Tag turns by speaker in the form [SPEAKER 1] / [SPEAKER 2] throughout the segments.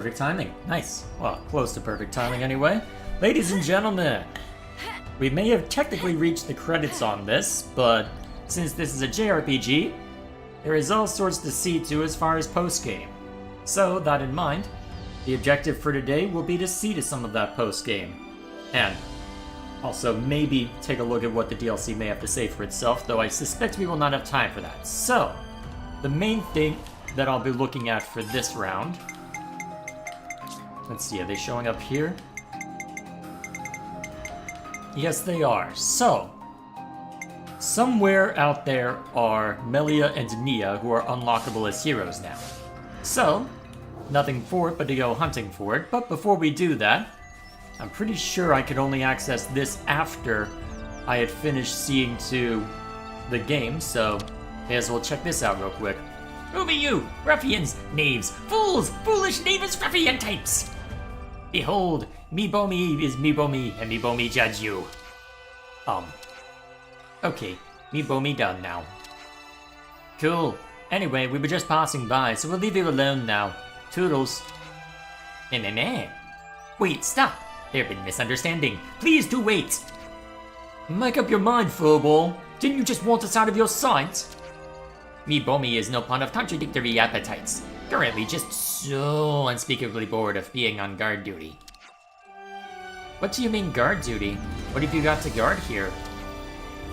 [SPEAKER 1] Perfect timing. Nice. Well, close to perfect timing anyway. Ladies and gentlemen, we may have technically reached the credits on this, but since this is a JRPG, there is all sorts to see to as far as post-game. So, that in mind, the objective for today will be to see to some of that post-game. And also maybe take a look at what the DLC may have to say for itself, though I suspect we will not have time for that. So, the main thing that I'll be looking at for this round... Let's see, are they showing up here? Yes, they are. So, somewhere out there are Melia and Nia, who are unlockable as heroes now. So, nothing for it but to go hunting for it. But before we do that, I'm pretty sure I could only access this after I had finished seeing to the game, so may as well check this out real quick. Who be you, ruffians, knaves, fools, foolish knavish ruffian types? Behold, Mibomi is Mibomi, and Mibomi judge you. Okay, Mibomi done now. Cool. Anyway, we were just passing by, so we'll leave you alone now. Toodles. Wait, stop! There have been misunderstanding. Please do wait! Make up your mind, furball. Didn't you just want us out of your sight? Mibomi is no pun of contradictory appetites. Currently just so unspeakably bored of being on guard duty. What do you mean guard duty? What have you got to guard here?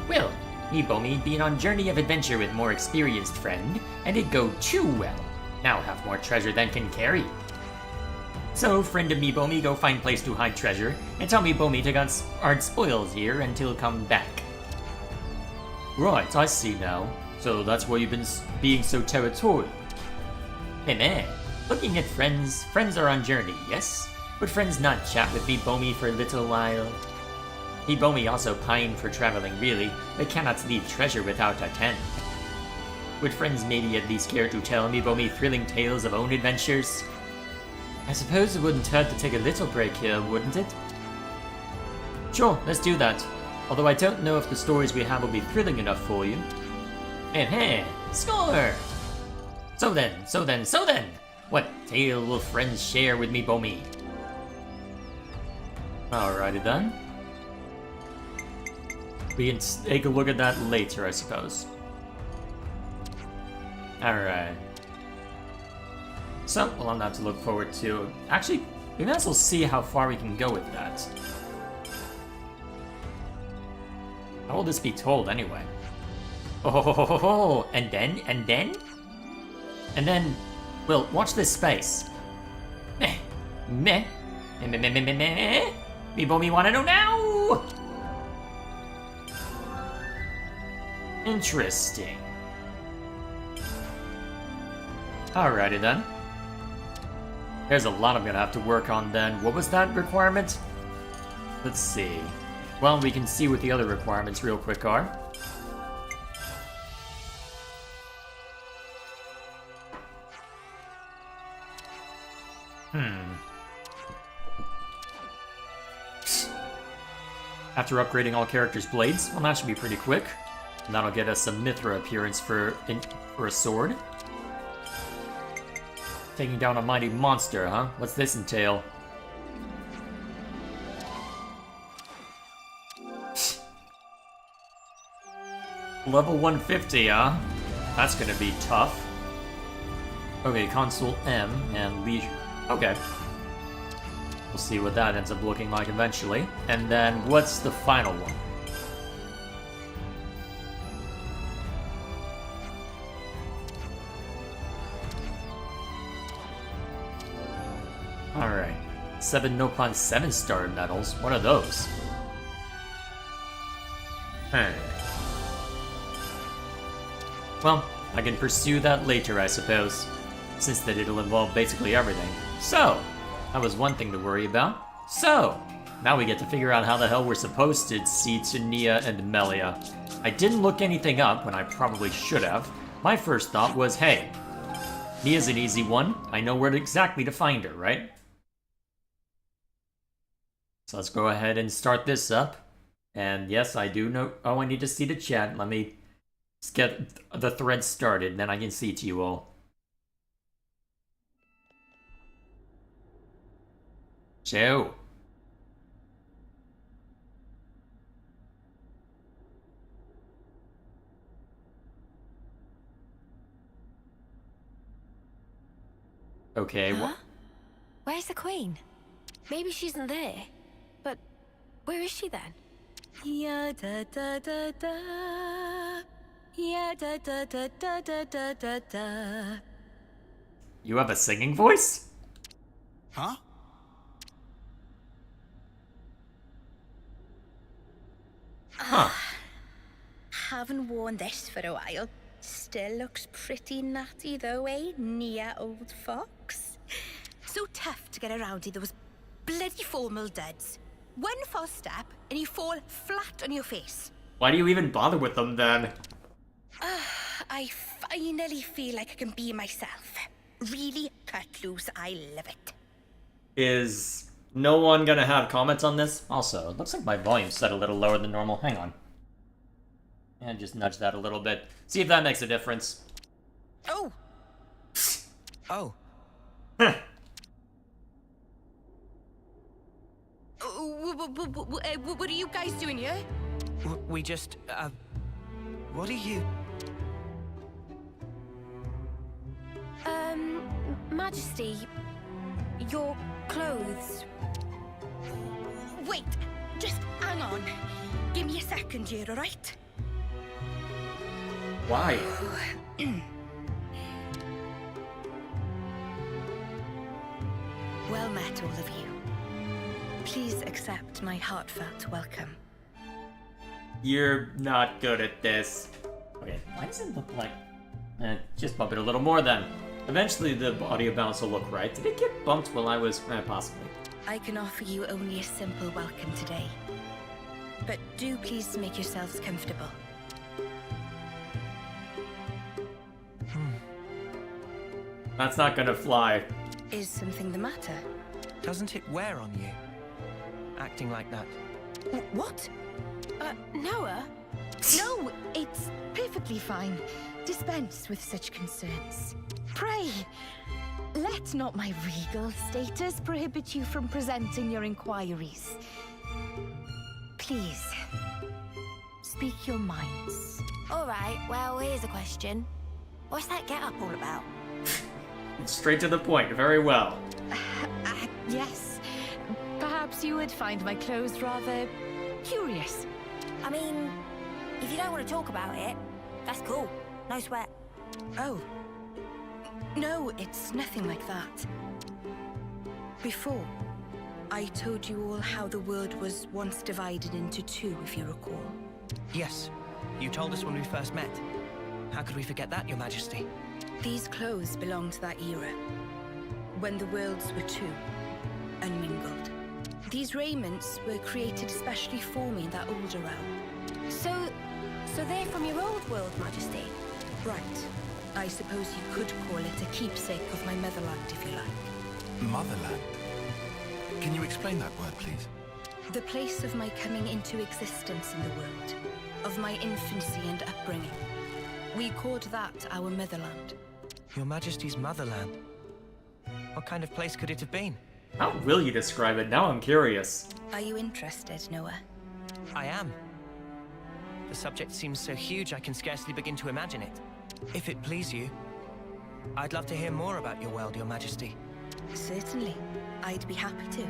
[SPEAKER 1] Well, Mibomi been on journey of adventure with more experienced friend, and it go too well. Now have more treasure than can carry. So, friend of Mibomi go find place to hide treasure, and tell Mibomi to guard spoils here until come back. Right, I see now. So that's why you've been being so territorial. Looking at friends are on journey, yes? Would friends not chat with Mibomi for a little while? Mibomi also pine for traveling really, but cannot leave treasure without a tent. Would friends maybe at least care to tell Mibomi thrilling tales of own adventures? I suppose it wouldn't hurt to take a little break here, wouldn't it? Sure, let's do that. Although I don't know if the stories we have will be thrilling enough for you. Score! So then! What tale will friends share with Mibomi? Alrighty then. We can take a look at that later, I suppose. Alright. So, we'll have that to look forward to. Actually, we might as well see how far we can go with that. How will this be told, anyway? Oh, and then? And then, well, watch this space. Meh. Mibomi wanna know now? Interesting. Alrighty then. There's a lot I'm gonna have to work on then. What was that requirement? Let's see. Well, we can see what the other requirements real quick are. After upgrading all characters' blades, well, that should be pretty quick. And that'll get us a Mithra appearance for a sword. Taking down a mighty monster, huh? What's this entail? Level 150, huh? That's gonna be tough. Okay, console M and leisure. Okay. We'll see what that ends up looking like eventually. And then, what's the final one? Alright. 7 Nopon 7-star medals. What are those? Well, I can pursue that later, I suppose. Since that it'll involve basically everything. So, that was one thing to worry about. So, now we get to figure out how the hell we're supposed to see to Nia and Melia. I didn't look anything up when I probably should have. My first thought was, hey, Nia's an easy one. I know where exactly to find her, right? So let's go ahead and start this up. And yes, I do know. Oh, I need to see the chat. Let me get the thread started, and then I can see to you all. Joe. Okay,
[SPEAKER 2] Huh? Where's the Queen? Maybe she isn't there. But where is she then?
[SPEAKER 3] Yeah, da da da da. Yeah, da da da da da da da da.
[SPEAKER 1] You have a singing voice?
[SPEAKER 4] Huh?
[SPEAKER 1] Huh.
[SPEAKER 3] Haven't worn this for a while. Still looks pretty natty though, eh, Nia, old fox? So tough to get around in those bloody formal duds. One false step and you fall flat on your face.
[SPEAKER 1] Why do you even bother with them then?
[SPEAKER 3] I finally feel like I can be myself. Really cut loose, I love it.
[SPEAKER 1] Is no one gonna have comments on this? Also, it looks like my volume's set a little lower than normal. Hang on. And just nudge that a little bit. See if that makes a difference.
[SPEAKER 3] Oh!
[SPEAKER 4] Oh.
[SPEAKER 3] What are you guys doing here?
[SPEAKER 4] We just, what are you?
[SPEAKER 2] Majesty, your clothes.
[SPEAKER 3] Wait, just hang on. Give me a second here, alright?
[SPEAKER 1] Why?
[SPEAKER 3] Well met, all of you. Please accept my heartfelt welcome.
[SPEAKER 1] You're not good at this. Okay, why does it look like... just bump it a little more then. Eventually the audio bounce will look right. Did it get bumped while I was... possibly.
[SPEAKER 3] I can offer you only a simple welcome today. But do please make yourselves comfortable.
[SPEAKER 1] That's not gonna fly.
[SPEAKER 3] Is something the matter?
[SPEAKER 4] Doesn't it wear on you? Acting like that.
[SPEAKER 3] What?
[SPEAKER 2] Noah?
[SPEAKER 3] No, it's perfectly fine. Dispense with such concerns. Pray, let not my regal status prohibit you from presenting your inquiries. Please, speak your minds.
[SPEAKER 2] Alright, well, here's a question. What's that get-up all about?
[SPEAKER 1] Straight to the point, very well.
[SPEAKER 3] Yes, perhaps you would find my clothes rather curious.
[SPEAKER 2] I mean, if you don't want to talk about it, that's cool. No sweat.
[SPEAKER 3] Oh. No, it's nothing like that. Before, I told you all how the world was once divided into two, if you recall.
[SPEAKER 4] Yes, you told us when we first met. How could we forget that, Your Majesty?
[SPEAKER 3] These clothes belong to that era, when the worlds were two, unmingled. These raiments were created especially for me in that older realm.
[SPEAKER 2] So they're from your old world, Majesty?
[SPEAKER 3] Right. I suppose you could call it a keepsake of my motherland, if you like.
[SPEAKER 5] Motherland? Can you explain that word, please?
[SPEAKER 3] The place of my coming into existence in the world, of my infancy and upbringing. We called that our motherland.
[SPEAKER 4] Your Majesty's motherland? What kind of place could it have been?
[SPEAKER 1] How will you describe it? Now I'm curious.
[SPEAKER 3] Are you interested, Noah?
[SPEAKER 4] I am. The subject seems so huge I can scarcely begin to imagine it. If it please you, I'd love to hear more about your world, Your Majesty.
[SPEAKER 3] Certainly. I'd be happy to.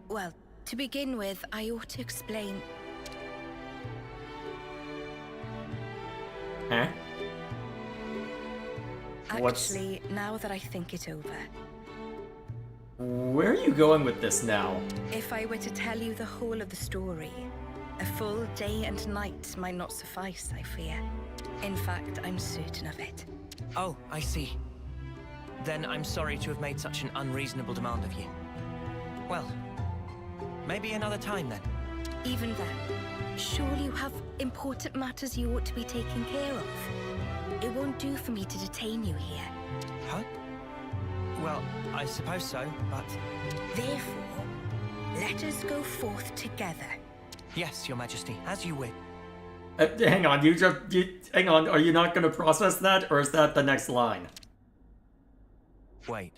[SPEAKER 3] Well, to begin with, I ought to explain...
[SPEAKER 1] Huh?
[SPEAKER 3] Actually, now that I think it over,
[SPEAKER 1] Where are you going with this now?
[SPEAKER 3] if I were to tell you the whole of the story, a full day and night might not suffice, I fear. In fact, I'm certain of it.
[SPEAKER 4] Oh, I see. Then I'm sorry to have made such an unreasonable demand of you. Well, maybe another time then.
[SPEAKER 3] Even then, surely you have important matters you ought to be taking care of. It won't do for me to detain you here.
[SPEAKER 4] Huh? Well, I suppose so, but...
[SPEAKER 3] Therefore, let us go forth together.
[SPEAKER 4] Yes, Your Majesty, as you wish.
[SPEAKER 1] Hang on, hang on, are you not gonna process that, or is that the next line?
[SPEAKER 4] Wait.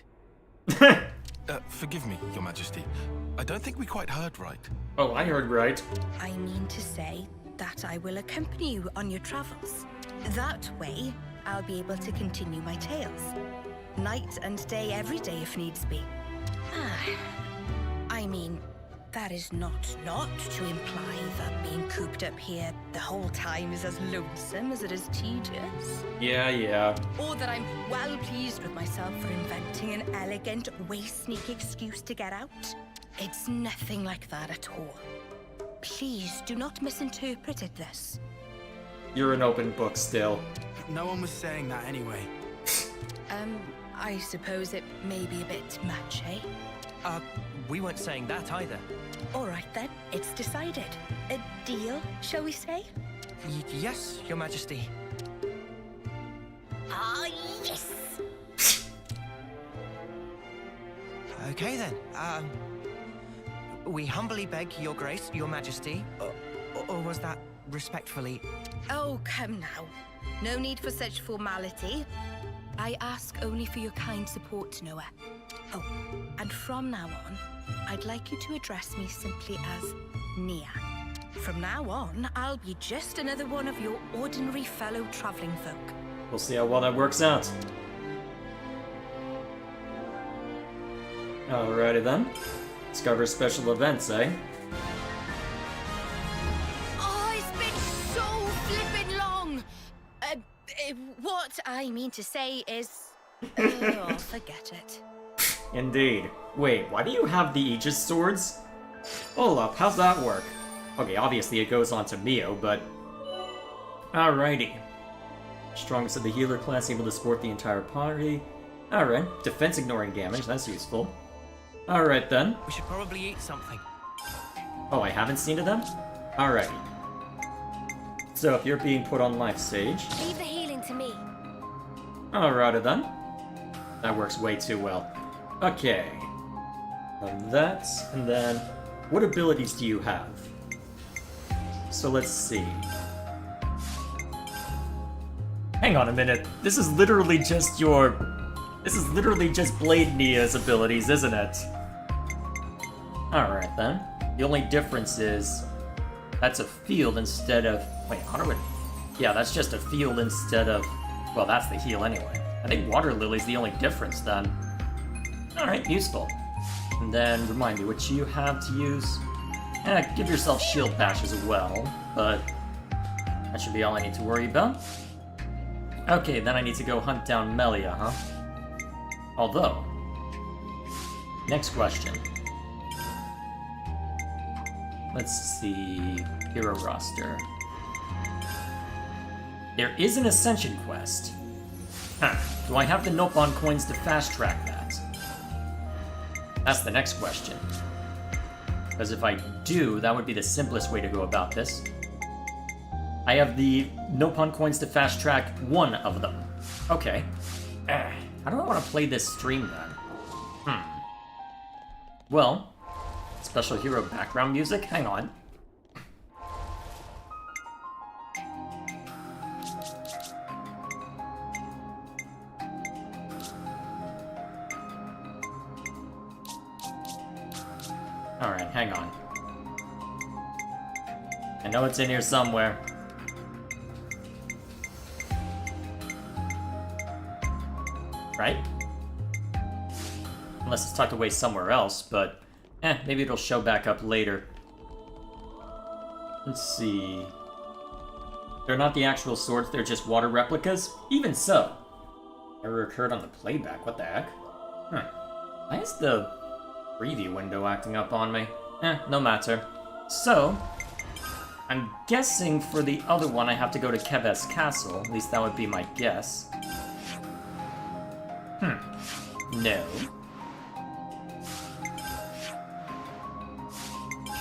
[SPEAKER 5] Forgive me, Your Majesty. I don't think we quite heard right.
[SPEAKER 1] Oh, I heard right.
[SPEAKER 3] I mean to say that I will accompany you on your travels. That way, I'll be able to continue my tales. Night and day, every day if needs be. I mean, that is not to imply that being cooped up here the whole time is as lonesome as it is tedious.
[SPEAKER 1] Yeah.
[SPEAKER 3] Or that I'm well pleased with myself for inventing an elegant, way-sneak excuse to get out. It's nothing like that at all. Please do not misinterpret it this.
[SPEAKER 1] You're an open book still.
[SPEAKER 6] No one was saying that anyway.
[SPEAKER 3] I suppose it may be a bit much, eh?
[SPEAKER 4] We weren't saying that either.
[SPEAKER 3] All right then, it's decided. A deal, shall we say?
[SPEAKER 4] Yes, Your Majesty.
[SPEAKER 3] Ah, yes!
[SPEAKER 4] Okay then. We humbly beg Your Grace, Your Majesty, or was that respectfully?
[SPEAKER 3] Oh, come now. No need for such formality. I ask only for your kind support, Noah. Oh, and from now on, I'd like you to address me simply as Nia. From now on, I'll be just another one of your ordinary fellow traveling folk.
[SPEAKER 1] We'll see how well that works out. Alrighty then. Discover special events, eh?
[SPEAKER 3] Oh, it's been so flippin' long! What I mean to say is... oh, forget it.
[SPEAKER 1] Indeed. Wait, why do you have the Aegis swords? Hold up, how's that work? Okay, obviously it goes on to Mio, but... Alrighty. Strongest of the healer class, able to support the entire party. Alright, defense ignoring damage, that's useful. Alright then.
[SPEAKER 4] We should probably eat something.
[SPEAKER 1] Oh, I haven't seen it then? Alrighty. So if you're being put on Life Sage...
[SPEAKER 2] Leave the healing to me.
[SPEAKER 1] Alrighty then. That works way too well. Okay. That, and then... what abilities do you have? So let's see. Hang on a minute. This is literally just your... this is literally just Blade Nia's abilities, isn't it? Alright then. The only difference is... that's a field instead of... wait, how do it... yeah, that's just a field instead of... well, that's the heal anyway. I think Water Lily's the only difference then. Alright, useful. And then, remind me, what you have to use? Give yourself shield bash as well, but... that should be all I need to worry about. Okay, then I need to go hunt down Melia, huh? Although... next question. Let's see... hero roster. There is an Ascension quest. Huh. Do I have the Nopon coins to fast-track that? That's the next question. Because if I do, that would be the simplest way to go about this. I have the Nopon coins to fast-track one of them. Okay. How do I want to play this stream then? Well, special hero background music? Hang on. Alright, hang on. I know it's in here somewhere. Right? Unless it's tucked away somewhere else, but... maybe it'll show back up later. Let's see... they're not the actual swords, they're just water replicas? Even so! Error occurred on the playback, what the heck? Why is the preview window acting up on me? No matter. So... I'm guessing for the other one I have to go to Keves Castle, at least that would be my guess. No.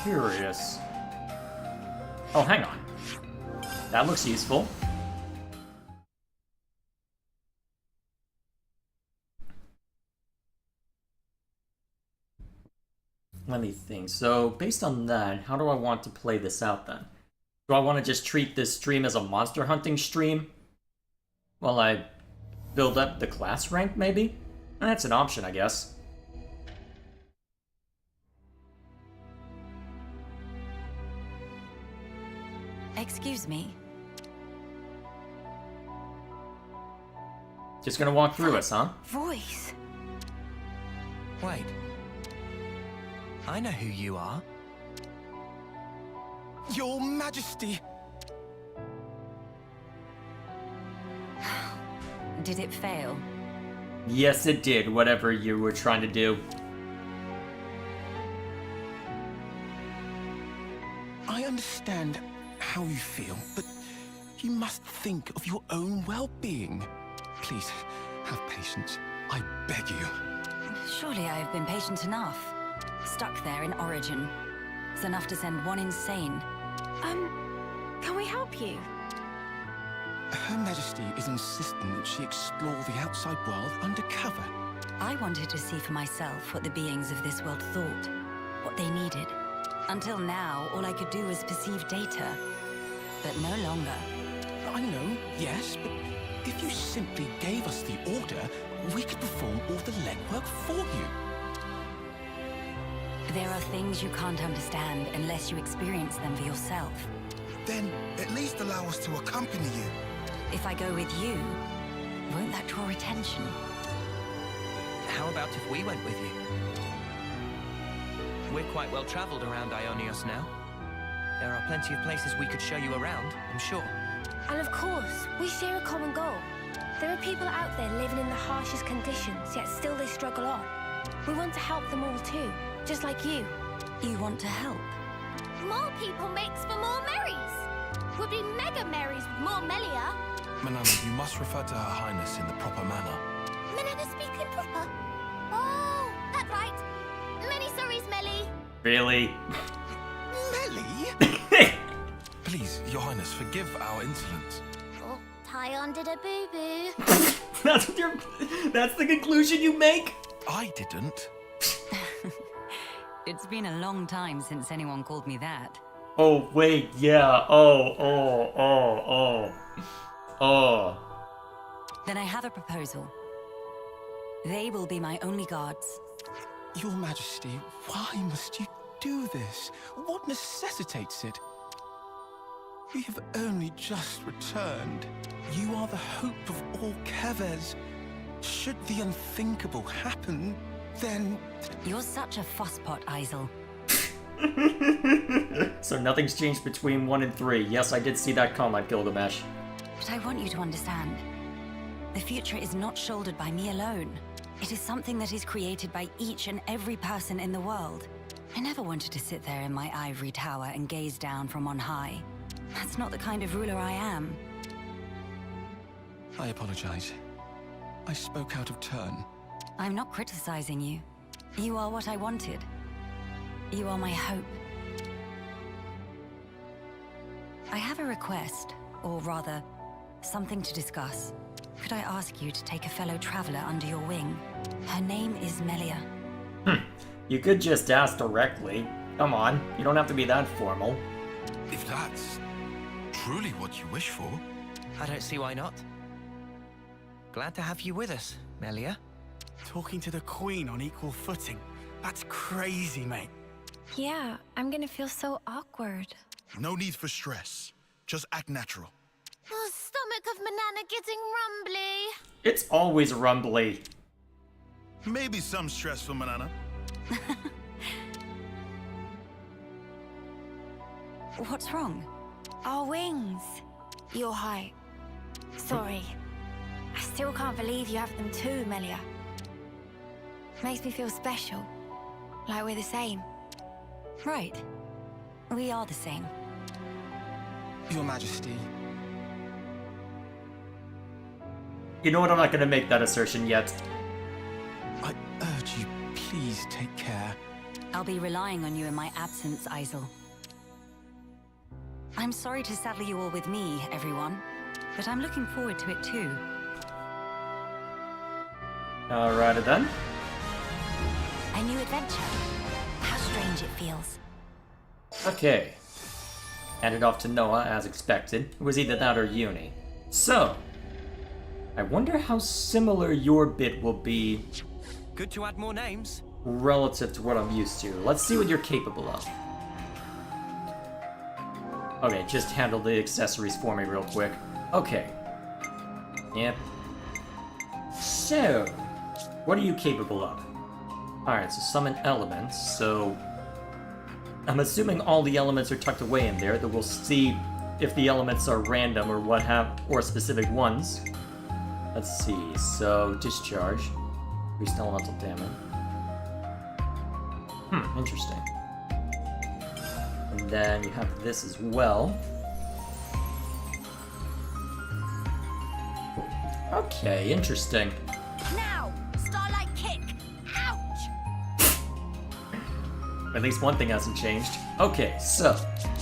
[SPEAKER 1] Curious. Oh, hang on. That looks useful. Let me think. So, based on that, how do I want to play this out then? Do I want to just treat this stream as a monster hunting stream? While I build up the class rank, maybe? That's an option, I guess.
[SPEAKER 2] Excuse me.
[SPEAKER 1] Just gonna walk through us, huh?
[SPEAKER 2] Voice.
[SPEAKER 4] Wait. I know who you are.
[SPEAKER 5] Your Majesty!
[SPEAKER 2] Did it fail?
[SPEAKER 1] Yes, it did, whatever you were trying to do.
[SPEAKER 5] I understand how you feel, but you must think of your own well-being. Please, have patience. I beg you.
[SPEAKER 2] Surely I have been patient enough. Stuck there in Origin. It's enough to send one insane. Can we help you?
[SPEAKER 5] Her Majesty is insisting that she explore the outside world undercover.
[SPEAKER 2] I wanted to see for myself what the beings of this world thought, what they needed. Until now, all I could do was perceive data. But no longer.
[SPEAKER 5] I know, yes, but if you simply gave us the order, we could perform all the legwork for you.
[SPEAKER 2] There are things you can't understand unless you experience them for yourself.
[SPEAKER 7] Then at least allow us to accompany you.
[SPEAKER 2] If I go with you, won't that draw attention?
[SPEAKER 4] How about if we went with you? We're quite well traveled around Ionios now. There are plenty of places we could show you around, I'm sure.
[SPEAKER 8] And of course, we share a common goal. There are people out there living in the harshest conditions, yet still they struggle on. We want to help them all too, just like you.
[SPEAKER 2] You want to help?
[SPEAKER 8] More people makes for more Marys. We'll be mega Marys with more Melia.
[SPEAKER 5] Manana, you must refer to Her Highness in the proper manner.
[SPEAKER 8] Manana speaking proper. Oh, that's right. Many sorries, Melly.
[SPEAKER 1] Really?
[SPEAKER 5] Melly? Please, Your Highness, forgive our insolence.
[SPEAKER 8] Oh, Tyon did a boo-boo.
[SPEAKER 1] That's the conclusion you make?
[SPEAKER 5] I didn't.
[SPEAKER 2] It's been a long time since anyone called me that.
[SPEAKER 1] Oh, wait, yeah. Oh.
[SPEAKER 2] Then I have a proposal. They will be my only guards.
[SPEAKER 5] Your Majesty, why must you do this? What necessitates it? We have only just returned. You are the hope of all Kevers. Should the unthinkable happen, then...
[SPEAKER 2] You're such a fusspot, Isel.
[SPEAKER 1] So nothing's changed between 1 and 3. Yes, I did see that comment, Gilgamesh.
[SPEAKER 2] But I want you to understand. The future is not shouldered by me alone. It is something that is created by each and every person in the world. I never wanted to sit there in my ivory tower and gaze down from on high. That's not the kind of ruler I am.
[SPEAKER 5] I apologize. I spoke out of turn.
[SPEAKER 2] I'm not criticizing you. You are what I wanted. You are my hope. I have a request, or rather, something to discuss. Could I ask you to take a fellow traveler under your wing? Her name is Melia.
[SPEAKER 1] You could just ask directly. Come on, you don't have to be that formal.
[SPEAKER 7] If that's truly what you wish for.
[SPEAKER 4] I don't see why not. Glad to have you with us, Melia.
[SPEAKER 6] Talking to the Queen on equal footing. That's crazy, mate.
[SPEAKER 8] Yeah, I'm gonna feel so awkward.
[SPEAKER 7] No need for stress. Just act natural.
[SPEAKER 8] Oh, stomach of Manana getting rumbly.
[SPEAKER 1] It's always rumbly.
[SPEAKER 7] Maybe some stress for Manana.
[SPEAKER 2] What's wrong?
[SPEAKER 8] Our wings. Your height. Sorry. I still can't believe you have them too, Melia. Makes me feel special. Like we're the same.
[SPEAKER 2] Right. We are the same.
[SPEAKER 5] Your Majesty,
[SPEAKER 1] You know what, I'm not gonna make that assertion yet.
[SPEAKER 5] I urge you, please take care.
[SPEAKER 2] I'll be relying on you in my absence, Isel. I'm sorry to saddle you all with me, everyone, but I'm looking forward to it too.
[SPEAKER 1] Alrighty then.
[SPEAKER 2] A new adventure. How strange it feels.
[SPEAKER 1] Okay. Handed off to Noah as expected. It was either that or uni. So, I wonder how similar your bit will be
[SPEAKER 4] Good to add more names.
[SPEAKER 1] relative to what I'm used to. Let's see what you're capable of. Okay, just handle the accessories for me real quick. Okay. Yep. So, what are you capable of? Alright, so summon elements, so... I'm assuming all the elements are tucked away in there, that we'll see if the elements are random or specific ones. Let's see, so discharge. Increased elemental damage. Interesting. And then you have this as well. Okay, interesting.
[SPEAKER 8] Now, Starlight Kick! Ouch!
[SPEAKER 1] At least one thing hasn't changed. Okay, so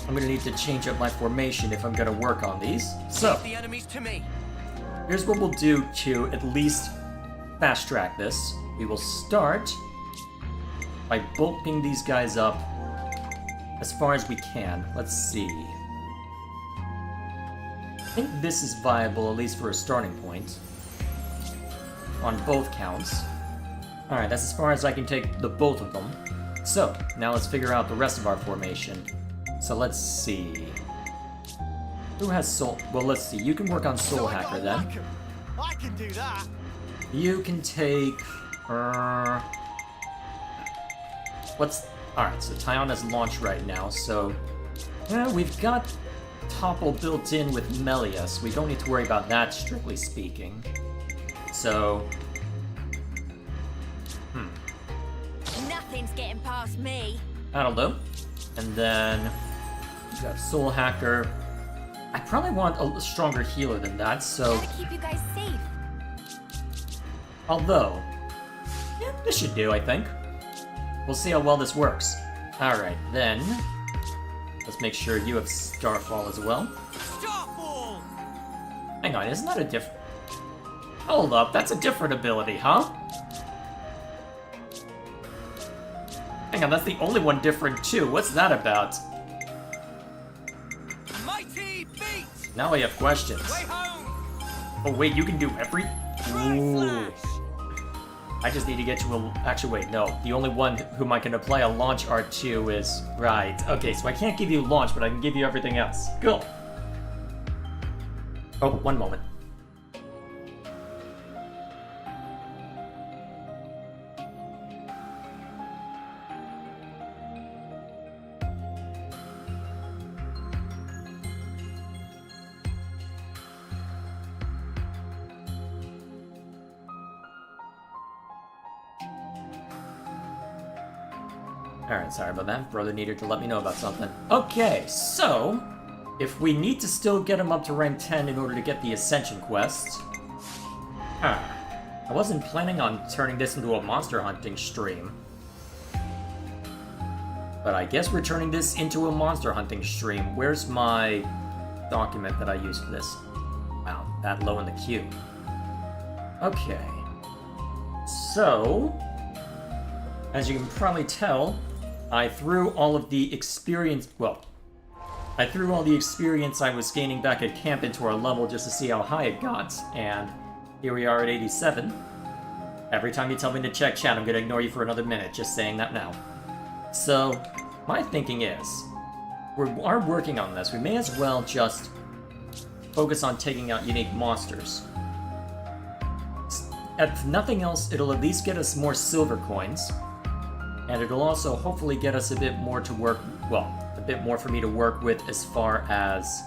[SPEAKER 1] I'm gonna need to change up my formation if I'm gonna work on these. So,
[SPEAKER 4] The enemies to me.
[SPEAKER 1] here's what we'll do to at least fast track this. We will start by bulking these guys up as far as we can. Let's see. I think this is viable, at least for a starting point. On both counts. Alright, that's as far as I can take the both of them. So, now let's figure out the rest of our formation. So let's see. Who has soul? Well, let's see. You can work on Soul Hacker then.
[SPEAKER 6] I can do that.
[SPEAKER 1] You can take... What's... Alright, so Tyon has launch right now, so... Yeah, we've got Topple built in with Melia, so we don't need to worry about that, strictly speaking. So...
[SPEAKER 8] Nothing's getting past me.
[SPEAKER 1] That'll do. And then... You got Soul Hacker. I probably want a stronger healer than that, so...
[SPEAKER 8] Gotta keep you guys safe.
[SPEAKER 1] Although... Yeah, this should do, I think. We'll see how well this works. Alright, then... Let's make sure you have Starfall as well.
[SPEAKER 4] Starfall!
[SPEAKER 1] Hang on, isn't that a different... Hold up, that's a different ability, huh? Hang on, that's the only one different too. What's that about?
[SPEAKER 4] Mighty beat!
[SPEAKER 1] Now I have questions.
[SPEAKER 4] Way home!
[SPEAKER 1] Oh wait, you can do every... Ooh.
[SPEAKER 4] Flash!
[SPEAKER 1] I just need to get you a... Actually, wait, no. The only one whom I can apply a launch art to is... Right. Okay, so I can't give you launch, but I can give you everything else. Cool. Oh, one moment. Alright, sorry about that. Brother needed to let me know about something. Okay, so... If we need to still get him up to rank 10 in order to get the Ascension quest... I wasn't planning on turning this into a monster hunting stream. But I guess we're turning this into a monster hunting stream. Where's my document that I used for this? Wow, that low in the queue. Okay. So... As you can probably tell... I threw all of the experience, I threw all the experience I was gaining back at camp into our level just to see how high it got, and here we are at 87. Every time you tell me to check chat, I'm gonna ignore you for another minute, just saying that now. So, my thinking is, we are working on this, we may as well just focus on taking out unique monsters. If nothing else, it'll at least get us more silver coins, and it'll also hopefully get us a bit more to work, a bit more for me to work with as far as,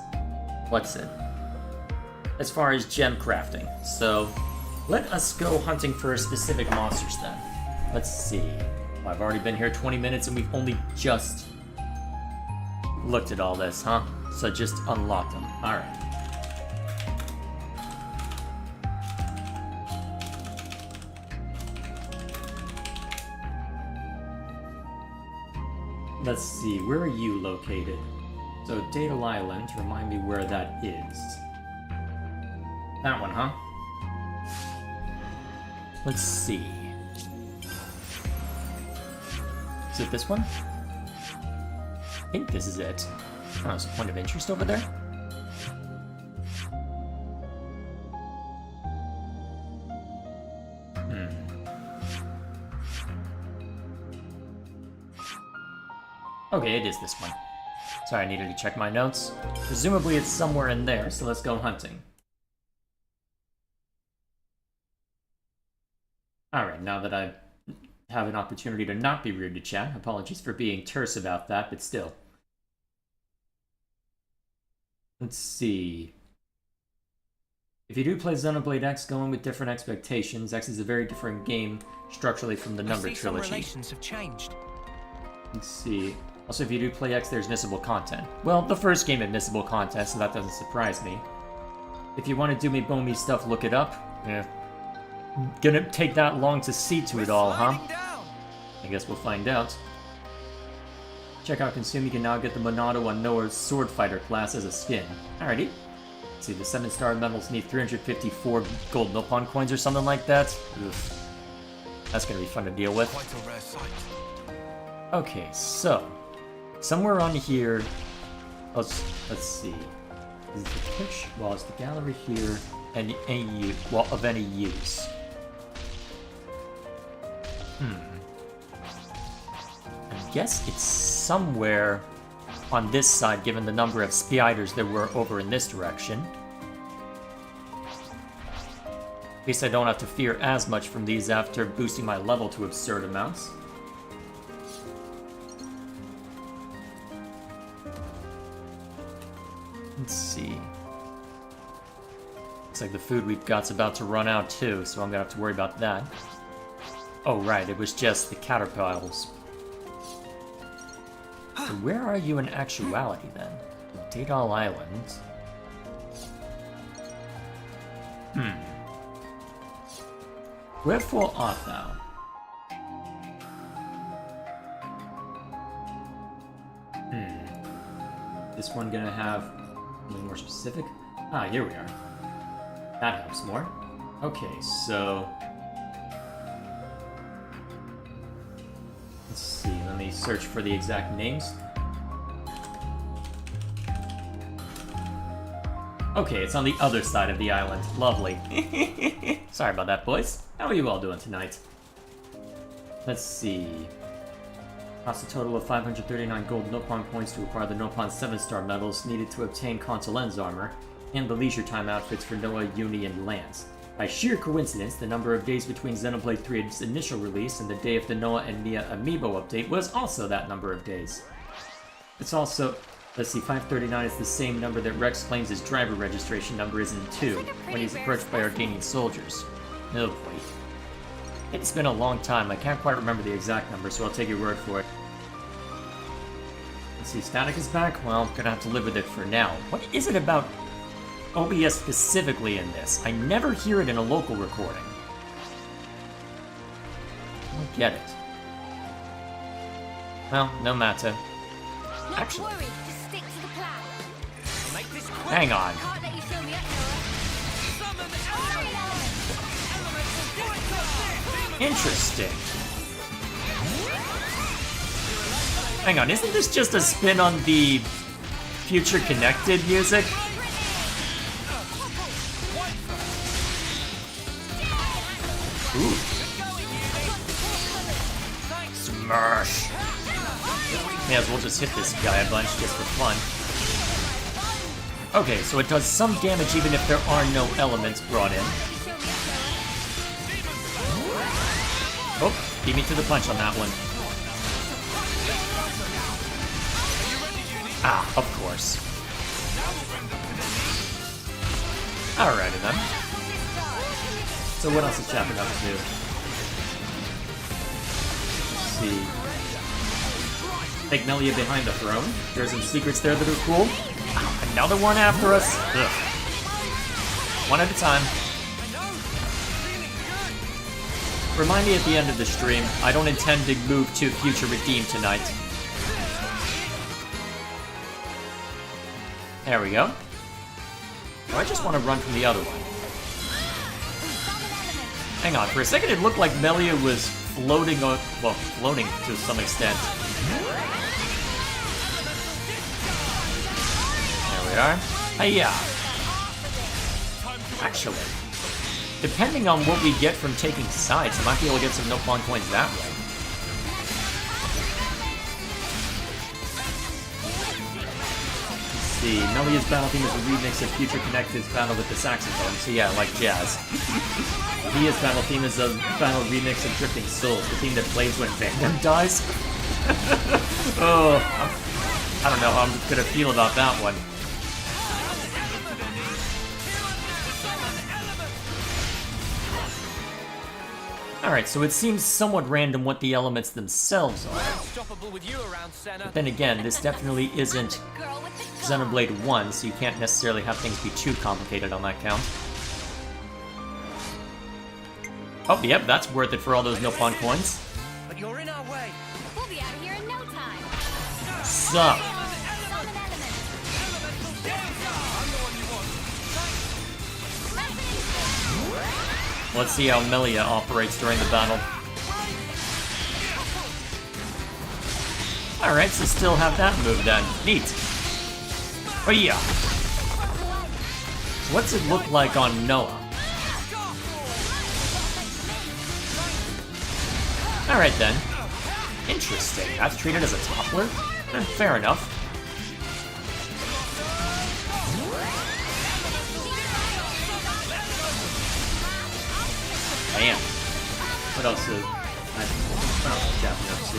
[SPEAKER 1] as far as gem crafting. So, let us go hunting for specific monsters then. Let's see. I've already been here 20 minutes and we've only just looked at all this, huh? So just unlock them. Alright. Let's see, where are you located? So, Dado Island, remind me where that is. That one, huh? Let's see. Is it this one? I think this is it. Oh, there's a point of interest over there? Okay, it is this one. Sorry, I needed to check my notes. Presumably it's somewhere in there, so let's go hunting. Alright, now that I have an opportunity to not be rude to chat, apologies for being terse about that, but still. Let's see. If you do play Xenoblade X, go in with different expectations. X is a very different game structurally from the Number Trilogy.
[SPEAKER 4] Some relations have changed.
[SPEAKER 1] Let's see. Also, if you do play X, there's missable content. Well, the first game had missable content, so that doesn't surprise me. If you want to do me Bomi stuff, look it up. Yeah. Gonna take that long to see to it all, huh? I guess we'll find out. Check out Consume. You can now get the Monado on Noah's Sword Fighter class as a skin. Alrighty. Let's see, the 7-star medals need 354 gold Nopon coins or something like that. Oof. That's gonna be fun to deal with.
[SPEAKER 7] Quite a rare sight.
[SPEAKER 1] Okay, so somewhere on here, let's see. Is the picture? Well, is the gallery here and any well of any use? I guess it's somewhere on this side, given the number of spiders there were over in this direction. At least I don't have to fear as much from these after boosting my level to absurd amounts. Let's see. Looks like the food we've got's about to run out too, so I'm gonna have to worry about that. Oh right, it was just the caterpillars. So where are you in actuality then? Daedal Island. Wherefore art thou? This one gonna have anything more specific? Ah, here we are. That helps more. Okay, so let's see, let me search for the exact names. Okay, it's on the other side of the island. Lovely. Sorry about that, boys. How are you all doing tonight? Let's see. Cost a total of 539 gold Nopon points to acquire the Nopon 7-star medals needed to obtain Contolen's armor, and the leisure time outfits for Noah, Uni, and Lance. By sheer coincidence, the number of days between Xenoblade 3's initial release and the day of the Noah and Mia amiibo update was also that number of days. It's also, let's see, 539 is the same number that Rex claims his driver registration number is in 2, when he's approached by Arganian soldiers. Oh boy. It's been a long time, I can't quite remember the exact number, so I'll take your word for it. Let's see, static is back? Well, I'm gonna have to live with it for now. What is it about OBS specifically in this? I never hear it in a local recording. I don't get it. Well, no matter. Actually, hang on. Interesting. Hang on, isn't this just a spin on the Future Connected music? Ooh. Smash. May as well just hit this guy a bunch just for fun. Okay, so it does some damage even if there are no elements brought in. Oh, beat me to the punch on that one. Ah, of course. Alrighty then. So what else is Chapter up to? Let's see. Take Melia behind the throne. There's some secrets there that are cool. Ah, another one after us. Ugh. One at a time. Remind me at the end of the stream, I don't intend to move to Future Redeem tonight. There we go. Oh, I just want to run from the other one. Hang on, for a second it looked like Melia was floating on, well, floating to some extent. There we are. Hiya! Actually, depending on what we get from taking sides, I might be able to get some Nopon coins that way. see. Melia's battle theme is a remix of Future Connected's battle with the saxophone, so yeah, like jazz. Mia's battle theme is a battle remix of Drifting Souls, the theme that plays when Vandam dies. Oh, I don't know how I'm gonna feel about that one. Alright, so it seems somewhat random what the elements themselves are. But then again, this definitely isn't Xenoblade 1, so you can't necessarily have things be too complicated on that count. Oh, yep, that's worth it for all those Nopon coins.
[SPEAKER 4] But you're in our way.
[SPEAKER 8] We'll be out of here in no time.
[SPEAKER 1] Sup? Let's see how Melia operates during the battle. Alright, so still have that move then. Neat. Oh yeah. What's it look like on Noah? Alright then. Interesting. That's treated as a toppler? Fair enough. Damn. What else is... Japping up too.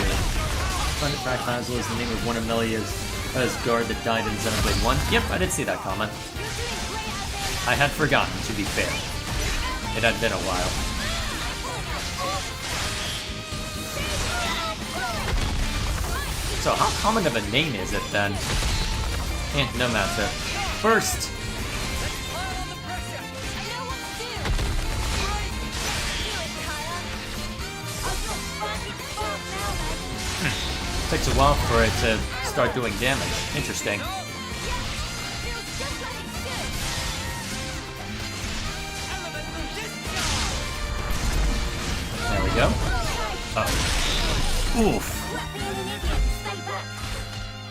[SPEAKER 1] Thundercrack Basil is the name of one of Melia's guard that died in Xenoblade 1. Yep, I did see that comment. I had forgotten, to be fair. It had been a while. So how common of a name is it then? No matter. First! Takes a while for it to start doing damage. Interesting. There we go. Uh-oh. Oof.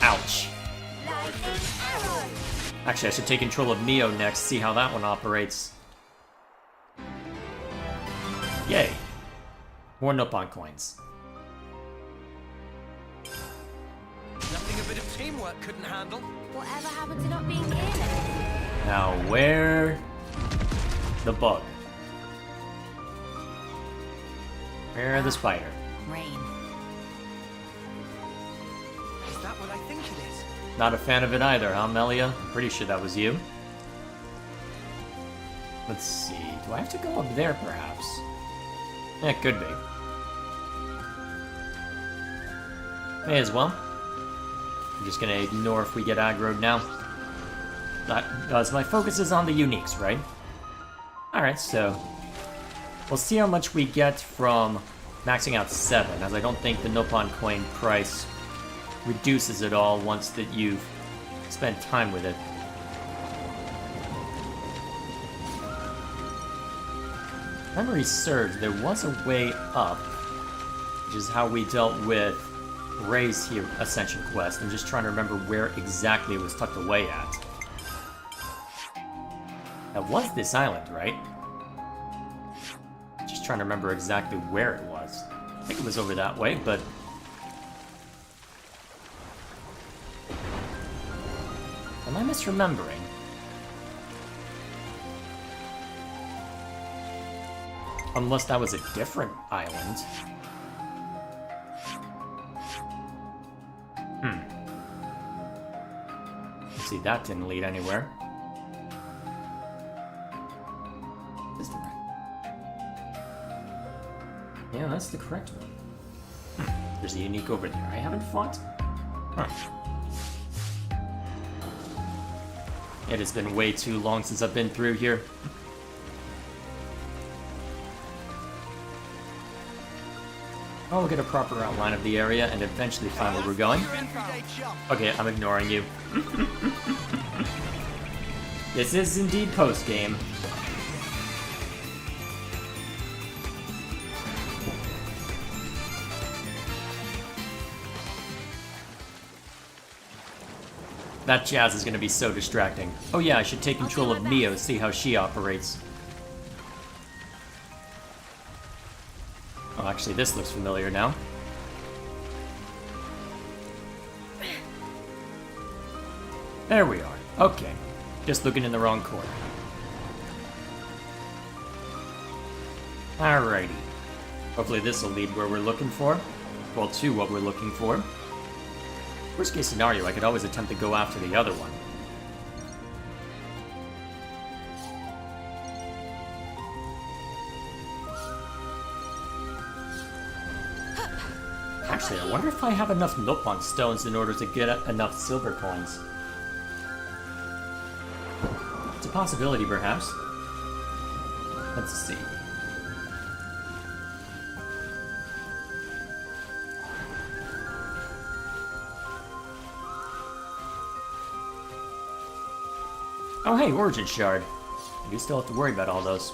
[SPEAKER 1] Ouch. Actually, I should take control of Neo next, see how that one operates. Yay. More Nopon coins.
[SPEAKER 4] Nothing a bit of teamwork couldn't handle.
[SPEAKER 8] Whatever happened to not being in it?
[SPEAKER 1] Now, where... the bug? Where the spider?
[SPEAKER 2] Rain.
[SPEAKER 4] Is that what I think it is?
[SPEAKER 1] Not a fan of it either, huh, Melia? I'm pretty sure that was you. Let's see. Do I have to go up there, perhaps? Yeah, it could be. May as well. I'm just gonna ignore if we get aggroed now. Because my focus is on the uniques, right? Alright, so... we'll see how much we get from maxing out 7, as I don't think the Nopon coin price reduces at all once that you've spent time with it. Memory serves, there was a way up, which is how we dealt with Ray's here Ascension quest. I'm just trying to remember where exactly it was tucked away at. That was this island, right? Just trying to remember exactly where it was. I think it was over that way, but... am I misremembering? Unless that was a different island. Let's see, that didn't lead anywhere. Is the right? Yeah, that's the correct one. There's a unique over there I haven't fought. Huh. It has been way too long since I've been through here. I'll get a proper outline of the area and eventually find where we're going. Okay, I'm ignoring you. This is indeed post-game. That jazz is going to be so distracting. Oh yeah, I should take control of Neo, see how she operates. Oh, actually, this looks familiar now. There we are. Okay, just looking in the wrong corner. Alrighty. Hopefully this will lead where we're looking for. Well, to what we're looking for. Worst case scenario, I could always attempt to go after the other one. Actually, I wonder if I have enough Nopon stones in order to get enough silver coins. It's a possibility, perhaps. Let's see. Oh hey, Origin Shard. You still have to worry about all those.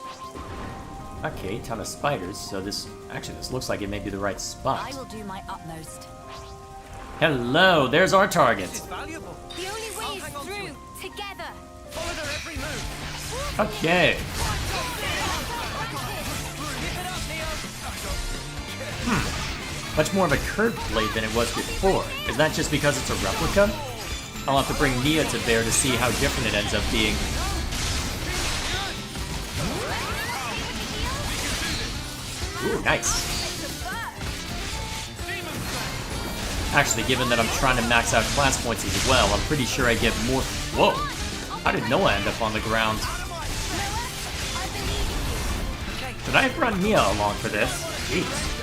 [SPEAKER 1] Okay, ton of spiders, so this looks like it may be the right spot.
[SPEAKER 2] I will do my utmost.
[SPEAKER 1] Hello, there's our target.
[SPEAKER 4] It's valuable.
[SPEAKER 8] The only way
[SPEAKER 4] I'll
[SPEAKER 8] is
[SPEAKER 4] hang on to
[SPEAKER 8] through,
[SPEAKER 4] it.
[SPEAKER 8] together.
[SPEAKER 4] Follow their every move.
[SPEAKER 1] Okay. Much more of a curved blade than it was before. Is that just because it's a replica? I'll have to bring Nia to bear to see how different it ends up being. Ooh, nice. Actually, given that I'm trying to max out class points as well, I'm pretty sure I get more... Whoa! How did Noah end up on the ground? Did I run Nia along for this? Jeez.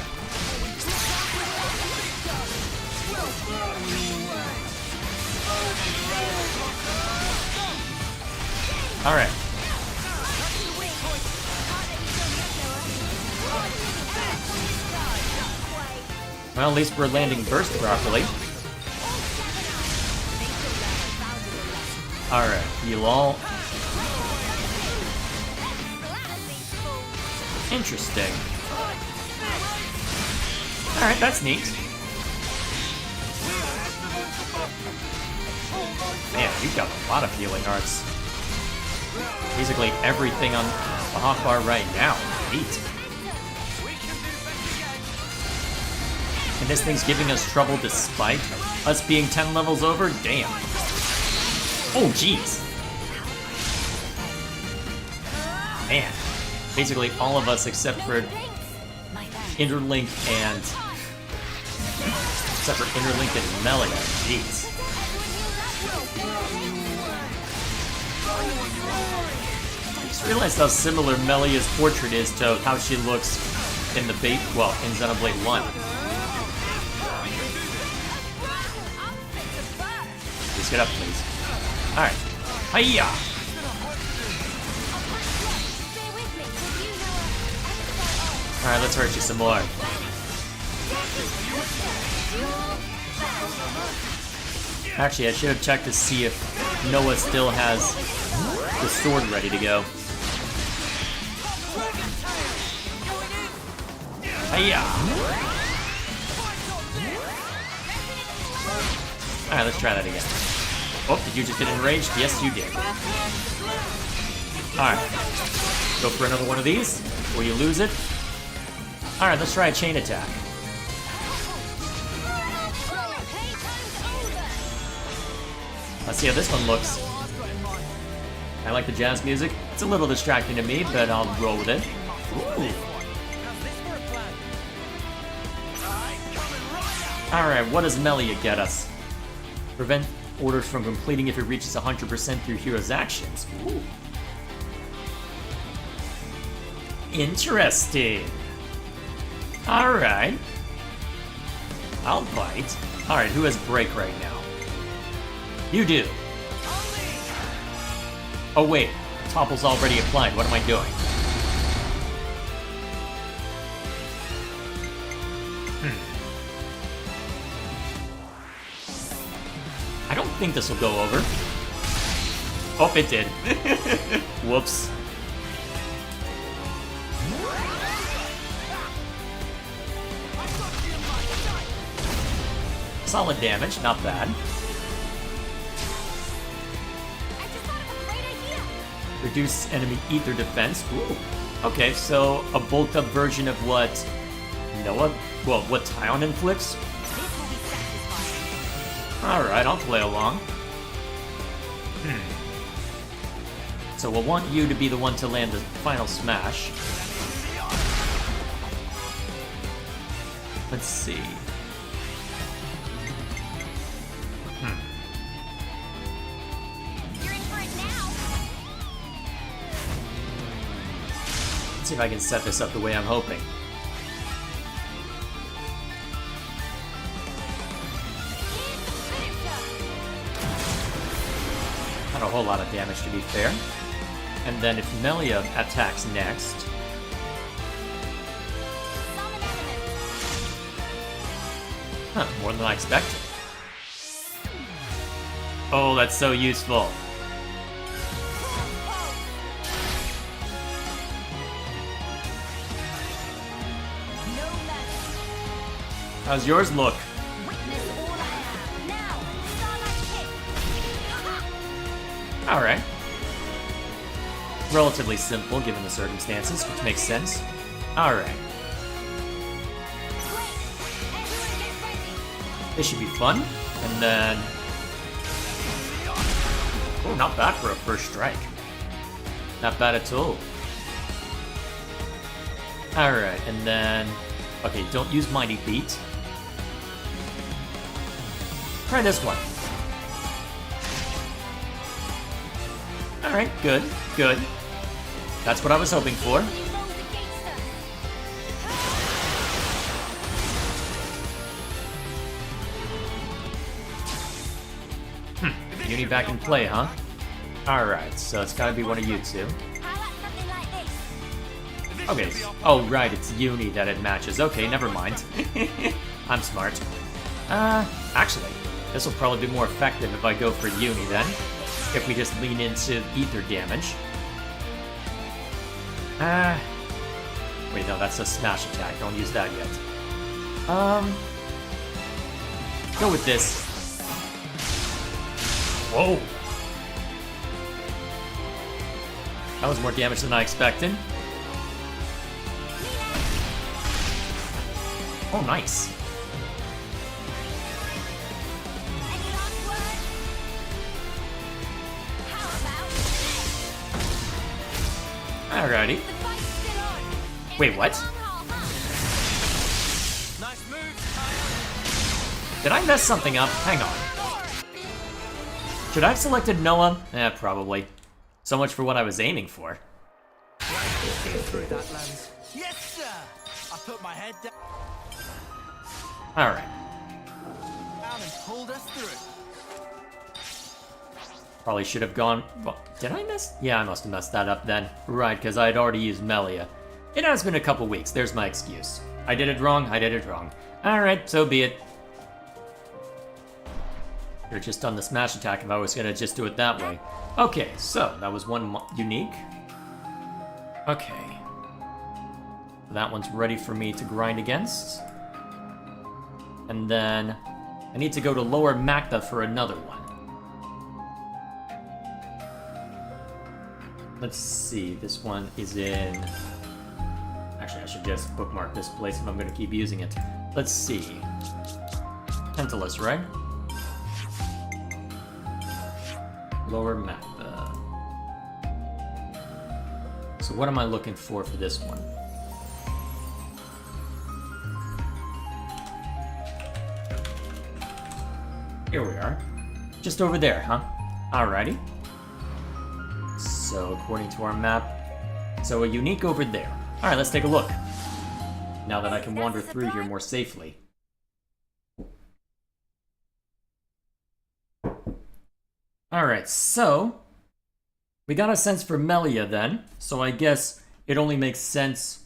[SPEAKER 1] Alright. Well, at least we're landing burst properly. Alright, you all. Interesting. Alright, that's neat. Man, you've got a lot of healing arts. Basically everything on the hotbar right now. Neat. And this thing's giving us trouble despite us being 10 levels over? Damn. Oh, jeez. Man. Basically all of us except for Interlink and... Except for Interlink and Melia. Jeez. I just realized how similar Melia's portrait is to how she looks in the in Xenoblade 1. Please get up, please. Alright. Hiya! Alright, let's hurt you some more. Actually, I should have checked to see if Noah still has the sword ready to go. Hiya! Alright, let's try that again. Oh, did you just get enraged? Yes, you did. Alright. Go for another one of these, or you lose it. Alright, let's try a chain attack. Let's see how this one looks. I like the jazz music. It's a little distracting to me, but I'll roll with it. Ooh. Alright, what does Melia get us? Prevent orders from completing if it reaches 100% through hero's actions. Ooh. Interesting. Alright. I'll bite. Alright, who has break right now? You do. Oh wait, Topple's already applied. What am I doing? I don't think this will go over. Oh, it did. Whoops. Solid damage, not bad. Reduce enemy ether defense. Ooh. Okay, so a bulked up version of what Noah, what Tyon inflicts? Alright, I'll play along. So we'll want you to be the one to land the final smash. Let's see.
[SPEAKER 8] You're in for it now.
[SPEAKER 1] Let's see if I can set this up the way I'm hoping. Not a whole lot of damage, to be fair. And then if Melia attacks next... Huh, more than I expected. Oh, that's so useful. How's yours look? Alright. Relatively simple given the circumstances, which makes sense. Alright. This should be fun. And then... Oh, not bad for a first strike. Not bad at all. Alright, and then... Okay, don't use Mighty Beat. Try this one. Alright, good, good. That's what I was hoping for. Uni back in play, huh? Alright, so it's gotta be one of you two. Okay, oh right, it's Uni that it matches. Okay, never mind. I'm smart. Actually, this will probably be more effective if I go for Uni then. If we just lean into ether damage. Wait, no, that's a smash attack. Don't use that yet. Go with this. Whoa! That was more damage than I expected. Oh, nice. Alrighty. Wait, what?
[SPEAKER 4] Nice move.
[SPEAKER 1] Did I mess something up? Hang on. Should I have selected Noah? Probably. So much for what I was aiming for.
[SPEAKER 6] Through that lens. Yes, sir. I put my head down
[SPEAKER 1] Alright.
[SPEAKER 6] and pulled us through.
[SPEAKER 1] Probably should have gone... Well, did I miss? Yeah, I must have messed that up then. Right, because I had already used Melia. It has been a couple weeks, there's my excuse. I did it wrong, I did it wrong. Alright, so be it. Should've just done the smash attack if I was gonna just do it that way. Okay, so that was one unique. Okay. That one's ready for me to grind against. And then I need to go to Lower Macta for another one. Let's see, this one is in... Actually, I should just bookmark this place if I'm going to keep using it. Let's see. Tantalus, right? Lower Macta. So what am I looking for this one? Here we are. Just over there, huh? Alrighty. So, according to our map, so a unique over there. Alright, let's take a look. Now that I can wander through here more safely. Alright, so... we got a sense for Melia then, so I guess it only makes sense...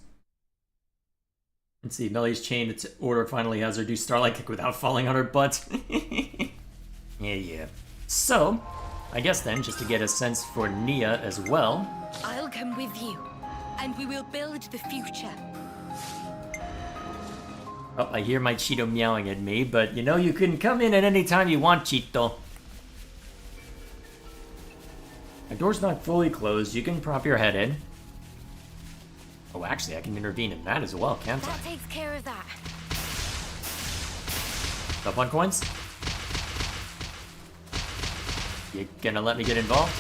[SPEAKER 1] Let's see, Melia's chain, its order finally has her do Starlight Kick without falling on her butt. Yeah. So, I guess then, just to get a sense for Nia as well...
[SPEAKER 3] I'll come with you, and we will build the future.
[SPEAKER 1] Oh, I hear my Cheeto meowing at me, but you know you can come in at any time you want, Cheeto. My door's not fully closed, you can prop your head in. Oh, actually, I can intervene in that as well, can't I?
[SPEAKER 8] That takes care of that.
[SPEAKER 1] Up on coins? You gonna let me get involved?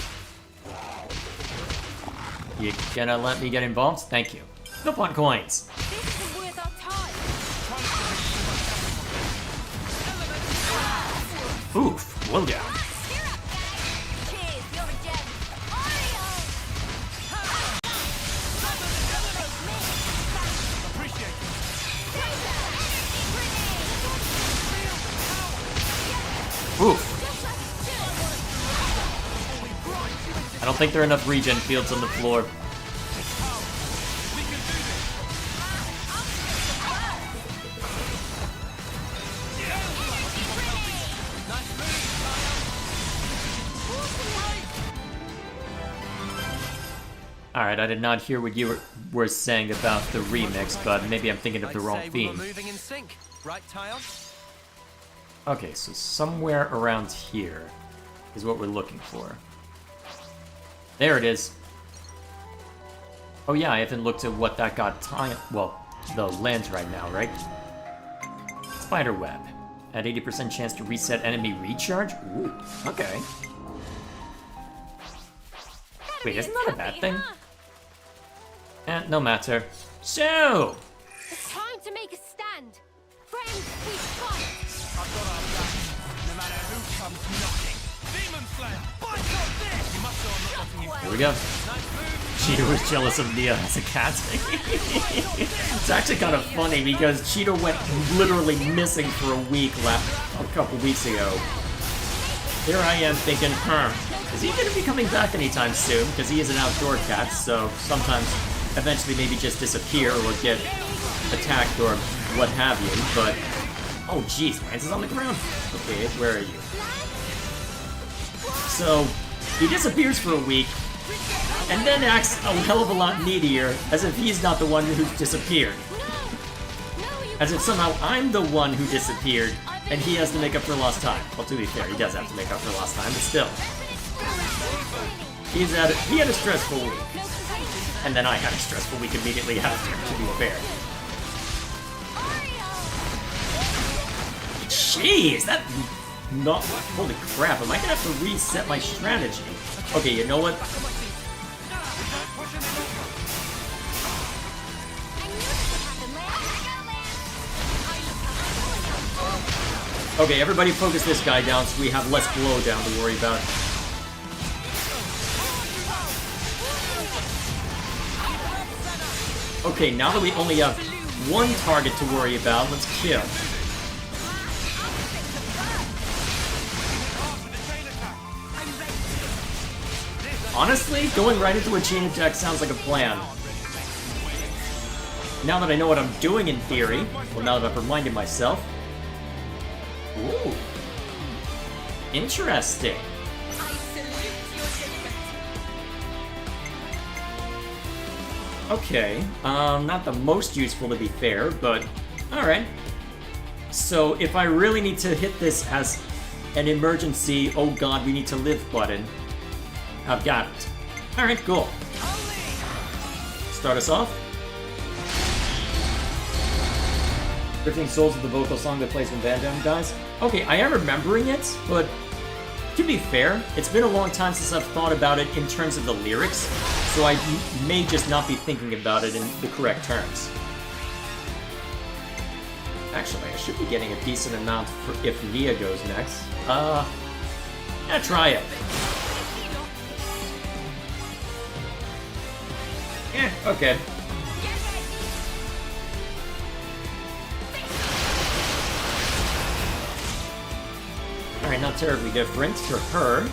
[SPEAKER 1] You gonna let me get involved? Thank you. No point coins.
[SPEAKER 8] This isn't worth our time.
[SPEAKER 1] Oof, well down.
[SPEAKER 8] Cheers, you're a gem.
[SPEAKER 1] Oof. I don't think there are enough regen fields on the floor. Alright, I did not hear what you were saying about the remix, but maybe I'm thinking of the wrong
[SPEAKER 4] I'd say we were
[SPEAKER 1] theme.
[SPEAKER 4] moving in sync, right, Tile?
[SPEAKER 1] Okay, so somewhere around here is what we're looking for. There it is. Oh yeah, I haven't looked at what that got well, the lens right now, right? Spider web. At 80% chance to reset enemy recharge? Ooh, okay. Wait, isn't that a bad thing? No matter. So!
[SPEAKER 8] It's time to make a stand. Friends, we fight.
[SPEAKER 6] I've got our back, no matter who comes knocking. Demon Slayer, bite on this! You must know I'm not letting you
[SPEAKER 1] Here we go. Cheeto was jealous of Nia as a cat. It's actually kind of funny because Cheeto went literally missing for a week a couple weeks ago. Here I am thinking, is he going to be coming back anytime soon? Because he is an outdoor cat, so sometimes eventually maybe just disappear or get attacked or what have you, but... Oh jeez, Lance is on the ground. Okay, where are you? So, he disappears for a week, and then acts a hell of a lot needier, as if he's not the one who's disappeared. As if somehow I'm the one who disappeared, and he has to make up for lost time. Well, to be fair, he does have to make up for lost time, but still. He had a stressful week. And then I had a stressful week immediately after, to be fair. Jeez, that... Not... Holy crap, am I gonna have to reset my strategy? Okay, you know what? Okay, everybody focus this guy down so we have less blow down to worry about. Okay, now that we only have one target to worry about, let's kill. Honestly, going right into a chain attack sounds like a plan. Now that I know what I'm doing in theory, well, now that I've reminded myself. Ooh. Interesting. Okay, not the most useful to be fair, but alright. So if I really need to hit this as an emergency, oh god, we need to live button, I've got it. Alright, cool. Start us off. Drifting Souls is the vocal song that plays when Van Damme dies. Okay, I am remembering it, but to be fair, it's been a long time since I've thought about it in terms of the lyrics, so I may just not be thinking about it in the correct terms. Actually, I should be getting a decent amount for if Nia goes next. Yeah, try it. Okay. Alright, not terribly different for her.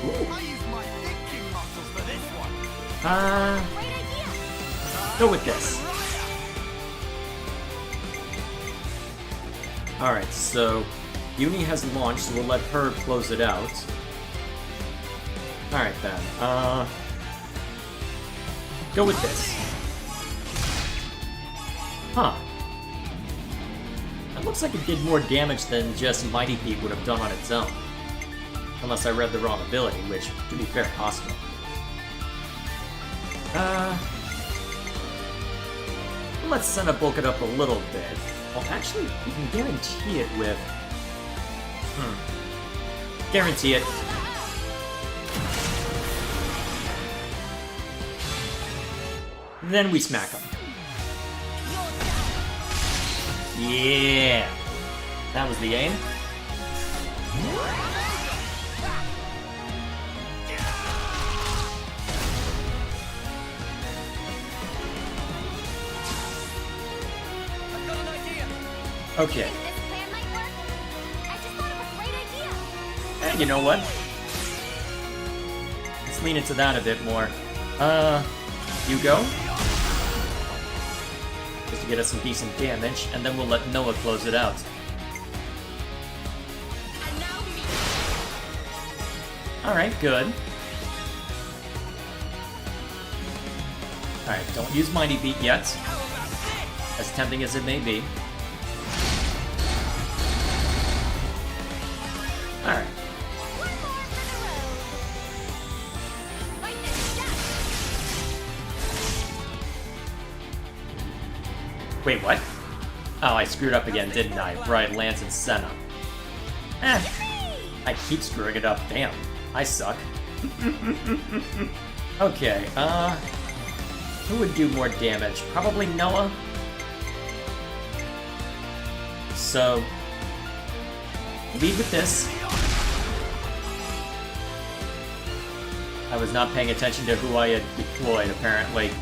[SPEAKER 1] Ooh.
[SPEAKER 6] I use my thinking muscles for this one.
[SPEAKER 1] Go with this. Alright, so Uni has launched, so we'll let her close it out. Alright then, go with this. Huh. That looks like it did more damage than just Mighty Peak would have done on its own. Unless I read the wrong ability, which, to be fair, possible. Let's send a bulk it up a little bit. Well, actually, we can guarantee it with... Guarantee it. Then we smack him. Yeah! That was the aim.
[SPEAKER 4] I've got an idea.
[SPEAKER 1] Okay.
[SPEAKER 8] This plan might work. I just thought of a great idea.
[SPEAKER 1] And you know what? Let's lean into that a bit more. You go? Just to get us some decent damage, and then we'll let Noah close it out. Alright, good. Alright, don't use Mighty Beat yet. As tempting as it may be. Alright. Wait, what? Oh, I screwed up again, didn't I? Right, Lance and Senna. I keep screwing it up, damn. I suck. Okay, who would do more damage? Probably Noah? So, lead with this. I was not paying attention to who I had deployed, apparently.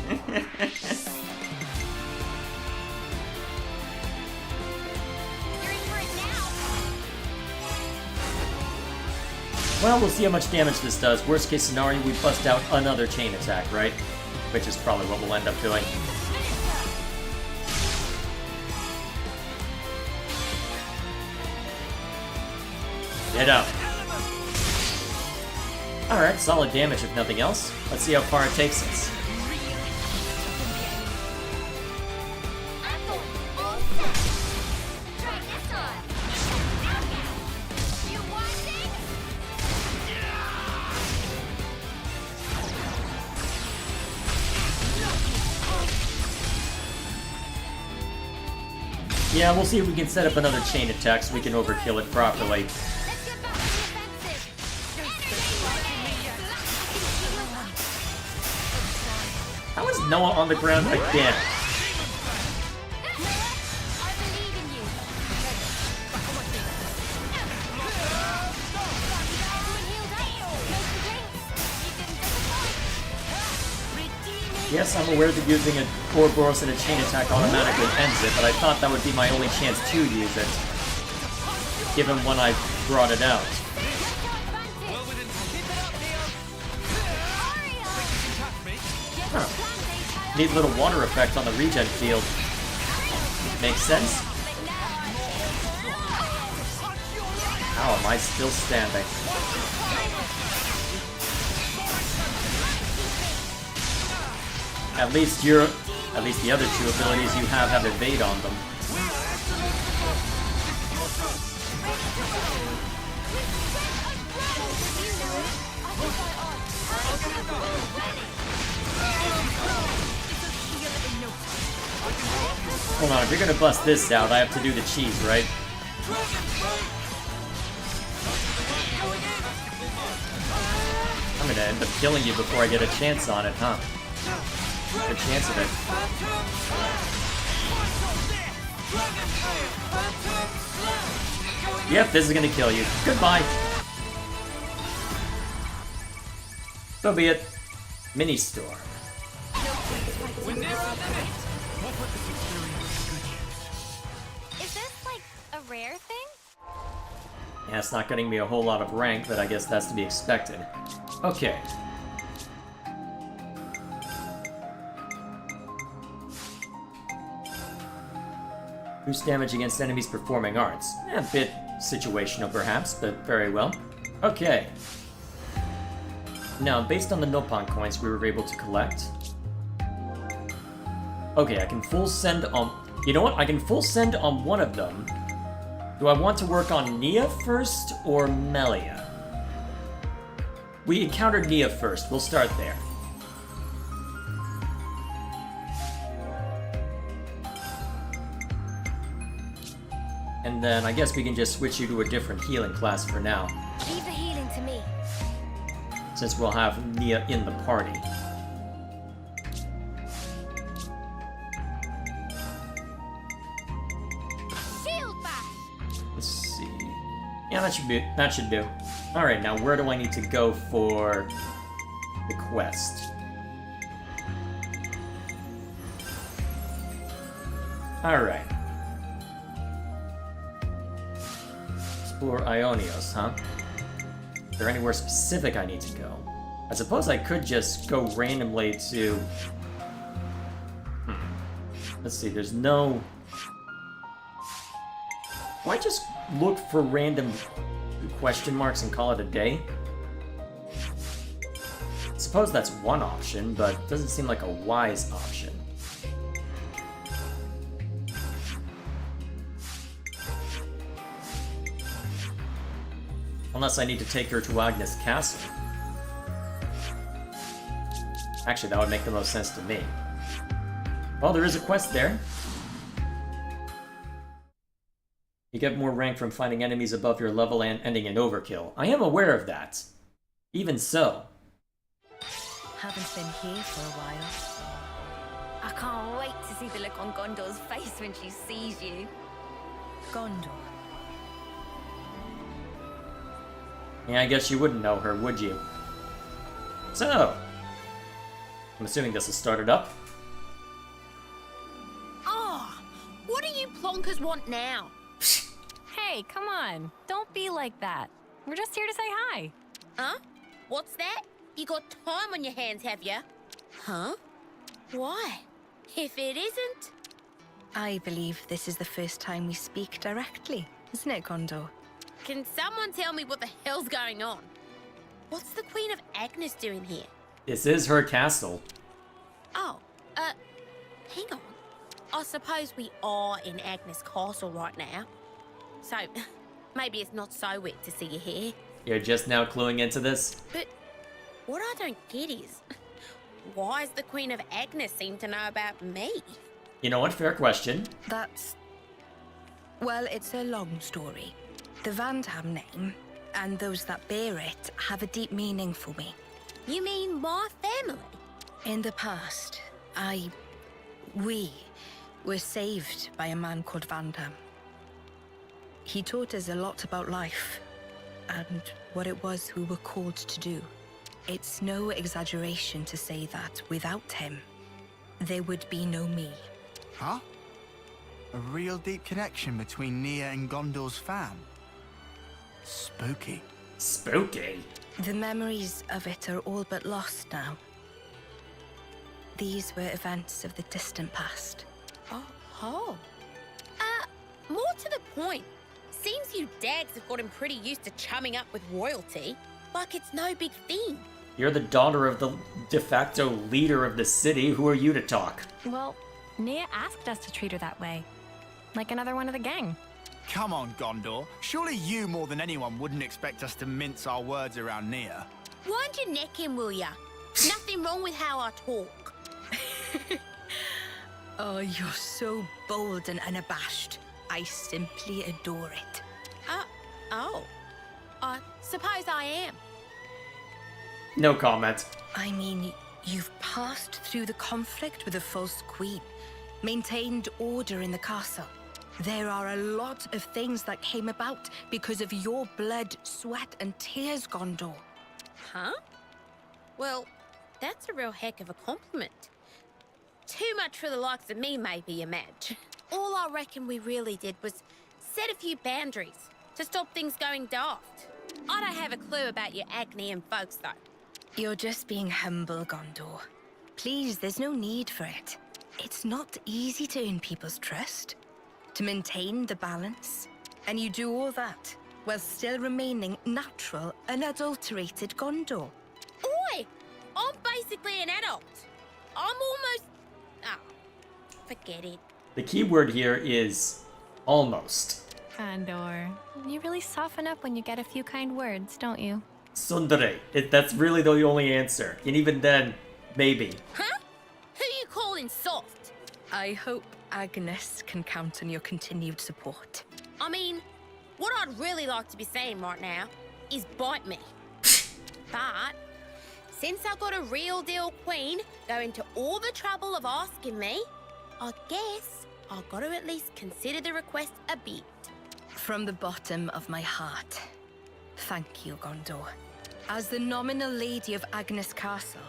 [SPEAKER 1] Well, we'll see how much damage this does. Worst case scenario, we bust out another chain attack, right? Which is probably what we'll end up doing. Get up. Alright, solid damage if nothing else. Let's see how far it takes us. Yeah, we'll see if we can set up another chain attack so we can overkill it properly. How is Noah on the ground again? Yes, I'm aware that using a Ouroboros and a chain attack automatically ends it, but I thought that would be my only chance to use it, given when I brought it out. Huh. Neat little water effect on the regen field. Makes sense? How am I still standing? At least the other two abilities you have evade on them. Hold on, if you're gonna bust this out, I have to do the cheese, right? I'm gonna end up killing you before I get a chance on it, huh? Good chance of it. Yep, this is gonna kill you. Goodbye. So be it. Mini storm.
[SPEAKER 8] Is this like a rare thing?
[SPEAKER 1] Yeah, it's not getting me a whole lot of rank, but I guess that's to be expected. Okay. Boost damage against enemies performing arts. A bit situational perhaps, but very well. Okay. Now, based on the Nopon coins we were able to collect... Okay, I can full send on... You know what? I can full send on one of them. Do I want to work on Nia first, or Melia? We encountered Nia first. We'll start there. And then I guess we can just switch you to a different healing class for now,
[SPEAKER 8] Leave the healing to me.
[SPEAKER 1] since we'll have Nia in the party. Yeah, that should do. Alright, now where do I need to go for the quest? Alright. Explore Ionios, huh? Is there anywhere specific I need to go? I suppose I could just go randomly to... Let's see, there's no... Why just look for random question marks and call it a day? I suppose that's one option, but it doesn't seem like a wise option. Unless I need to take her to Agnes Castle. Actually, that would make the most sense to me. Well, there is a quest there. You get more rank from fighting enemies above your level and ending in overkill. I am aware of that. Even so.
[SPEAKER 2] Haven't been here for a while.
[SPEAKER 8] I can't wait to see the look on Gondor's face when she sees you.
[SPEAKER 2] Gondor.
[SPEAKER 1] Yeah, I guess you wouldn't know her, would you? So, I'm assuming this has started up.
[SPEAKER 3] Oh, what do you plonkers want now?
[SPEAKER 9] Hey, come on. Don't be like that. We're just here to say hi.
[SPEAKER 3] Huh? What's that? You got time on your hands, have you? Huh? Why? If it isn't...
[SPEAKER 2] I believe this is the first time we speak directly, isn't it, Gondor?
[SPEAKER 3] Can someone tell me what the hell's going on? What's the Queen of Agnes doing here?
[SPEAKER 1] This is her castle.
[SPEAKER 3] Oh, hang on. I suppose we are in Agnes Castle right now. So, maybe it's not so weird to see you here.
[SPEAKER 1] You're just now cluing into this?
[SPEAKER 3] But what I don't get is, why does the Queen of Agnes seem to know about me?
[SPEAKER 1] You know what? Fair question.
[SPEAKER 2] That's... Well, it's a long story. The Vandham name, and those that bear it, have a deep meaning for me.
[SPEAKER 3] You mean my family?
[SPEAKER 2] In the past, we were saved by a man called Vandham. He taught us a lot about life, and what it was we were called to do. It's no exaggeration to say that without him, there would be no me.
[SPEAKER 10] Huh? A real deep connection between Nia and Gondor's fam. Spooky.
[SPEAKER 1] Spooky?
[SPEAKER 2] The memories of it are all but lost now. These were events of the distant past.
[SPEAKER 3] Oh. More to the point. Seems you dags have gotten pretty used to chumming up with royalty. Like it's no big thing.
[SPEAKER 1] You're the daughter of the de facto leader of the city. Who are you to talk?
[SPEAKER 9] Well, Nia asked us to treat her that way. Like another one of the gang.
[SPEAKER 10] Come on, Gondor. Surely you more than anyone wouldn't expect us to mince our words around Nia.
[SPEAKER 3] Wind your neck in, will ya? Nothing wrong with how I talk.
[SPEAKER 2] Oh, you're so bold and unabashed. I simply adore it.
[SPEAKER 3] I suppose I am.
[SPEAKER 1] No comment.
[SPEAKER 2] I mean, you've passed through the conflict with the false queen, maintained order in the castle. There are a lot of things that came about because of your blood, sweat, and tears, Gondor.
[SPEAKER 3] Huh? Well, that's a real heck of a compliment. Too much for the likes of me, maybe, you Madge. All I reckon we really did was set a few boundaries to stop things going daft. I don't have a clue about your Agnian folks, though.
[SPEAKER 2] You're just being humble, Gondor. Please, there's no need for it. It's not easy to earn people's trust, to maintain the balance, and you do all that while still remaining natural, unadulterated Gondor.
[SPEAKER 3] Oi! I'm basically an adult. I'm almost... forget it.
[SPEAKER 1] The key word here is almost.
[SPEAKER 9] Gondor, you really soften up when you get a few kind words, don't you?
[SPEAKER 1] Sundere. That's really the only answer. And even then, maybe.
[SPEAKER 3] Huh? Who you calling soft?
[SPEAKER 2] I hope Agnes can count on your continued support.
[SPEAKER 3] I mean, what I'd really like to be saying right now is bite me. But since I got a real deal queen going to all the trouble of asking me, I guess I've got to at least consider the request a bit. From the bottom of my heart, thank you, Gondor. As the nominal lady of Agnes Castle,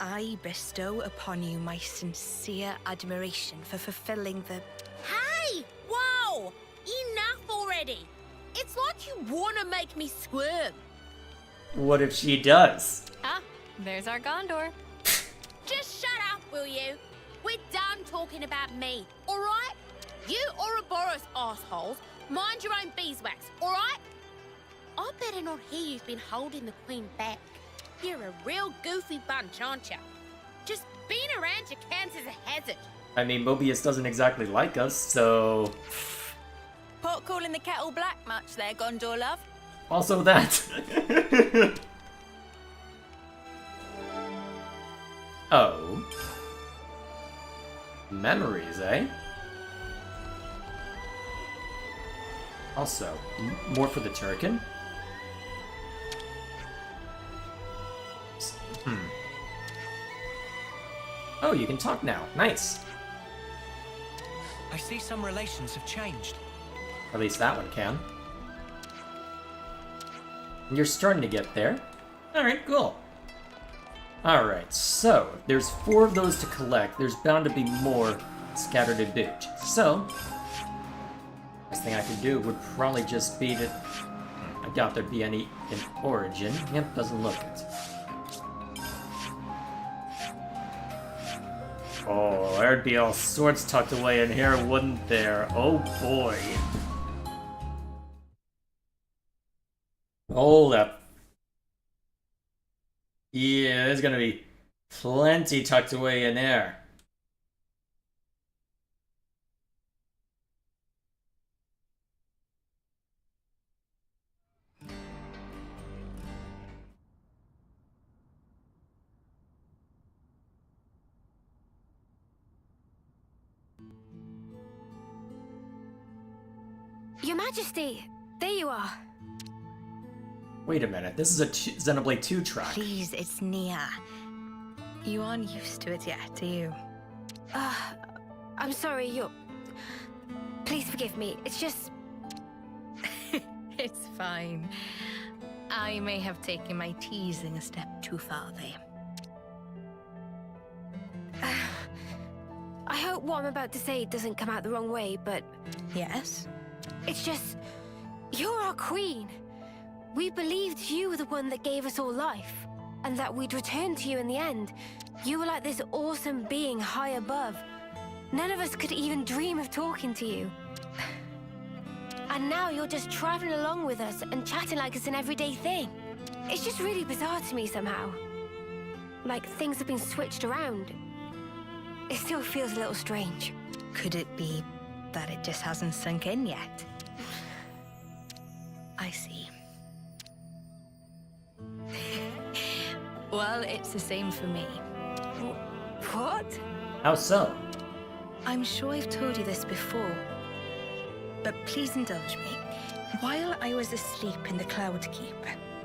[SPEAKER 3] I bestow upon you my sincere admiration for fulfilling the...
[SPEAKER 11] Hey! Whoa! Enough already! It's like you want to make me squirm.
[SPEAKER 1] What if she does?
[SPEAKER 9] Ah, there's our Gondor.
[SPEAKER 11] Just shut up, will you? We're done talking about me, alright? You Ouroboros assholes, mind your own beeswax, alright? I better not hear you've been holding the Queen back. You're a real goofy bunch, aren't you? Just being around you counts as a hazard.
[SPEAKER 1] I mean, Mobius doesn't exactly like us, so...
[SPEAKER 2] Pot calling the kettle black much there, Gondor love?
[SPEAKER 1] Also that. Oh. Memories, eh? Also, more for the Turrican? Oh, you can talk now. Nice.
[SPEAKER 4] I see some relations have changed.
[SPEAKER 1] At least that one can. You're starting to get there. Alright, cool. Alright, so, if there's 4 of those to collect, there's bound to be more scattered about. So, best thing I could do would probably just be to... I doubt there'd be any in Origin. Yep, doesn't look it. Oh, there'd be all sorts tucked away in here, wouldn't there? Oh boy. Hold up. Yeah, there's gonna be plenty tucked away in there.
[SPEAKER 8] Your Majesty, there you are.
[SPEAKER 1] Wait a minute, this is a Xenoblade 2 track.
[SPEAKER 3] Please, it's Nia. You aren't used to it yet, are you?
[SPEAKER 8] I'm sorry, Please forgive me, it's just...
[SPEAKER 3] It's fine. I may have taken my teasing a step too far there.
[SPEAKER 8] I hope what I'm about to say doesn't come out the wrong way, but...
[SPEAKER 3] Yes?
[SPEAKER 8] It's just... You're our queen. We believed you were the one that gave us all life, and that we'd return to you in the end. You were like this awesome being high above. None of us could even dream of talking to you. And now you're just traveling along with us and chatting like it's an everyday thing. It's just really bizarre to me somehow. Like things have been switched around. It still feels a little strange.
[SPEAKER 3] Could it be that it just hasn't sunk in yet? I see. Well, it's the same for me.
[SPEAKER 8] What?
[SPEAKER 1] How so?
[SPEAKER 3] I'm sure I've told you this before, but please indulge me. While I was asleep in the Cloud Keep,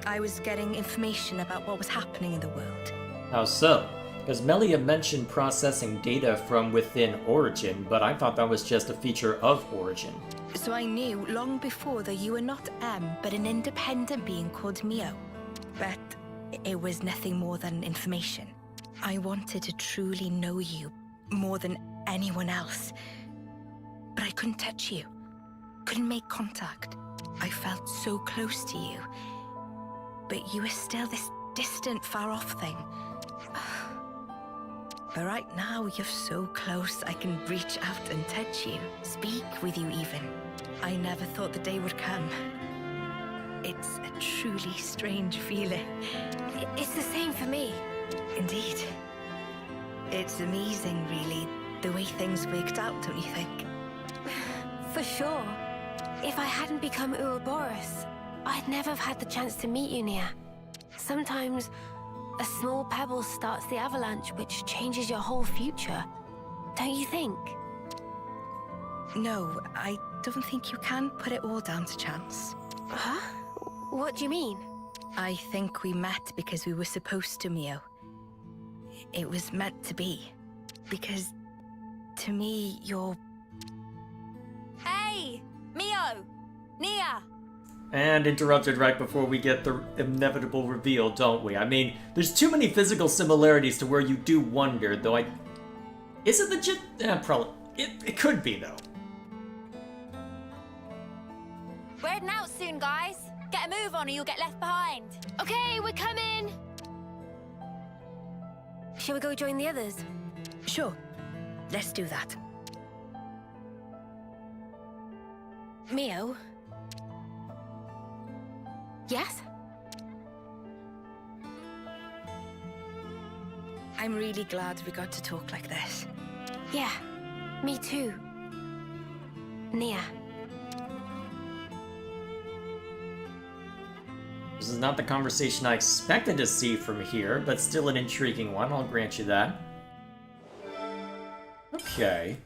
[SPEAKER 3] I was getting information about what was happening in the world.
[SPEAKER 1] How so? Because Melia mentioned processing data from within Origin, but I thought that was just a feature of Origin.
[SPEAKER 3] So I knew long before that you were not M, but an independent being called Mio. But it was nothing more than information. I wanted to truly know you more than anyone else. But I couldn't touch you. Couldn't make contact. I felt so close to you. But you were still this distant, far-off thing. But right now, you're so close, I can reach out and touch you. Speak with you, even. I never thought the day would come. It's a truly strange feeling.
[SPEAKER 8] It's the same for me.
[SPEAKER 3] Indeed. It's amazing, really, the way things worked out, don't you think?
[SPEAKER 8] For sure. If I hadn't become Ouroboros, I'd never have had the chance to meet you, Nia. Sometimes, a small pebble starts the avalanche, which changes your whole future. Don't you think?
[SPEAKER 3] No, I don't think you can put it all down to chance.
[SPEAKER 8] Huh? What do you mean?
[SPEAKER 3] I think we met because we were supposed to, Mio. It was meant to be. Because, to me, you're...
[SPEAKER 2] Hey! Mio!
[SPEAKER 8] Nia!
[SPEAKER 1] And interrupted right before we get the inevitable reveal, don't we? I mean, there's too many physical similarities to where you do wonder, though I... Is it legit? Probably. It could be, though.
[SPEAKER 8] We're heading out soon, guys. Get a move on or you'll get left behind.
[SPEAKER 11] Okay, we're coming.
[SPEAKER 8] Shall we go join the others?
[SPEAKER 3] Sure, let's do that. Mio?
[SPEAKER 11] Yes?
[SPEAKER 3] I'm really glad we got to talk like this.
[SPEAKER 8] Yeah, me too. Nia.
[SPEAKER 1] This is not the conversation I expected to see from here, but still an intriguing one, I'll grant you that. Okay.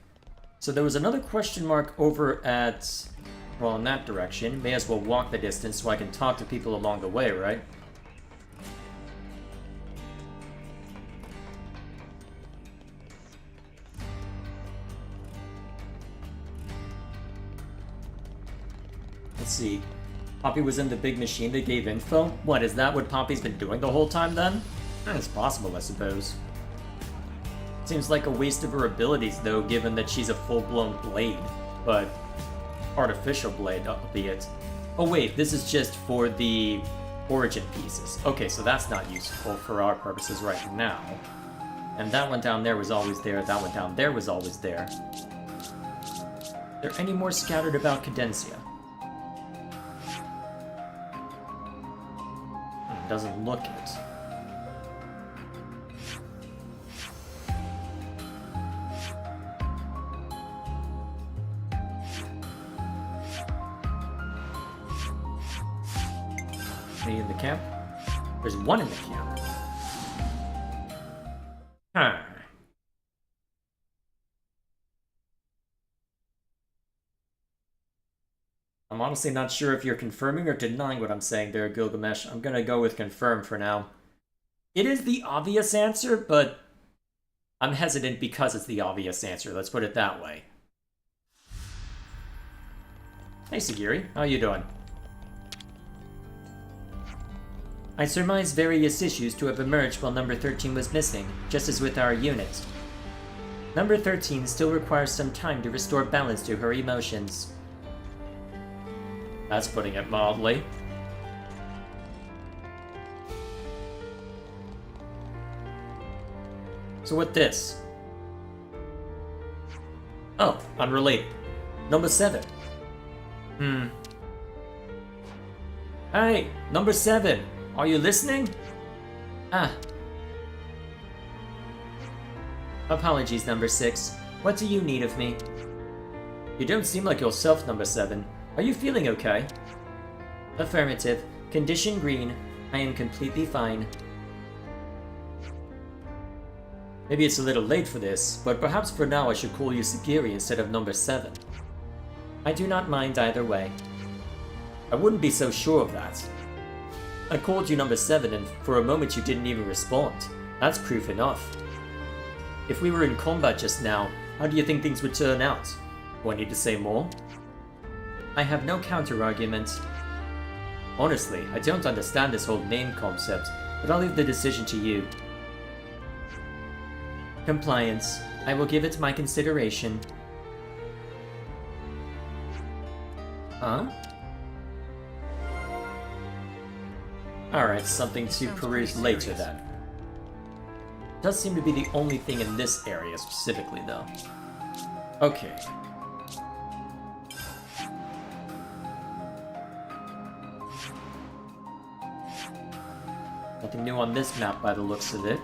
[SPEAKER 1] So there was another question mark over at... Well, in that direction. May as well walk the distance so I can talk to people along the way, right? Let's see. Poppy was in the big machine that gave info? What, is that what Poppy's been doing the whole time then? It's possible, I suppose. Seems like a waste of her abilities, though, given that she's a full-blown blade. But... artificial blade, albeit. Oh wait, this is just for the origin pieces. Okay, so that's not useful for our purposes right now. And that one down there was always there, that one down there was always there. Are there any more scattered about Cadencia? Doesn't look it. Any in the camp? There's one in the camp. Huh. I'm honestly not sure if you're confirming or denying what I'm saying there, Gilgamesh. I'm gonna go with confirm for now. It is the obvious answer, but I'm hesitant because it's the obvious answer. Let's put it that way. Hey, Sagiri. How you doing? I surmise various issues to have emerged while number 13 was missing, just as with our unit. Number 13 still requires some time to restore balance to her emotions. That's putting it mildly. So what this? Oh, unrelated. Number 7. Hey, number 7. Are you listening? Apologies, number 6. What do you need of me? You don't seem like yourself, number 7. Are you feeling okay? Affirmative. Condition green. I am completely fine. Maybe it's a little late for this, but perhaps for now I should call you Sagiri instead of number 7. I do not mind either way. I wouldn't be so sure of that. I called you number 7 and for a moment you didn't even respond. That's proof enough. If we were in combat just now, how do you think things would turn out? Do I need to say more? I have no counter-argument. Honestly, I don't understand this whole name concept, but I'll leave the decision to you. Compliance. I will give it my consideration. Huh? Alright, something to peruse later then. Does seem to be the only thing in this area specifically, though. Okay. Nothing new on this map by the looks of it.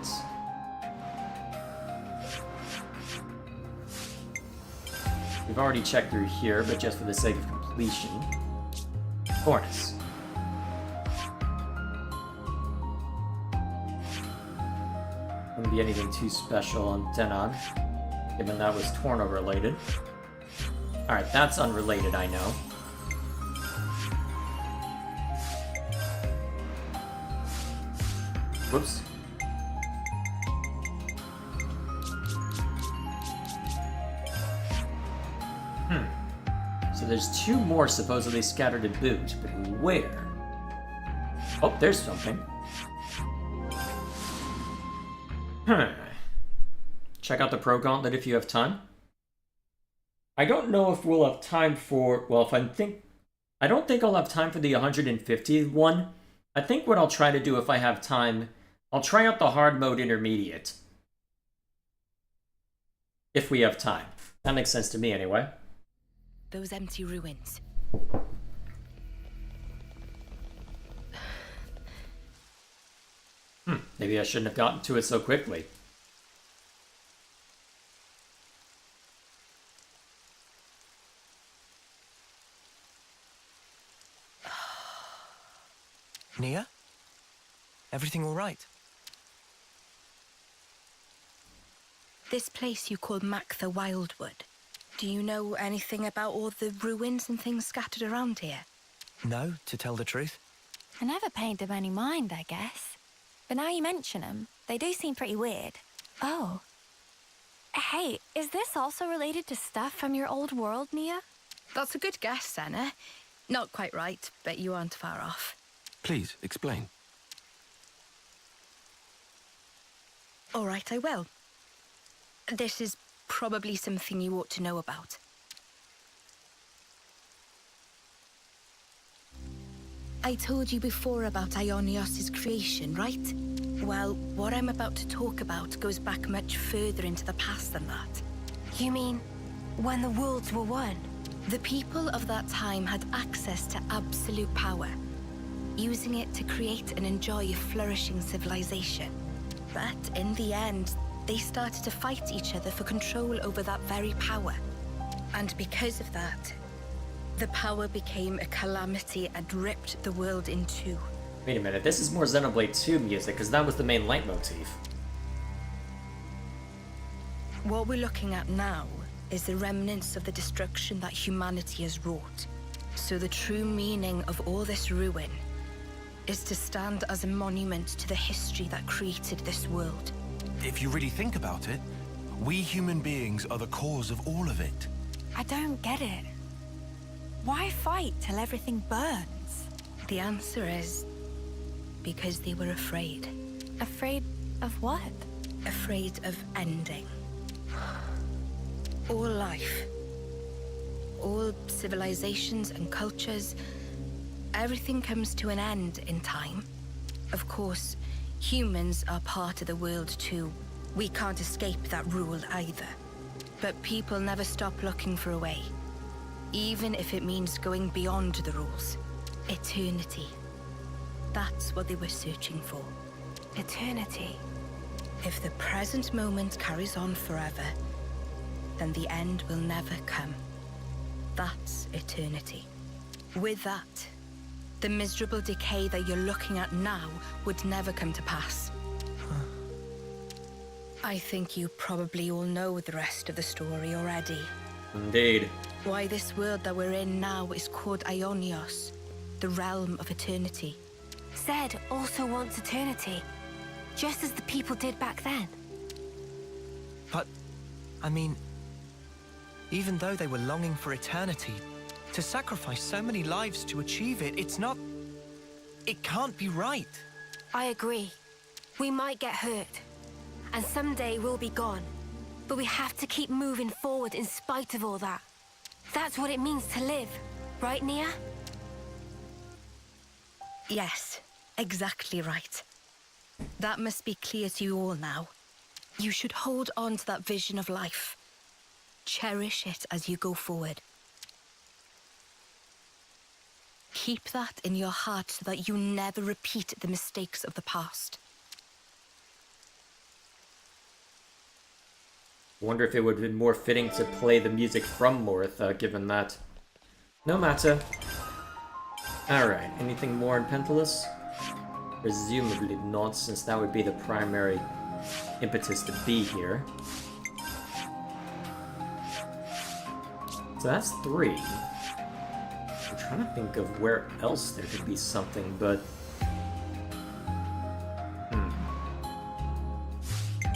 [SPEAKER 1] We've already checked through here, but just for the sake of completion. Cornice. Wouldn't be anything too special on Denon, given that was Torno related. Alright, that's unrelated, I know. Whoops. So there's 2 more supposedly scattered in boot, but where? Oh, there's something. Check out the Pro Gauntlet if you have time. I don't know if we'll have time for... Well, I don't think I'll have time for the 150th one. I think what I'll try to do if I have time, I'll try out the hard mode intermediate. If we have time. That makes sense to me anyway.
[SPEAKER 3] Those empty ruins.
[SPEAKER 1] Maybe I shouldn't have gotten to it so quickly.
[SPEAKER 4] Nia? Everything all right?
[SPEAKER 3] This place you call Mactha Wildwood. Do you know anything about all the ruins and things scattered around here?
[SPEAKER 4] No, to tell the truth.
[SPEAKER 8] I never paid them any mind, I guess. But now you mention them, they do seem pretty weird. Oh. Hey, is this also related to stuff from your old world, Nia?
[SPEAKER 3] That's a good guess, Senna. Not quite right, but you aren't far off.
[SPEAKER 7] Please, explain.
[SPEAKER 3] All right, I will. This is probably something you ought to know about. I told you before about Ionios' creation, right? Well, what I'm about to talk about goes back much further into the past than that.
[SPEAKER 8] You mean when the worlds were one?
[SPEAKER 3] The people of that time had access to absolute power, using it to create and enjoy a flourishing civilization. But in the end, they started to fight each other for control over that very power. And because of that, the power became a calamity and ripped the world in two.
[SPEAKER 1] Wait a minute, this is more Xenoblade 2 music, because that was the main leitmotif.
[SPEAKER 3] What we're looking at now is the remnants of the destruction that humanity has wrought. So the true meaning of all this ruin is to stand as a monument to the history that created this world.
[SPEAKER 7] If you really think about it, we human beings are the cause of all of it.
[SPEAKER 8] I don't get it. Why fight till everything burns?
[SPEAKER 3] The answer is because they were afraid.
[SPEAKER 8] Afraid of what?
[SPEAKER 3] Afraid of ending. All life, all civilizations and cultures, everything comes to an end in time. Of course, humans are part of the world too. We can't escape that rule either. But people never stop looking for a way, even if it means going beyond the rules. Eternity. That's what they were searching for.
[SPEAKER 8] Eternity.
[SPEAKER 3] If the present moment carries on forever, then the end will never come. That's eternity. With that, the miserable decay that you're looking at now would never come to pass. I think you probably all know the rest of the story already.
[SPEAKER 1] Indeed.
[SPEAKER 3] Why this world that we're in now is called Ionios, the realm of eternity.
[SPEAKER 8] Zed also wants eternity, just as the people did back then.
[SPEAKER 4] But, I mean, even though they were longing for eternity, to sacrifice so many lives to achieve it, it can't be right.
[SPEAKER 8] I agree. We might get hurt, and someday we'll be gone. But we have to keep moving forward in spite of all that. That's what it means to live, right, Nia?
[SPEAKER 3] Yes, exactly right. That must be clear to you all now. You should hold on to that vision of life. Cherish it as you go forward. Keep that in your heart so that you never repeat the mistakes of the past.
[SPEAKER 1] Wonder if it would have been more fitting to play the music from Moritha, given that. No matter. Alright, anything more in Penthelis? Presumably not, since that would be the primary impetus to be here. So that's 3. I'm trying to think of where else there could be something, but...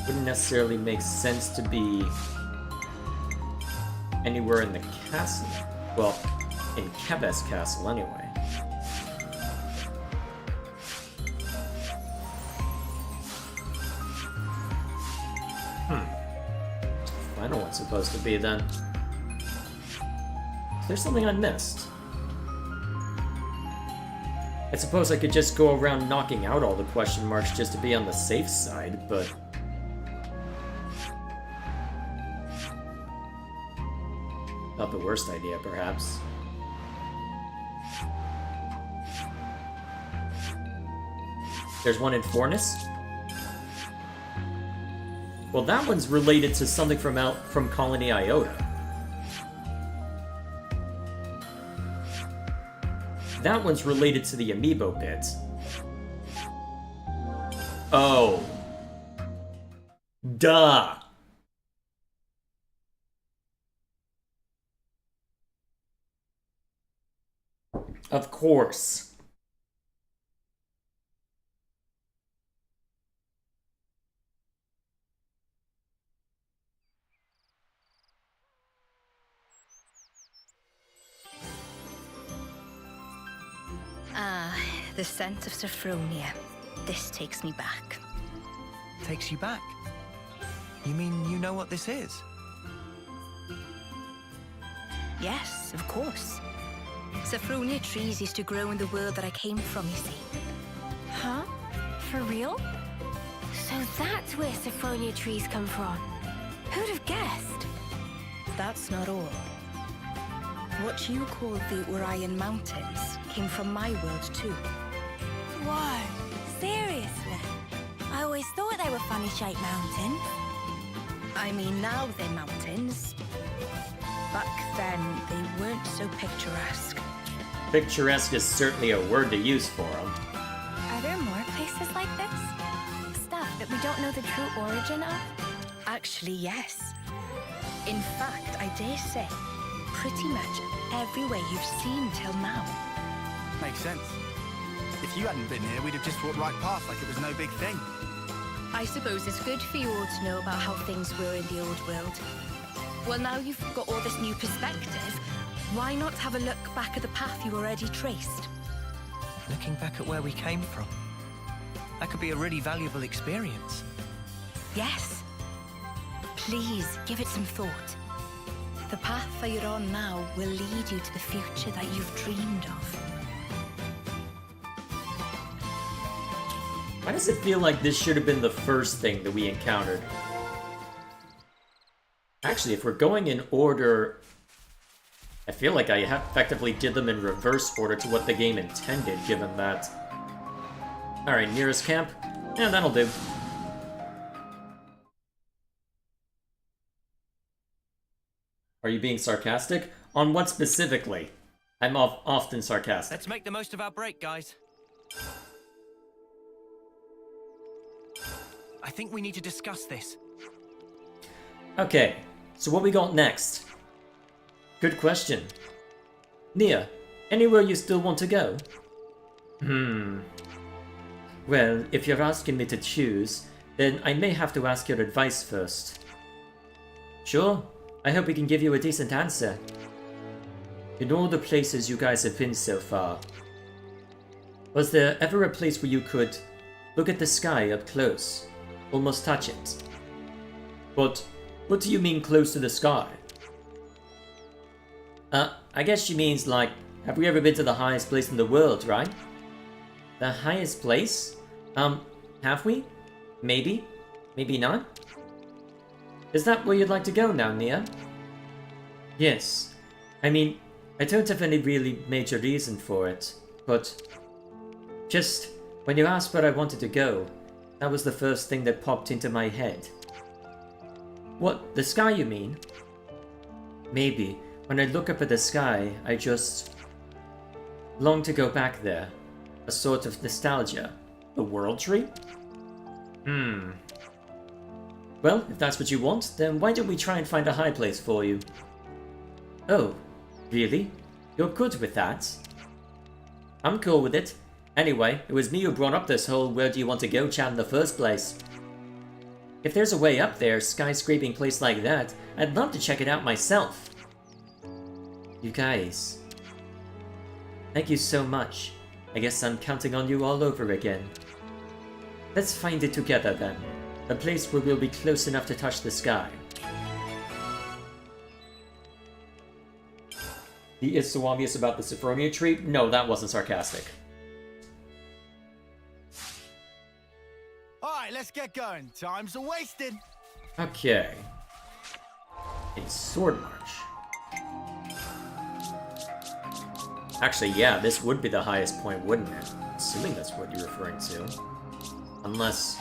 [SPEAKER 1] Wouldn't necessarily make sense to be anywhere in the castle. Well, in Kebes Castle, anyway. I know what's supposed to be then. Is there something I missed? I suppose I could just go around knocking out all the question marks just to be on the safe side, but... not the worst idea, perhaps. There's one in Fornus? Well, that one's related to something from Colony Iota. That one's related to the amiibo bit. Oh. Duh. Of course.
[SPEAKER 3] Ah, the scent of Sophronia. This takes me back.
[SPEAKER 4] Takes you back? You mean you know what this is?
[SPEAKER 3] Yes, of course. Sophronia trees used to grow in the world that I came from, you see.
[SPEAKER 8] Huh? For real? So that's where Sophronia trees come from. Who'd have guessed?
[SPEAKER 3] That's not all. What you call the Orion Mountains came from my world too.
[SPEAKER 8] Whoa, seriously? I always thought they were funny-shaped mountains.
[SPEAKER 3] I mean, now they're mountains. Back then, they weren't so picturesque.
[SPEAKER 1] Picturesque is certainly a word to use for them.
[SPEAKER 8] Are there more places like this? Stuff that we don't know the true origin of?
[SPEAKER 3] Actually, yes. In fact, I dare say, pretty much everywhere you've seen till now.
[SPEAKER 10] Makes sense. If you hadn't been here, we'd have just walked right past like it was no big thing.
[SPEAKER 3] I suppose it's good for you all to know about how things were in the old world. Well, now you've got all this new perspective, why not have a look back at the path you already traced?
[SPEAKER 4] Looking back at where we came from. That could be a really valuable experience.
[SPEAKER 3] Yes. Please, give it some thought. The path that you're on now will lead you to the future that you've dreamed of.
[SPEAKER 1] Why does it feel like this should have been the first thing that we encountered? Actually, if we're going in order... I feel like I effectively did them in reverse order to what the game intended, given that... Alright, nearest camp? Yeah, that'll do. Are you being sarcastic? On what specifically? I'm often sarcastic.
[SPEAKER 4] Let's make the most of our break, guys. I think we need to discuss this.
[SPEAKER 1] Okay, so what we got next? Good question. Nia, anywhere you still want to go? Well, if you're asking me to choose, then I may have to ask your advice first. Sure, I hope we can give you a decent answer. In all the places you guys have been so far, was there ever a place where you could look at the sky up close, almost touch it? But what do you mean close to the sky? I guess she means like, have we ever been to the highest place in the world, right? The highest place? Have we? Maybe? Maybe not? Is that where you'd like to go now, Nia? Yes. I mean, I don't have any really major reason for it, but... just, when you asked where I wanted to go, that was the first thing that popped into my head. What, the sky you mean? Maybe. When I look up at the sky, I just... long to go back there. A sort of nostalgia. The World Tree? Well, if that's what you want, then why don't we try and find a high place for you? Oh, really? You're good with that? I'm cool with it. Anyway, it was me who brought up this whole where do you want to go chat in the first place. If there's a way up there, skyscraping place like that, I'd love to check it out myself. You guys, Thank you so much. I guess I'm counting on you all over again. Let's find it together then. A place where we'll be close enough to touch the sky. He is so obvious about the Sophronia tree? No, that wasn't sarcastic.
[SPEAKER 10] Alright, let's get going. Time's a-wasting.
[SPEAKER 1] Okay. A sword march. Actually, yeah, this would be the highest point, wouldn't it? Assuming that's what you're referring to. Unless...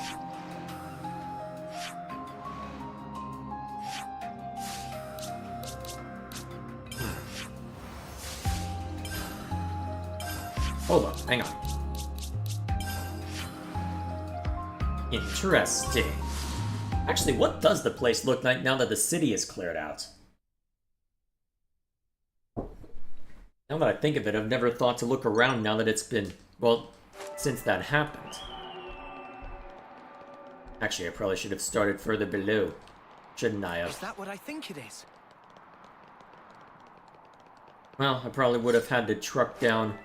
[SPEAKER 1] Hold on, hang on. Interesting. Actually, what does the place look like now that the city is cleared out? Now that I think of it, I've never thought to look around now that it's been, well, since that happened. Actually, I probably should have started further below. Shouldn't I have?
[SPEAKER 4] Is that what I think it is?
[SPEAKER 1] Well, I probably would have had to truck down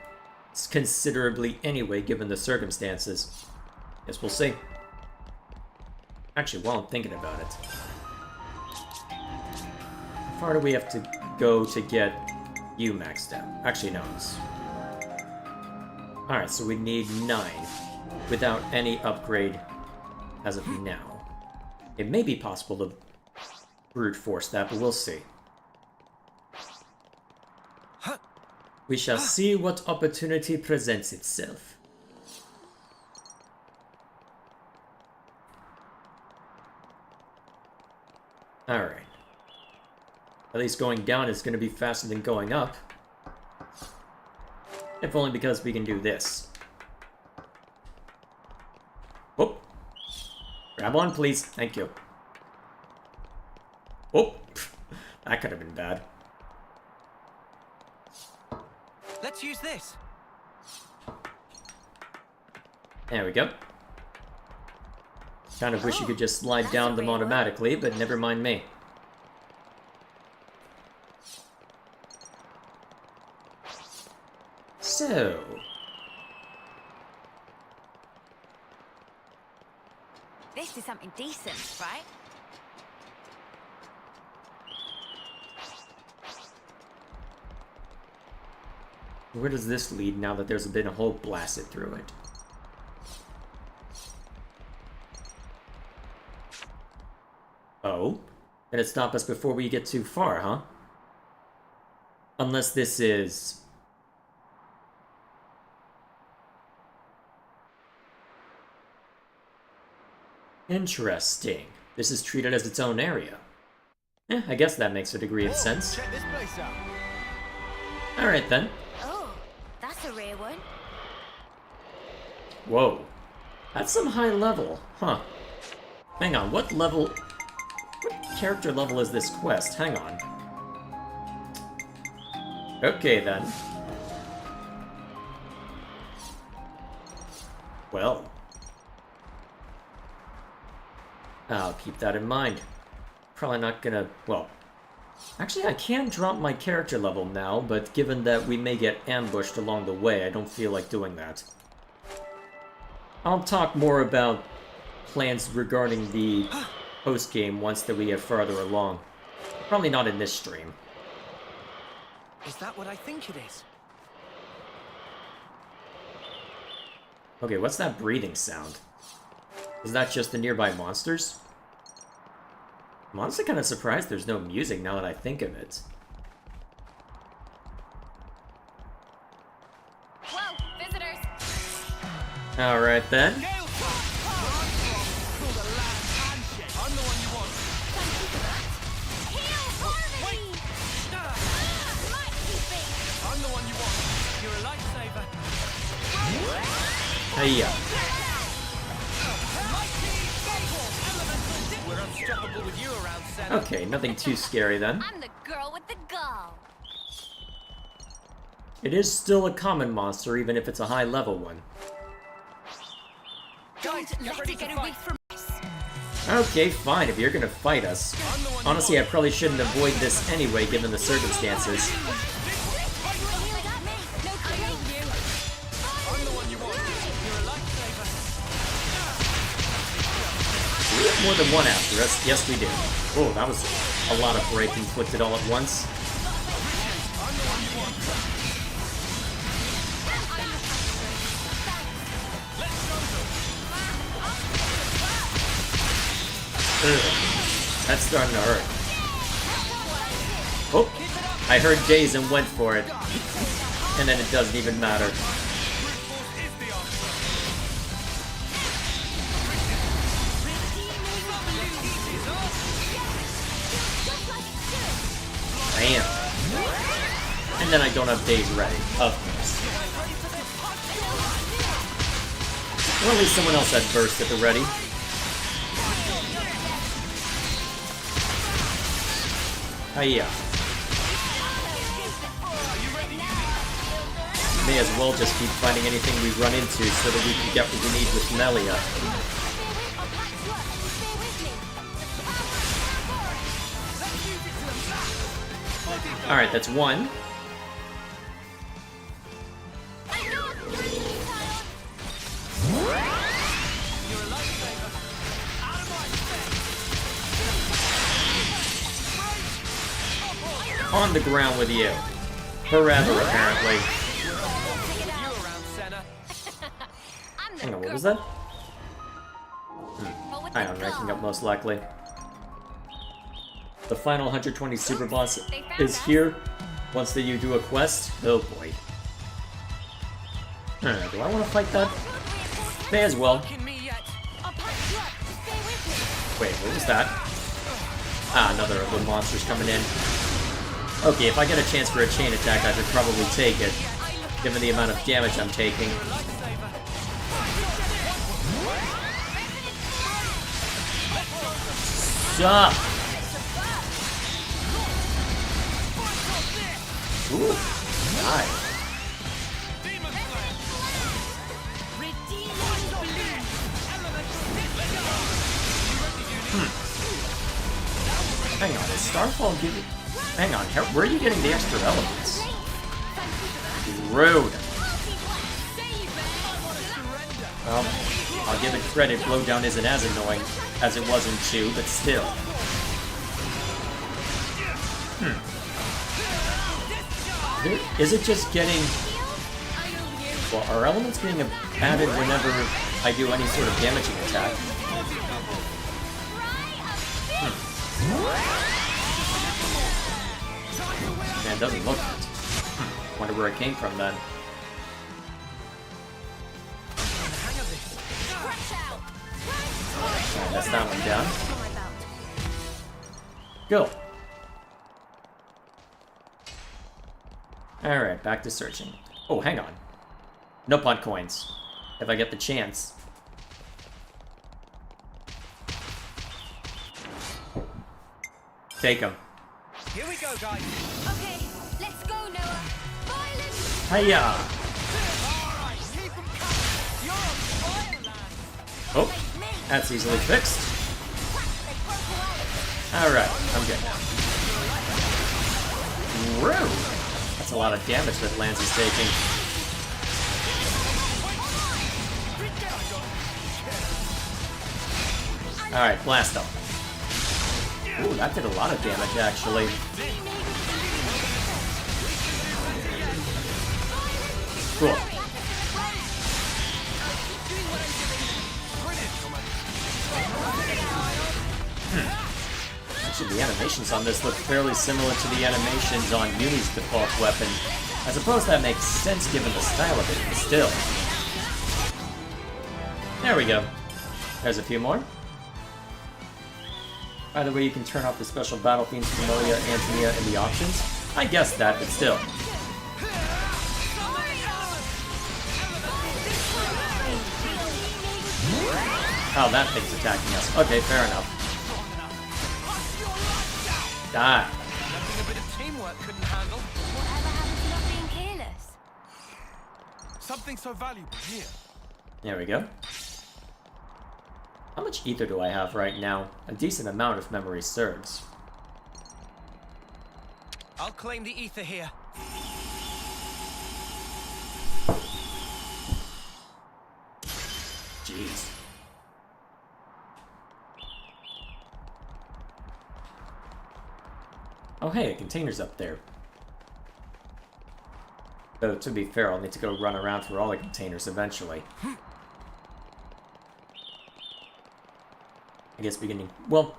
[SPEAKER 1] considerably anyway, given the circumstances. Guess we'll see. Actually, while I'm thinking about it, how far do we have to go to get you maxed out? Actually, no. Alright, so we need 9 without any upgrade as of now. It may be possible to brute force that, but we'll see. We shall see what opportunity presents itself. Alright. At least going down is going to be faster than going up. If only because we can do this. Whoop. Grab on, please. Thank you. Oh, that could have been bad.
[SPEAKER 4] Let's use this.
[SPEAKER 1] There we go. Kind of wish you could just slide down them automatically, but never mind me. So...
[SPEAKER 8] This is something decent, right?
[SPEAKER 1] where does this lead now that there's been a hole blasted through it? Oh? Did it stop us before we get too far, huh? Unless this is... Interesting. This is treated as its own area. I guess that makes a degree of sense.
[SPEAKER 10] Check this place out.
[SPEAKER 1] Alright then.
[SPEAKER 8] Oh, that's a rare one.
[SPEAKER 1] Whoa. That's some high level, huh? Hang on, what level... What character level is this quest? Hang on. Okay then. Well. I'll keep that in mind. Probably not gonna... well... Actually, I can drop my character level now, but given that we may get ambushed along the way, I don't feel like doing that. I'll talk more about plans regarding the post-game once that we get farther along. Probably not in this stream.
[SPEAKER 4] Is that what I think it is?
[SPEAKER 1] Okay, what's that breathing sound? Is that just the nearby monsters? I'm honestly kind of surprised there's no music now that I think of it.
[SPEAKER 9] Whoa, visitors!
[SPEAKER 1] Alright then.
[SPEAKER 6] I'm the one you want.
[SPEAKER 11] Heal Harmony! Mighty beast!
[SPEAKER 6] I'm the one you want.
[SPEAKER 4] You're a lifesaver.
[SPEAKER 1] Hiya.
[SPEAKER 6] We're unstoppable with you around, Sen.
[SPEAKER 1] Okay, nothing too scary then.
[SPEAKER 8] I'm the girl with the gall.
[SPEAKER 1] It is still a common monster, even if it's a high level one.
[SPEAKER 6] Guys, get ready to fight.
[SPEAKER 1] Okay, fine, if you're gonna fight us. Honestly, I probably shouldn't avoid this anyway, given the circumstances. we have more than one after us? Yes, we do. Oh, that was a lot of break inflicted all at once. Ugh, that's starting to hurt. Oh, I heard daze and went for it. And then it doesn't even matter. Bam. And then I don't have daze ready, of course. Or at least someone else had burst at the ready. Hiya. May as well just keep finding anything we run into so that we can get what we need with Melia. Alright, that's one. On the ground with you. Forever, apparently. Hang on, what was that? Hang on, ranking up most likely. The final 120 super boss is here. Once that you do a quest. Oh boy. Do I want to fight that? May as well. Wait, what was that? Ah, another of the monsters coming in. Okay, if I get a chance for a chain attack, I should probably take it, given the amount of damage I'm taking. Stop! Ooh, nice. Hang on, is Starfall giving... Hang on, where are you getting the extra elements? Rude. Well, I'll give it credit, Blowdown isn't as annoying as it was in 2, but still. Is it just getting... Well, are elements being added whenever I do any sort of damaging attack? Man, it doesn't look it. Wonder where it came from then. Alright, that's that one down. Go. Alright, back to searching. Oh, hang on. No pot coins. If I get the chance. Take them.
[SPEAKER 6] Here we go, guys.
[SPEAKER 8] Okay, let's go, Noah. Violence!
[SPEAKER 1] Hiya!
[SPEAKER 6] Alright, keep them coming. You're on fire, lad.
[SPEAKER 1] Oh, that's easily fixed. Alright, I'm good now. Rude! That's a lot of damage that Lance is taking. Alright, blast him. Ooh, that did a lot of damage, actually. Cool. Actually, the animations on this look fairly similar to the animations on Yumi's default weapon. I suppose that makes sense given the style of it, but still. There we go. There's a few more. Either way, you can turn off the special battle themes for Melia, Antonia, in the options. I guessed that, but still. Oh, that thing's attacking us. Okay, fair enough. Die.
[SPEAKER 6] Nothing a bit of teamwork couldn't handle.
[SPEAKER 8] Whatever happened to not being careless?
[SPEAKER 6] Something so valuable here.
[SPEAKER 1] There we go. How much ether do I have right now? A decent amount if memory serves.
[SPEAKER 6] I'll claim the ether here.
[SPEAKER 1] Jeez. Oh hey, a container's up there. Though, to be fair, I'll need to go run around for all the containers eventually. I guess beginning... Well...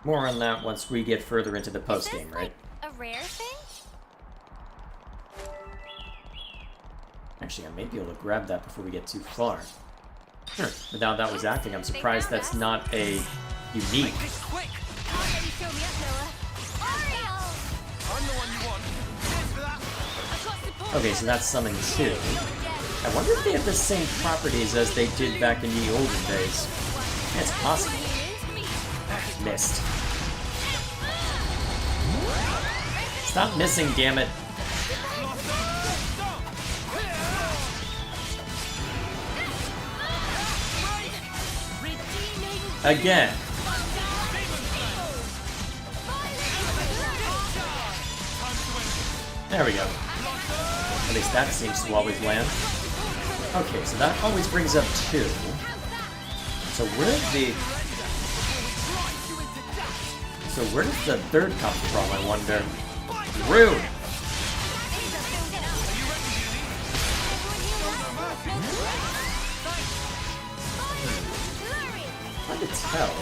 [SPEAKER 1] More on that once we get further into the post-game, right?
[SPEAKER 8] A rare thing?
[SPEAKER 1] Actually, I may be able to grab that before we get too far. Sure, but now that was acting, I'm surprised that's not a unique. Okay, so that's summon 2. I wonder if they have the same properties as they did back in the olden days. It's possible. Missed. Stop missing, damn it. Again. There we go. At least that seems to always land. Okay, so that always brings up 2. So where does the third come from, I wonder? Rude! Hard to tell.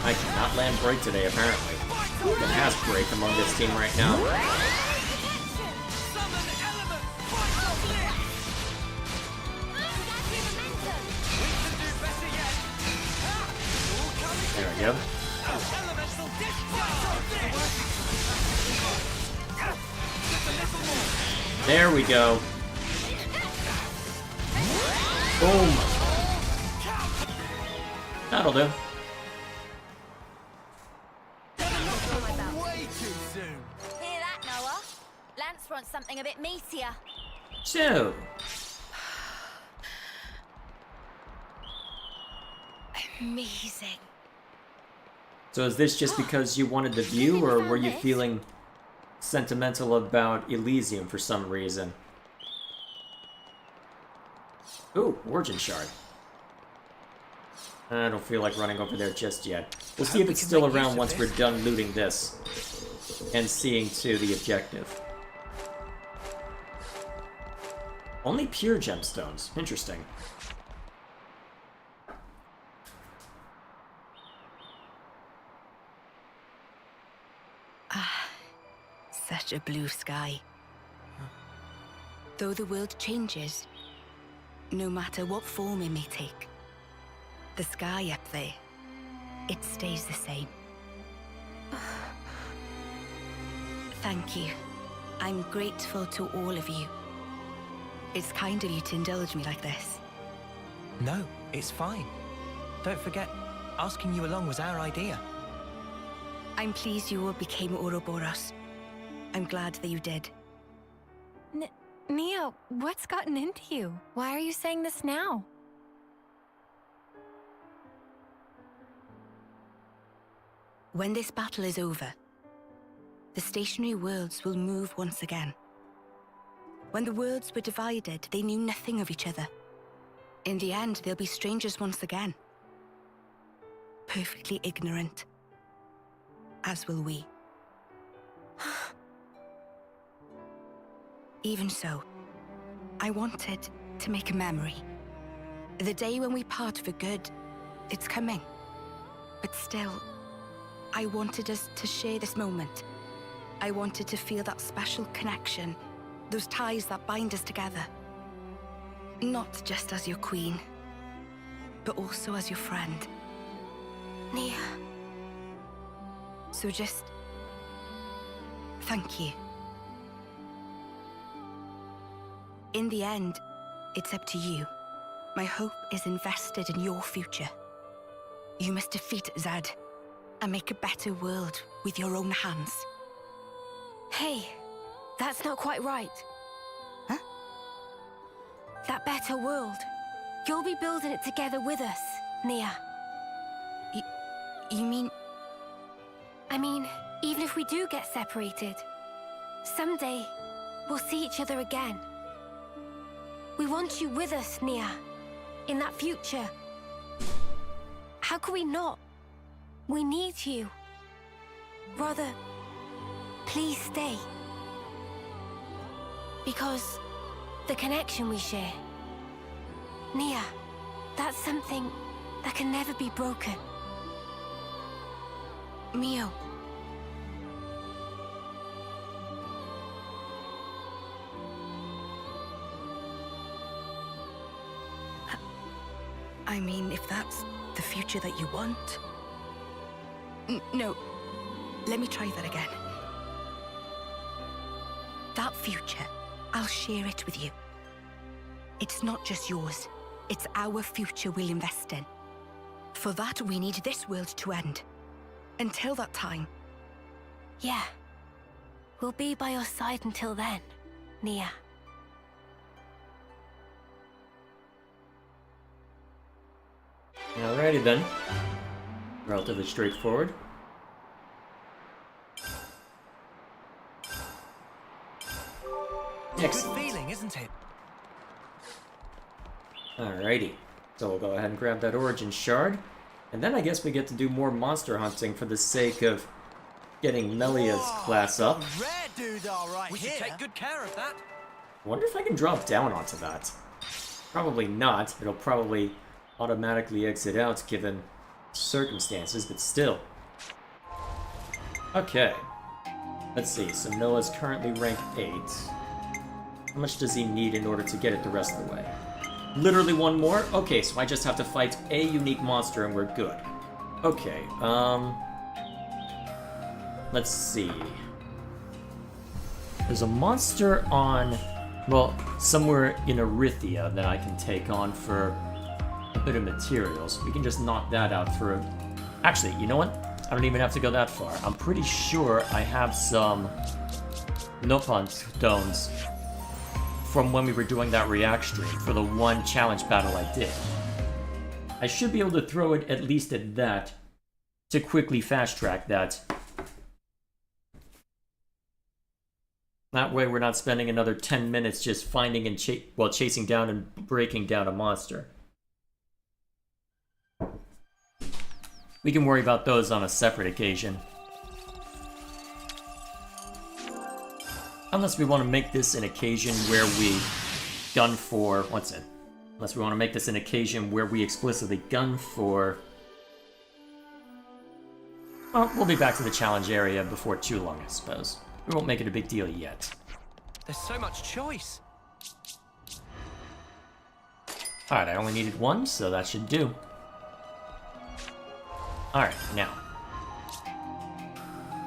[SPEAKER 1] I cannot land break today, apparently. Who even has break among this team right now? There we go. There we go. Boom. That'll do.
[SPEAKER 8] Hear that, Noah? Lance wants something a bit meatier.
[SPEAKER 1] So.
[SPEAKER 3] Amazing.
[SPEAKER 1] So is this just because you wanted the view, or were you feeling sentimental about Elysium for some reason? Ooh, Origin Shard. I don't feel like running over there just yet. We'll see if it's still around once we're done looting this. And seeing to the objective. Only pure gemstones. Interesting.
[SPEAKER 2] Ah, such a blue sky. Though the world changes, no matter what form it may take, the sky up there, it stays the same. Thank you. I'm grateful to all of you. It's kind of you to indulge me like this.
[SPEAKER 4] No, it's fine. Don't forget, asking you along was our idea.
[SPEAKER 2] I'm pleased you all became Ouroboros. I'm glad that you did.
[SPEAKER 9] Nia, what's gotten into you? Why are you saying this now?
[SPEAKER 2] When this battle is over, the stationary worlds will move once again. When the worlds were divided, they knew nothing of each other. In the end, they'll be strangers once again. Perfectly ignorant. As will we. Even so, I wanted to make a memory. The day when we part for good, it's coming. But still, I wanted us to share this moment. I wanted to feel that special connection, those ties that bind us together. Not just as your queen, but also as your friend. Nia. So just... thank you. In the end, it's up to you. My hope is invested in your future. You must defeat Zed and make a better world with your own hands.
[SPEAKER 8] Hey, that's not quite right.
[SPEAKER 2] Huh?
[SPEAKER 8] That better world. You'll be building it together with us, Nia.
[SPEAKER 2] You mean...
[SPEAKER 8] I mean, even if we do get separated, someday we'll see each other again. We want you with us, Nia. In that future How could we not? We need you. Rather, please stay. Because the connection we share, Nia, that's something that can never be broken.
[SPEAKER 3] Mio. I mean, if that's the future that you want... No, let me try that again. That future, I'll share it with you. It's not just yours, it's our future we'll invest in. For that, we need this world to end. Until that time.
[SPEAKER 8] Yeah. We'll be by your side until then, Nia.
[SPEAKER 1] Alrighty then. Relatively straightforward.
[SPEAKER 4] Good
[SPEAKER 1] Excellent.
[SPEAKER 4] feeling, isn't it?
[SPEAKER 1] Alrighty. So we'll go ahead and grab that origin shard. And then I guess we get to do more monster hunting for the sake of getting Melia's class up.
[SPEAKER 4] Rare doodah right we should take good care of that.
[SPEAKER 1] I wonder if I can drop down onto that. Probably not. It'll probably automatically exit out given circumstances, but still. Okay. Let's see. So Noah's currently rank 8. How much does he need in order to get it the rest of the way? Literally one more? Okay, so I just have to fight a unique monster and we're good. Okay, let's see. There's a monster on, well, somewhere in Erythia that I can take on for a bit of materials. We can just knock that out for a... Actually, you know what? I don't even have to go that far. I'm pretty sure I have some Nopon stones from when we were doing that react stream for the one challenge battle I did. I should be able to throw it at least at that to quickly fast track that. That way we're not spending another 10 minutes just finding and chasing down and breaking down a monster. We can worry about those on a separate occasion. Unless we want to make this an occasion where we gun for... What's it? Unless we want to make this an occasion where we explicitly gun for... Well, we'll be back to the challenge area before too long, I suppose. We won't make it a big deal yet.
[SPEAKER 4] There's so much choice.
[SPEAKER 1] Alright, I only needed one, so that should do. Alright, now.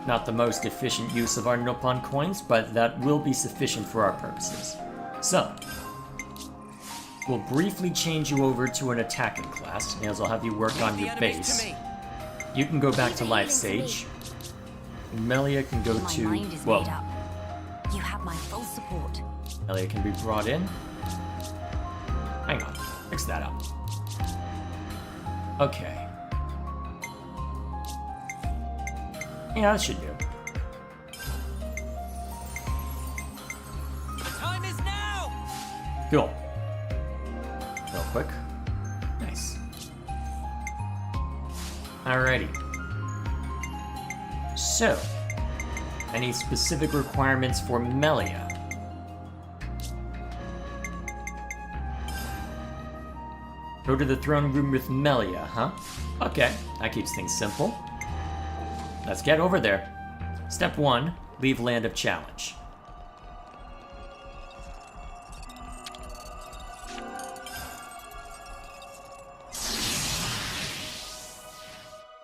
[SPEAKER 1] Not the most efficient use of our Nopon coins, but that will be sufficient for our purposes. So, we'll briefly change you over to an attacking class, as I'll have you work on your base. You can go back to Life Sage. Melia can go to... Well,
[SPEAKER 2] you have my full support.
[SPEAKER 1] Melia can be brought in. Hang on, fix that up. Okay. Yeah, that should do.
[SPEAKER 4] The time is now.
[SPEAKER 1] Cool. Real quick. Nice. Alrighty. So, any specific requirements for Melia? Go to the throne room with Melia, huh? Okay, that keeps things simple. Let's get over there. Step 1, leave Land of Challenge.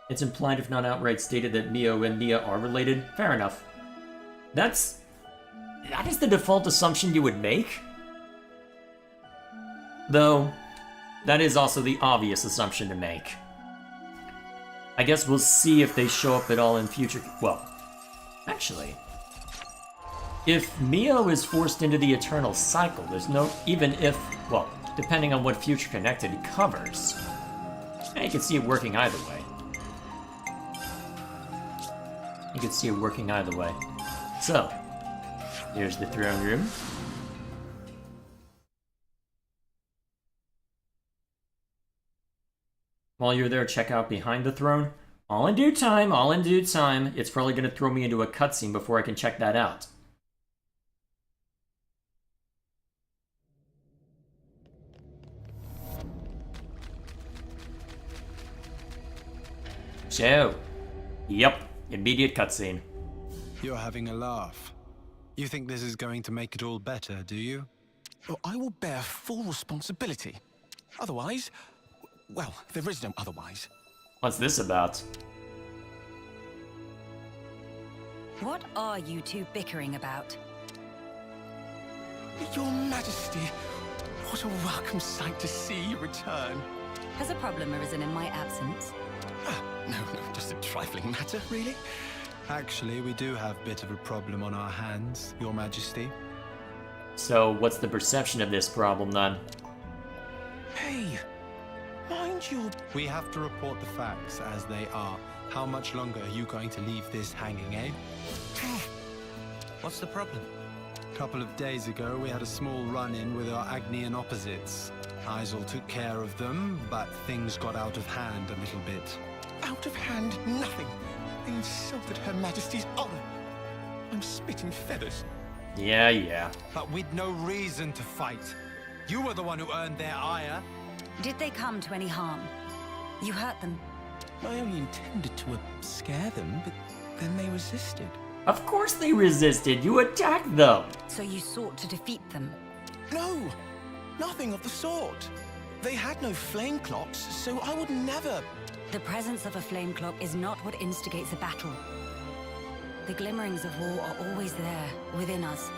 [SPEAKER 1] It's implied, if not outright stated, that Mio and Nia are related. Fair enough. That is the default assumption you would make. Though, that is also the obvious assumption to make. I guess we'll see if they show up at all in future... Well, actually... If Mio is forced into the Eternal Cycle, there's no... Even if... Well, depending on what Future Connected covers... You can see it working either way. You can see it working either way. So, here's the throne room. While you're there, check out behind the throne. All in due time, all in due time. It's probably gonna throw me into a cutscene before I can check that out. So, yep, immediate cutscene.
[SPEAKER 7] You're having a laugh. You think this is going to make it all better, do you?
[SPEAKER 5] Well, I will bear full responsibility. Otherwise, well, there is no otherwise.
[SPEAKER 1] What's this about?
[SPEAKER 2] What are you two bickering about?
[SPEAKER 5] Your Majesty, what a welcome sight to see you return.
[SPEAKER 2] Has a problem arisen in my absence?
[SPEAKER 5] No, just a trifling matter, really.
[SPEAKER 7] Actually, we do have a bit of a problem on our hands, Your Majesty.
[SPEAKER 1] So, what's the perception of this problem then?
[SPEAKER 5] Hey, mind your...
[SPEAKER 7] We have to report the facts as they are. How much longer are you going to leave this hanging, eh?
[SPEAKER 4] What's the problem?
[SPEAKER 7] A couple of days ago, we had a small run-in with our Agnian opposites. Isol took care of them, but things got out of hand a little bit.
[SPEAKER 5] Out of hand, nothing. They insulted Her Majesty's honor. I'm spitting feathers.
[SPEAKER 1] Yeah.
[SPEAKER 7] But we'd no reason to fight. You were the one who earned their ire.
[SPEAKER 2] Did they come to any harm? You hurt them?
[SPEAKER 5] I only intended to scare them, but then they resisted.
[SPEAKER 1] Of course they resisted. You attacked them.
[SPEAKER 2] So you sought to defeat them?
[SPEAKER 5] No, nothing of the sort. They had no flame clocks, so I would never...
[SPEAKER 2] The presence of a flame clock is not what instigates a battle. The glimmerings of war are always there, within us.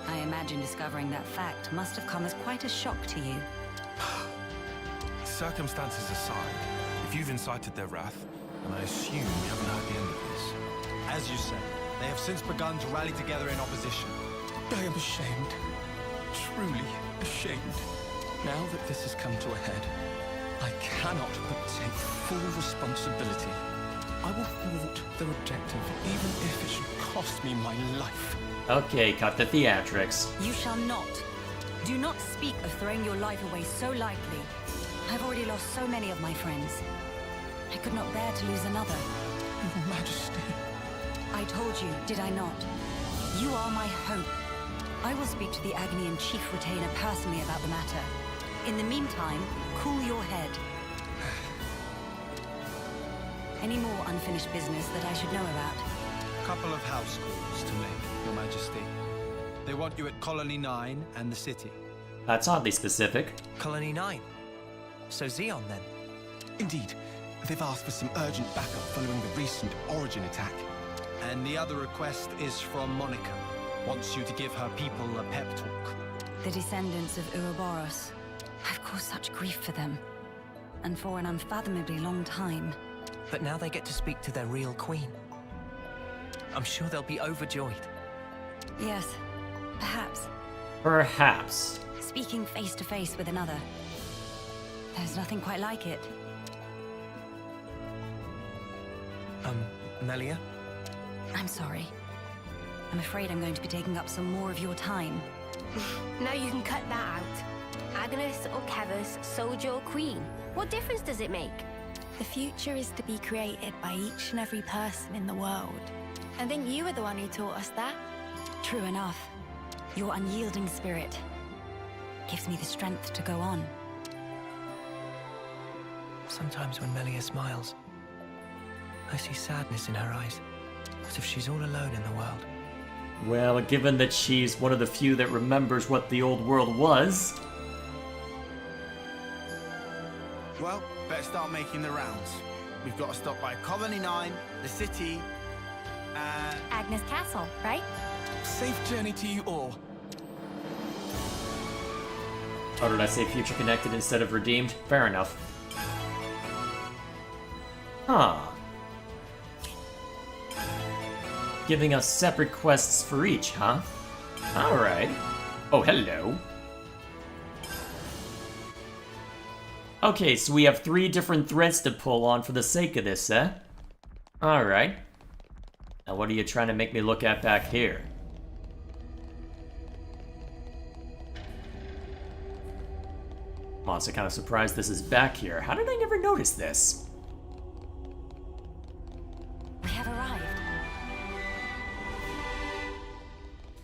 [SPEAKER 2] I imagine discovering that fact must have come as quite a shock to you.
[SPEAKER 7] Circumstances aside, if you've incited their wrath, and I assume you haven't heard the end of this. As you said, they have since begun to rally together in opposition.
[SPEAKER 5] I am ashamed. Truly ashamed. Now that this has come to a head, I cannot but take full responsibility. I will thwart their objective, even if it should cost me my life.
[SPEAKER 1] Okay, cut the theatrics.
[SPEAKER 2] You shall not. Do not speak of throwing your life away so lightly. I've already lost so many of my friends. I could not bear to lose another.
[SPEAKER 5] Your Majesty.
[SPEAKER 2] I told you, did I not? You are my hope. I will speak to the Agnian Chief Retainer personally about the matter. In the meantime, cool your head. Any more unfinished business that I should know about?
[SPEAKER 7] Couple of house calls to make, Your Majesty. They want you at Colony 9 and the city.
[SPEAKER 1] That's oddly specific.
[SPEAKER 4] Colony 9. So Xeon, then?
[SPEAKER 5] Indeed. They've asked for some urgent backup following the recent Origin attack.
[SPEAKER 7] And the other request is from Monica. Wants you to give her people a pep talk.
[SPEAKER 2] The descendants of Ouroboros. I've caused such grief for them. And for an unfathomably long time.
[SPEAKER 4] But now they get to speak to their real queen. I'm sure they'll be overjoyed.
[SPEAKER 2] Yes, perhaps.
[SPEAKER 1] Perhaps.
[SPEAKER 2] Speaking face to face with another. There's nothing quite like it.
[SPEAKER 4] Melia?
[SPEAKER 2] I'm sorry. I'm afraid I'm going to be taking up some more of your time.
[SPEAKER 8] Now you can cut that out. Agnes or Kevus, soldier or queen. What difference does it make? The future is to be created by each and every person in the world. I think you were the one who taught us that.
[SPEAKER 2] True enough. Your unyielding spirit gives me the strength to go on.
[SPEAKER 4] Sometimes when Melia smiles, I see sadness in her eyes, as if she's all alone in the world.
[SPEAKER 1] Well, given that she's one of the few that remembers what the old world was...
[SPEAKER 10] Well, better start making the rounds. We've got to stop by Colony 9, the city, and...
[SPEAKER 8] Agnes Castle, right?
[SPEAKER 5] Safe journey to you all.
[SPEAKER 1] Oh, did I say future connected instead of redeemed? Fair enough. Huh. Giving us separate quests for each, huh? Alright. Oh, hello. Okay, so we have 3 different threads to pull on for the sake of this, eh? Alright. Now what are you trying to make me look at back here? I'm also kind of surprised this is back here. How did I never notice this?
[SPEAKER 2] We have arrived.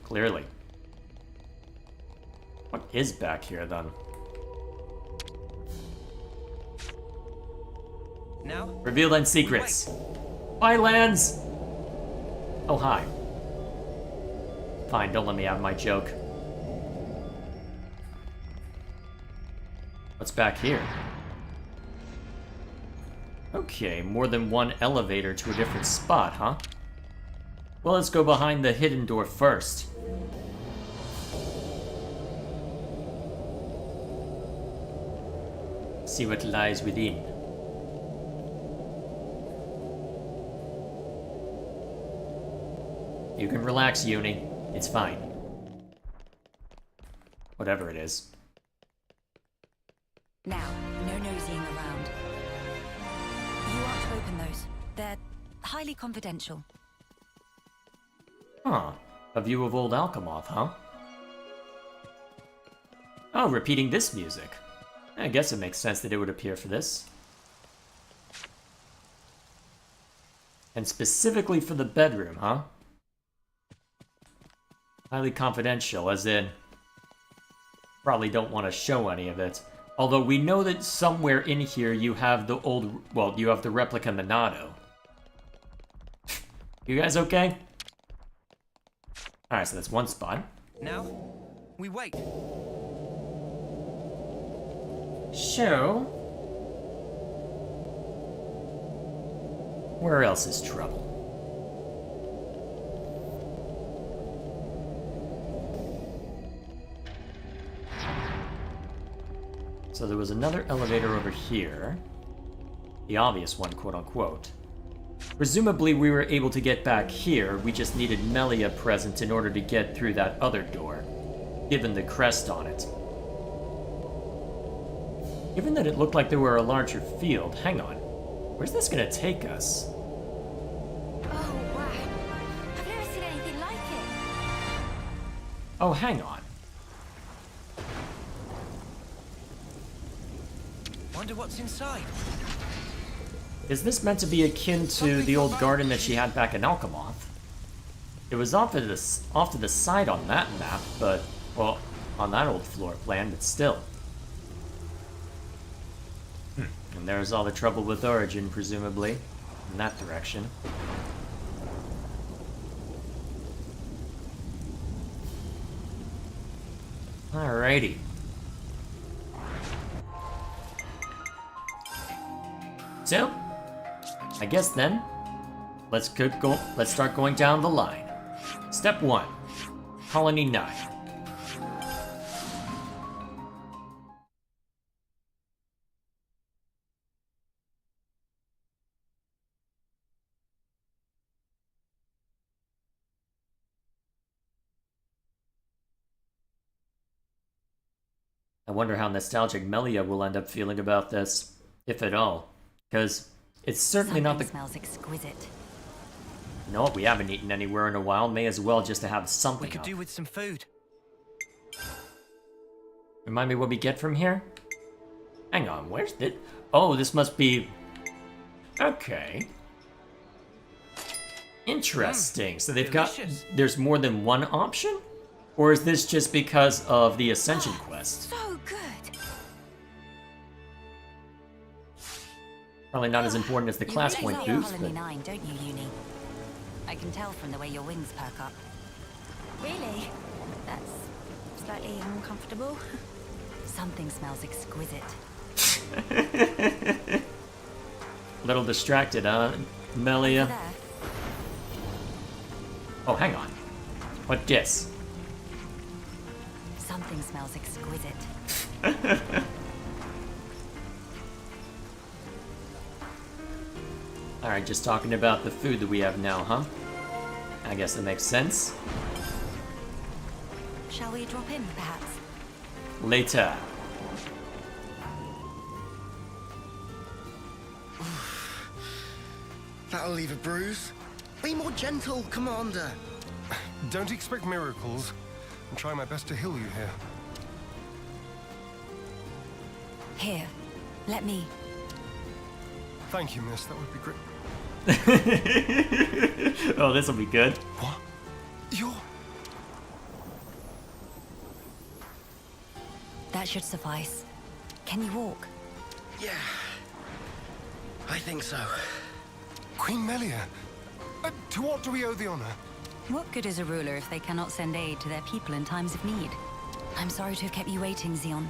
[SPEAKER 1] Clearly. What is back here, then?
[SPEAKER 4] Now?
[SPEAKER 1] Revealed end secrets. Bye, lands! Oh, hi. Fine, don't let me have my joke. What's back here? Okay, more than one elevator to a different spot, huh? Well, let's go behind the hidden door first. See what lies within. You can relax, Uni. It's fine. Whatever it is.
[SPEAKER 2] Now, no nosying around. You aren't to open those. They're highly confidential.
[SPEAKER 1] Huh. A view of old Alchemoth, huh? Oh, repeating this music. I guess it makes sense that it would appear for this. And specifically for the bedroom, huh? Highly confidential, as in... probably don't want to show any of it. Although we know that somewhere in here you have the old... well, you have the replica Minato. You guys okay? Alright, so that's one spot.
[SPEAKER 4] Now, we wait.
[SPEAKER 1] So... where else is trouble? So there was another elevator over here. The obvious one, quote-unquote. Presumably we were able to get back here, we just needed Melia present in order to get through that other door, given the crest on it. Given that it looked like there were a larger field, hang on. Where's this gonna take us?
[SPEAKER 8] Oh, wow. I've never seen anything like it.
[SPEAKER 1] Oh, hang on.
[SPEAKER 4] Wonder what's inside.
[SPEAKER 1] Is this meant to be akin to the old garden that she had back in Alchemoth? It was off to the side on that map, but, well, on that old floor plan, but still. And there's all the trouble with Origin, presumably, in that direction. Alrighty. So, I guess then, let's start going down the line. Step 1, Colony 9. I wonder how nostalgic Melia will end up feeling about this, if at all. Because it's certainly not the...
[SPEAKER 2] smells exquisite.
[SPEAKER 1] You know what? We haven't eaten anywhere in a while. May as well just to have something.
[SPEAKER 4] We could do with some food.
[SPEAKER 1] Remind me what we get from here? Hang on, where's this? Oh, this must be... Okay. Interesting. So they've
[SPEAKER 4] delicious.
[SPEAKER 1] got... There's more than one option? Or is this just because of the Ascension quest?
[SPEAKER 2] So good.
[SPEAKER 1] Probably not as important as the class
[SPEAKER 2] You really
[SPEAKER 1] point
[SPEAKER 2] love
[SPEAKER 1] boost,
[SPEAKER 2] Colony
[SPEAKER 1] but...
[SPEAKER 2] 9, don't you, Uni? I can tell from the way your wings perk up.
[SPEAKER 8] Really? That's slightly uncomfortable.
[SPEAKER 2] Something smells exquisite.
[SPEAKER 1] Little distracted, huh, Melia?
[SPEAKER 2] Over there.
[SPEAKER 1] Oh, hang on. What dis?
[SPEAKER 2] Something smells exquisite.
[SPEAKER 1] Alright, just talking about the food that we have now, huh? I guess that makes sense.
[SPEAKER 2] Shall we drop in, perhaps?
[SPEAKER 1] Later.
[SPEAKER 12] That'll leave a bruise. Be more gentle, Commander.
[SPEAKER 7] Don't expect miracles. I'm trying my best to heal you here.
[SPEAKER 2] Here, let me.
[SPEAKER 13] Thank you, miss. That would be great.
[SPEAKER 1] Oh, this will be good.
[SPEAKER 13] What? You're...
[SPEAKER 2] That should suffice. Can you walk?
[SPEAKER 12] Yeah. I think so.
[SPEAKER 13] Queen Melia, to what do we owe the honor?
[SPEAKER 2] What good is a ruler if they cannot send aid to their people in times of need? I'm sorry to have kept you waiting, Xeon.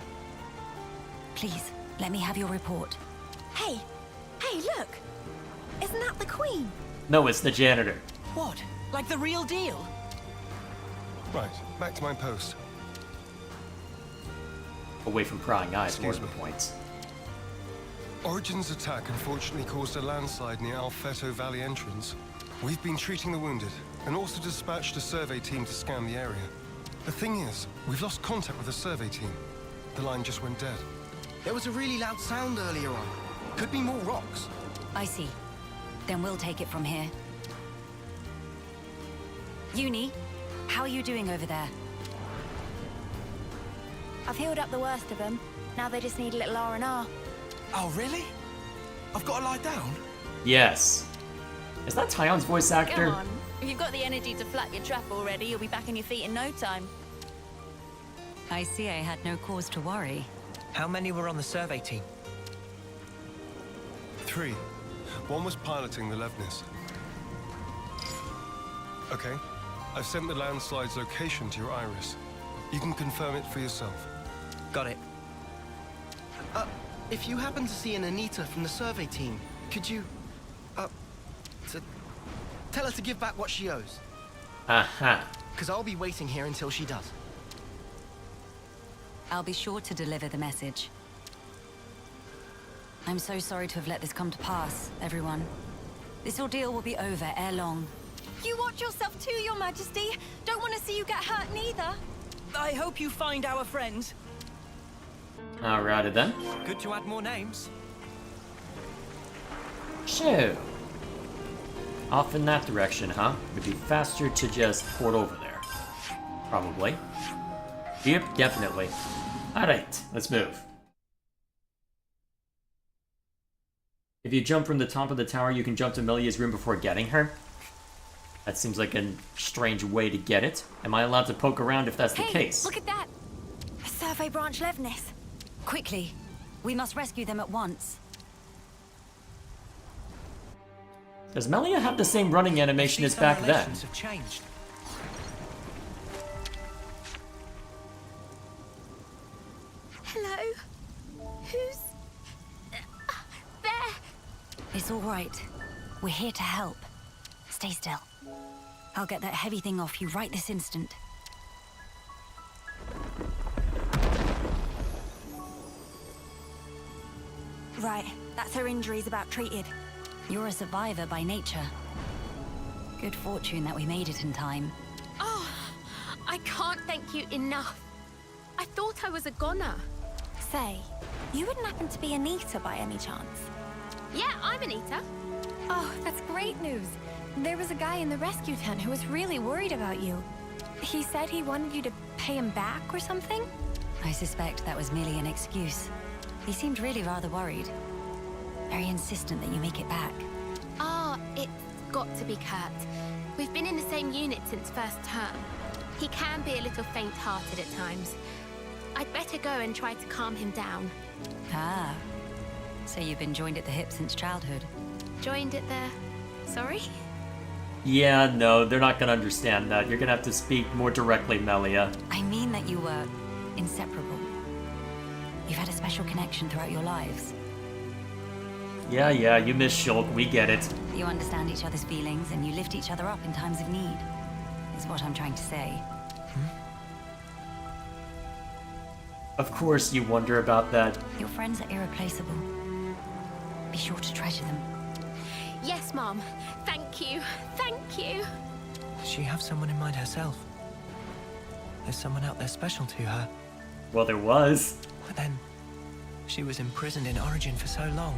[SPEAKER 2] Please, let me have your report.
[SPEAKER 3] Hey, look! Isn't that the Queen?
[SPEAKER 1] No, it's the janitor.
[SPEAKER 4] What? Like the real deal?
[SPEAKER 13] Right, back to my post.
[SPEAKER 1] Away from prying eyes, more
[SPEAKER 13] Excuse
[SPEAKER 1] to the point.
[SPEAKER 13] Origin's attack unfortunately caused a landslide near Alfeto Valley entrance. We've been treating the wounded, and also dispatched a survey team to scan the area. The thing is, we've lost contact with the survey team. The line just went dead.
[SPEAKER 12] There was a really loud sound earlier on. Could be more rocks.
[SPEAKER 2] I see. Then we'll take it from here. Uni, how are you doing over there?
[SPEAKER 8] I've healed up the worst of them. Now they just need a little R&R.
[SPEAKER 5] Oh, really? I've got to lie down?
[SPEAKER 1] Yes. Is that Tyon's voice actor?
[SPEAKER 8] Come on. If you've got the energy to flap your trap already, you'll be back on your feet in no time.
[SPEAKER 2] I see I had no cause to worry.
[SPEAKER 4] How many were on the survey team?
[SPEAKER 13] 3. One was piloting the Levnis. Okay, I've sent the landslide's location to your iris. You can confirm it for yourself.
[SPEAKER 4] Got it.
[SPEAKER 12] If you happen to see an Anita from the survey team, could you, tell her to give back what she owes?
[SPEAKER 1] Aha.
[SPEAKER 12] Because I'll be waiting here until she does.
[SPEAKER 2] I'll be sure to deliver the message. I'm so sorry to have let this come to pass, everyone. This ordeal will be over ere long.
[SPEAKER 8] You watch yourself too, Your Majesty. Don't want to see you get hurt neither.
[SPEAKER 4] I hope you find our friends.
[SPEAKER 1] Alrighty then.
[SPEAKER 4] Good to add more names.
[SPEAKER 1] So, off in that direction, huh? It'd be faster to just port over there. Probably. Yep, definitely. Alright, let's move. If you jump from the top of the tower, you can jump to Melia's room before getting her. That seems like a strange way to get it. Am I allowed to poke around if that's the case?
[SPEAKER 8] Look at that! A survey branch Levnis.
[SPEAKER 2] Quickly! We must rescue them at once.
[SPEAKER 1] Does Melia have the same running animation as back then?
[SPEAKER 4] Relations have changed.
[SPEAKER 8] Hello? Who's... there?
[SPEAKER 2] It's all right. We're here to help. Stay still. I'll get that heavy thing off you right this instant.
[SPEAKER 8] Right, that's her injuries about treated.
[SPEAKER 2] You're a survivor by nature. Good fortune that we made it in time.
[SPEAKER 11] Oh, I can't thank you enough. I thought I was a goner.
[SPEAKER 8] Say, you wouldn't happen to be Anita by any chance?
[SPEAKER 11] Yeah, I'm Anita.
[SPEAKER 8] Oh, that's great news. There was a guy in the rescue tent who was really worried about you. He said he wanted you to pay him back or something?
[SPEAKER 2] I suspect that was merely an excuse. He seemed really rather worried. Very insistent that you make it back.
[SPEAKER 11] Ah, it's got to be Kurt. We've been in the same unit since first term. He can be a little faint-hearted at times. I'd better go and try to calm him down.
[SPEAKER 2] Ah. So you've been joined at the hip since childhood?
[SPEAKER 11] Joined at the... sorry?
[SPEAKER 1] Yeah, no, they're not gonna understand that. You're gonna have to speak more directly, Melia.
[SPEAKER 2] I mean that you were inseparable. You've had a special connection throughout your lives.
[SPEAKER 1] Yeah, you miss Shulk, we get it.
[SPEAKER 2] You understand each other's feelings and you lift each other up in times of need, is what I'm trying to say.
[SPEAKER 1] Of course you wonder about that.
[SPEAKER 2] Your friends are irreplaceable. Be sure to treasure them.
[SPEAKER 11] Yes, Mom. Thank you. Thank you.
[SPEAKER 4] Does she have someone in mind herself? There's someone out there special to her.
[SPEAKER 1] Well, there was.
[SPEAKER 4] But then, she was imprisoned in Origin for so long,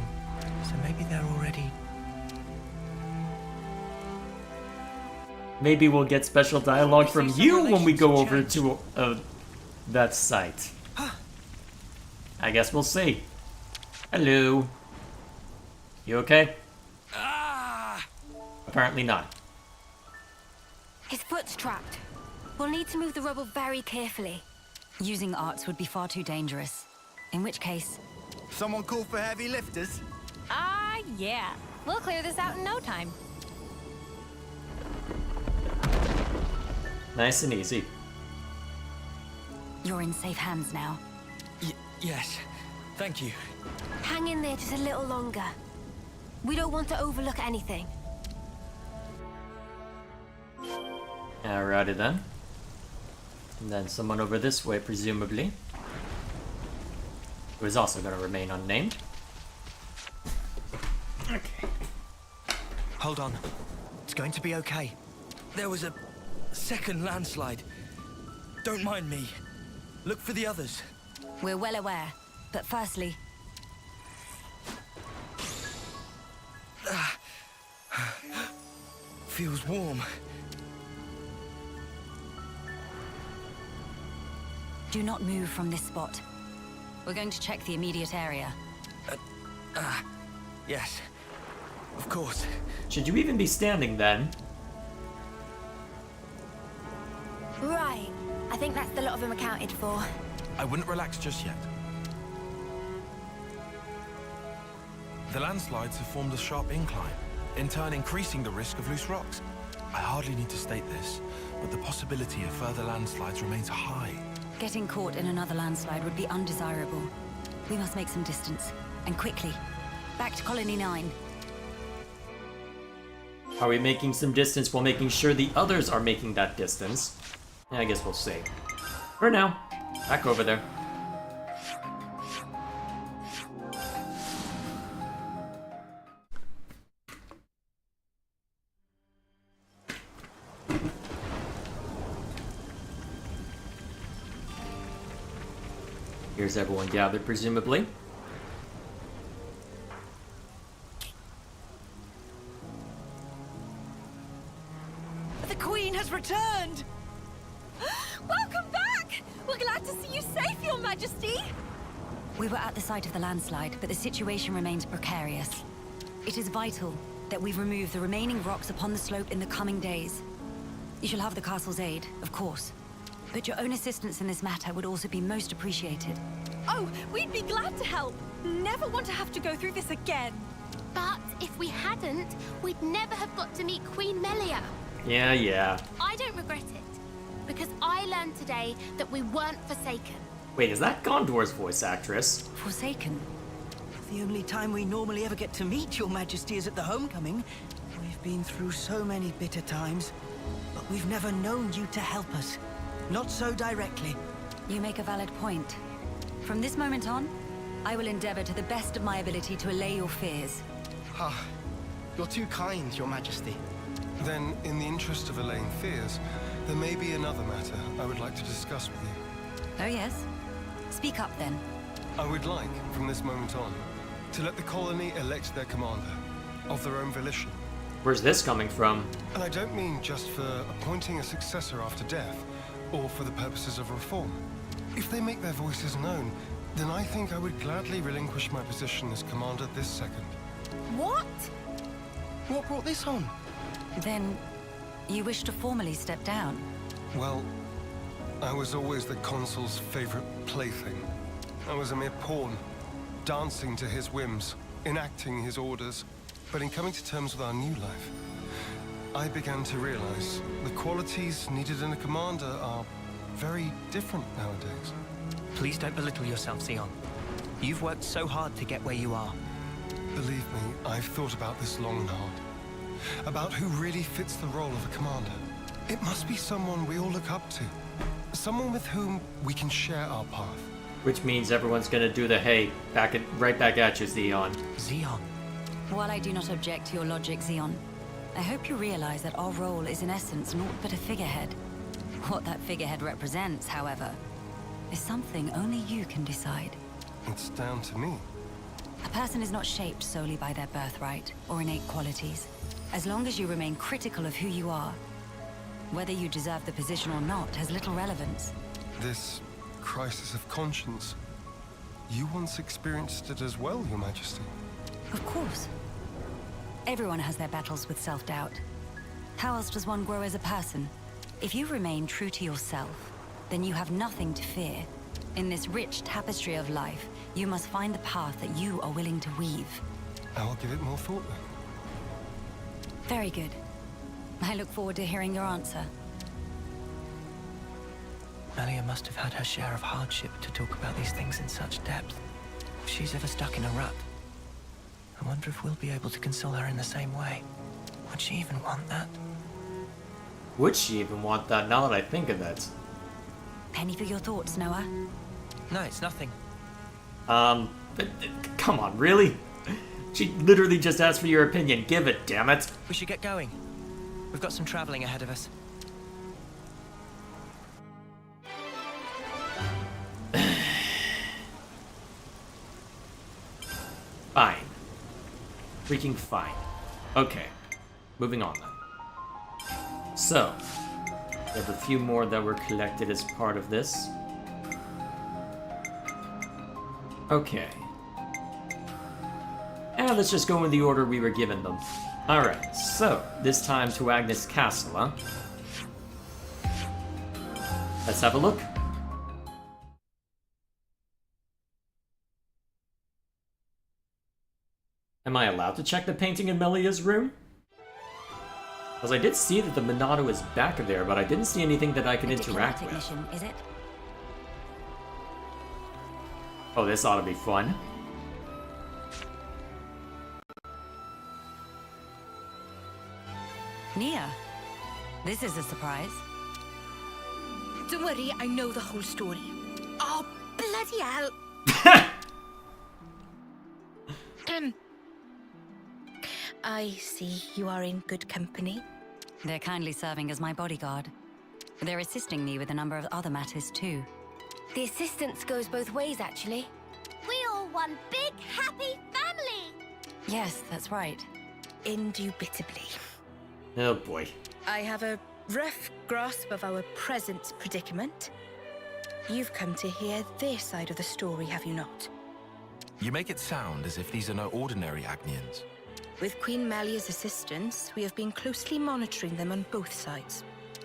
[SPEAKER 4] so maybe they're already...
[SPEAKER 1] Maybe we'll get special dialogue from you when we go over to that site. I guess we'll see. Hello. You okay?
[SPEAKER 6] Ah!
[SPEAKER 1] Apparently not.
[SPEAKER 8] His foot's trapped. We'll need to move the rubble very carefully.
[SPEAKER 2] Using arts would be far too dangerous. In which case...
[SPEAKER 10] Someone call for heavy lifters?
[SPEAKER 9] Yeah. We'll clear this out in no time.
[SPEAKER 1] Nice and easy.
[SPEAKER 2] You're in safe hands now.
[SPEAKER 6] Yes. Thank you.
[SPEAKER 8] Hang in there just a little longer. We don't want to overlook anything.
[SPEAKER 1] Alrighty then. And then someone over this way, presumably. Who is also going to remain unnamed.
[SPEAKER 4] Okay. Hold on. It's going to be okay.
[SPEAKER 6] There was a second landslide. Don't mind me. Look for the others.
[SPEAKER 2] We're well aware. But firstly...
[SPEAKER 6] Feels warm.
[SPEAKER 2] Do not move from this spot. We're going to check the immediate area.
[SPEAKER 6] Yes. Of course.
[SPEAKER 1] Should you even be standing then?
[SPEAKER 8] Right. I think that's the lot of them accounted for.
[SPEAKER 7] I wouldn't relax just yet. The landslides have formed a sharp incline, in turn increasing the risk of loose rocks. I hardly need to state this, but the possibility of further landslides remains high.
[SPEAKER 2] Getting caught in another landslide would be undesirable. We must make some distance, and quickly. Back to Colony 9.
[SPEAKER 1] Are we making some distance while making sure the others are making that distance? Yeah, I guess we'll see. For now, back over there. Here's everyone gathered, presumably.
[SPEAKER 14] The Queen has returned! Welcome back! We're glad to see you safe, Your Majesty!
[SPEAKER 2] We were at the site of the landslide, but the situation remains precarious. It is vital that we remove the remaining rocks upon the slope in the coming days. You shall have the castle's aid, of course. But your own assistance in this matter would also be most appreciated.
[SPEAKER 14] Oh, we'd be glad to help. Never want to have to go through this again.
[SPEAKER 11] But if we hadn't, we'd never have got to meet Queen Melia.
[SPEAKER 1] Yeah.
[SPEAKER 11] I don't regret it, because I learned today that we weren't forsaken.
[SPEAKER 1] Wait, is that Gondor's voice actress?
[SPEAKER 2] Forsaken?
[SPEAKER 14] The only time we normally ever get to meet Your Majesty is at the homecoming. We've been through so many bitter times, but we've never known you to help us. Not so directly.
[SPEAKER 2] You make a valid point. From this moment on, I will endeavor to the best of my ability to allay your fears.
[SPEAKER 12] Ah, you're too kind, Your Majesty.
[SPEAKER 13] Then, in the interest of allaying fears, there may be another matter I would like to discuss with you.
[SPEAKER 2] Oh yes? Speak up then.
[SPEAKER 13] I would like, from this moment on, to let the colony elect their commander, of their own volition.
[SPEAKER 1] Where's this coming from?
[SPEAKER 13] And I don't mean just for appointing a successor after death, or for the purposes of reform. If they make their voices known, then I think I would gladly relinquish my position as commander this second.
[SPEAKER 14] What?
[SPEAKER 12] What brought this on?
[SPEAKER 2] Then, you wish to formally step down?
[SPEAKER 13] Well, I was always the consul's favorite plaything. I was a mere pawn, dancing to his whims, enacting his orders. But in coming to terms with our new life, I began to realize the qualities needed in a commander are very different nowadays.
[SPEAKER 4] Please don't belittle yourself, Xeon. You've worked so hard to get where you are.
[SPEAKER 13] Believe me, I've thought about this long and hard. About who really fits the role of a commander. It must be someone we all look up to. Someone with whom we can share our path.
[SPEAKER 1] Which means everyone's gonna do the hey, right back at you, Xeon.
[SPEAKER 4] Xeon.
[SPEAKER 2] While I do not object to your logic, Xeon, I hope you realize that our role is in essence naught but a figurehead. What that figurehead represents, however, is something only you can decide.
[SPEAKER 13] It's down to me.
[SPEAKER 2] A person is not shaped solely by their birthright or innate qualities. As long as you remain critical of who you are, whether you deserve the position or not has little relevance.
[SPEAKER 13] This crisis of conscience, You once experienced it as well, Your Majesty.
[SPEAKER 2] Of course. Everyone has their battles with self-doubt. How else does one grow as a person? If you remain true to yourself, then you have nothing to fear. In this rich tapestry of life, you must find the path that you are willing to weave.
[SPEAKER 13] I'll give it more thought then.
[SPEAKER 2] Very good. I look forward to hearing your answer.
[SPEAKER 14] Melia must have had her share of hardship to talk about these things in such depth. If she's ever stuck in a rut, I wonder if we'll be able to console her in the same way. Would she even want that?
[SPEAKER 1] Would she even want that, now that I think of it?
[SPEAKER 2] Penny for your thoughts, Noah.
[SPEAKER 14] No, it's nothing.
[SPEAKER 1] Come on, really? She literally just asked for your opinion. Give it, damn it.
[SPEAKER 14] We should get going. We've got some traveling ahead of us.
[SPEAKER 1] Fine. Freaking fine. Okay. Moving on then. So, we have a few more that were collected as part of this. Okay. And let's just go in the order we were given them. Alright, so, this time to Agnes Castle, huh? Let's have a look. Am I allowed to check the painting in Melia's room? Because I did see that the Monado is back there, but I didn't see anything that I could interact with.
[SPEAKER 2] Mission, is it?
[SPEAKER 1] Oh, this ought to be fun.
[SPEAKER 2] Nia, this is a surprise.
[SPEAKER 3] Don't worry, I know the whole story. Oh, bloody hell! I see you are in good company.
[SPEAKER 2] They're kindly serving as my bodyguard. They're assisting me with a number of other matters too.
[SPEAKER 8] The assistance goes both ways, actually.
[SPEAKER 11] We all one big happy family.
[SPEAKER 2] Yes, that's right.
[SPEAKER 3] Indubitably.
[SPEAKER 1] Oh boy.
[SPEAKER 3] I have a rough grasp of our present predicament. You've come to hear their side of the story, have you not?
[SPEAKER 7] You make it sound as if these are no ordinary Agnians.
[SPEAKER 3] With Queen Melia's assistance, we have been closely monitoring them on both sides.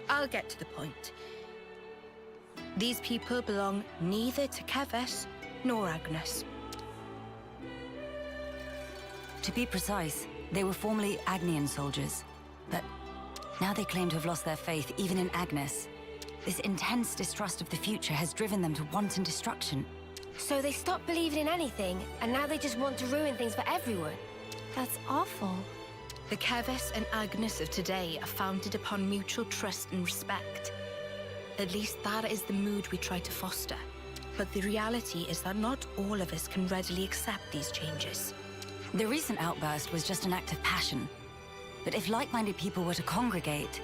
[SPEAKER 3] I'll get to the point. These people belong neither to Keves nor Agnes.
[SPEAKER 2] To be precise, they were formerly Agnian soldiers, but now they claim to have lost their faith even in Agnes. This intense distrust of the future has driven them to wanton destruction.
[SPEAKER 8] So they stopped believing in anything, and now they just want to ruin things for everyone. That's awful.
[SPEAKER 3] The Keves and Agnes of today are founded upon mutual trust and respect. At least that is the mood we try to foster. But the reality is that not all of us can readily accept these changes.
[SPEAKER 2] The recent outburst was just an act of passion. But if like-minded people were to congregate...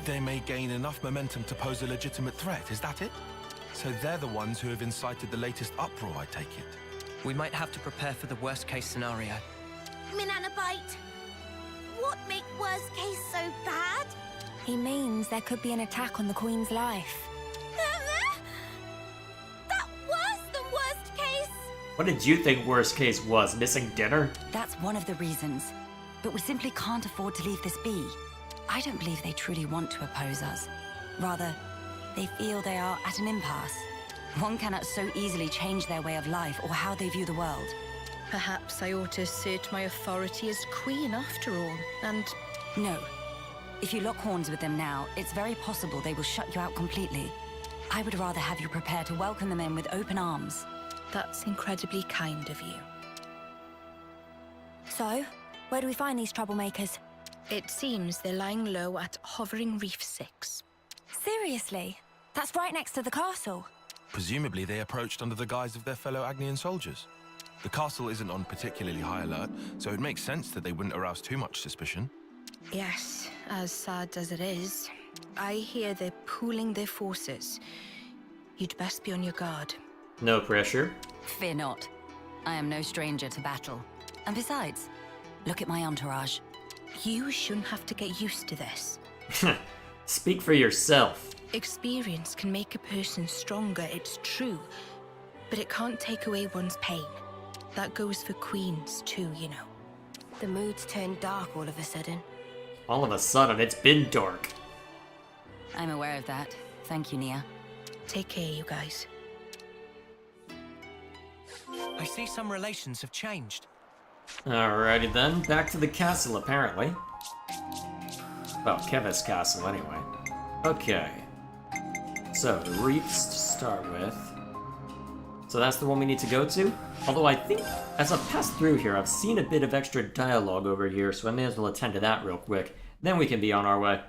[SPEAKER 7] They may gain enough momentum to pose a legitimate threat, is that it? So they're the ones who have incited the latest uproar, I take it.
[SPEAKER 14] We might have to prepare for the worst-case scenario.
[SPEAKER 11] Minanabite, what make worst case so bad?
[SPEAKER 8] He means there could be an attack on the Queen's life.
[SPEAKER 11] That worse than worst case?
[SPEAKER 1] What did you think worst case was? Missing dinner?
[SPEAKER 2] That's one of the reasons. But we simply can't afford to leave this be. I don't believe they truly want to oppose us. Rather, they feel they are at an impasse. One cannot so easily change their way of life or how they view the world.
[SPEAKER 3] Perhaps I ought to assert my authority as queen after all, and...
[SPEAKER 2] No. If you lock horns with them now, it's very possible they will shut you out completely. I would rather have you prepare to welcome them in with open arms.
[SPEAKER 3] That's incredibly kind of you.
[SPEAKER 8] So, where do we find these troublemakers?
[SPEAKER 3] It seems they're lying low at Hovering Reef 6.
[SPEAKER 8] Seriously? That's right next to the castle.
[SPEAKER 7] Presumably they approached under the guise of their fellow Agnian soldiers. The castle isn't on particularly high alert, so it makes sense that they wouldn't arouse too much suspicion.
[SPEAKER 3] Yes, as sad as it is, I hear they're pooling their forces. You'd best be on your guard.
[SPEAKER 1] No pressure.
[SPEAKER 2] Fear not. I am no stranger to battle. And besides, look at my entourage.
[SPEAKER 3] You shouldn't have to get used to this.
[SPEAKER 1] Speak for yourself.
[SPEAKER 3] Experience can make a person stronger, it's true. but it can't take away one's pain. That goes for queens too, you know.
[SPEAKER 8] The mood's turned dark all of a sudden.
[SPEAKER 1] All of a sudden, it's been dark.
[SPEAKER 2] I'm aware of that. Thank you, Nia.
[SPEAKER 3] Take care, you guys.
[SPEAKER 4] I see some relations have changed.
[SPEAKER 1] Alrighty then, back to the castle apparently. Well, Keva's castle anyway. Okay. So, the Reefs to start with. So that's the one we need to go to? Although I think, as I've passed through here, I've seen a bit of extra dialogue over here, so I may as well attend to that real quick. Then we can be on our way.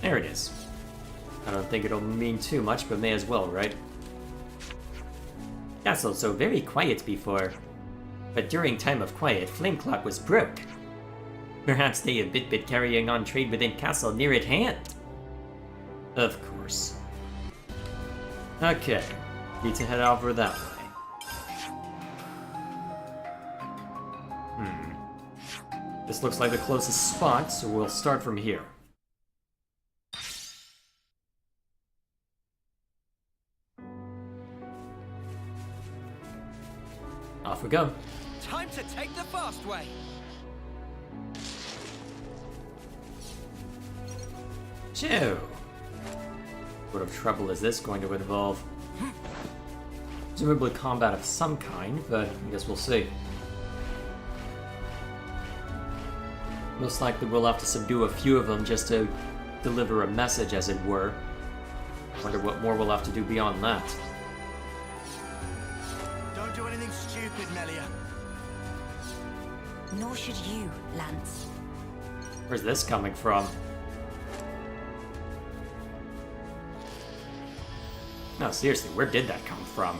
[SPEAKER 1] There it is. I don't think it'll mean too much, but may as well, right? Castle so very quiet before. But during time of quiet, Flame Clock was broke. Perhaps they have bit carrying on trade within castle near at hand. Of course. Okay, need to head over that way. This looks like the closest spot, so we'll start from here. Off we go.
[SPEAKER 4] Time to take the fast way.
[SPEAKER 1] Chew. What of trouble is this going to involve? Presumably combat of some kind, but I guess we'll see. Most likely we'll have to subdue a few of them just to deliver a message, as it were. Wonder what more we'll have to do beyond that.
[SPEAKER 10] Don't do anything stupid, Melia.
[SPEAKER 2] Nor should you, Lance.
[SPEAKER 1] Where's this coming from? No, seriously, where did that come from?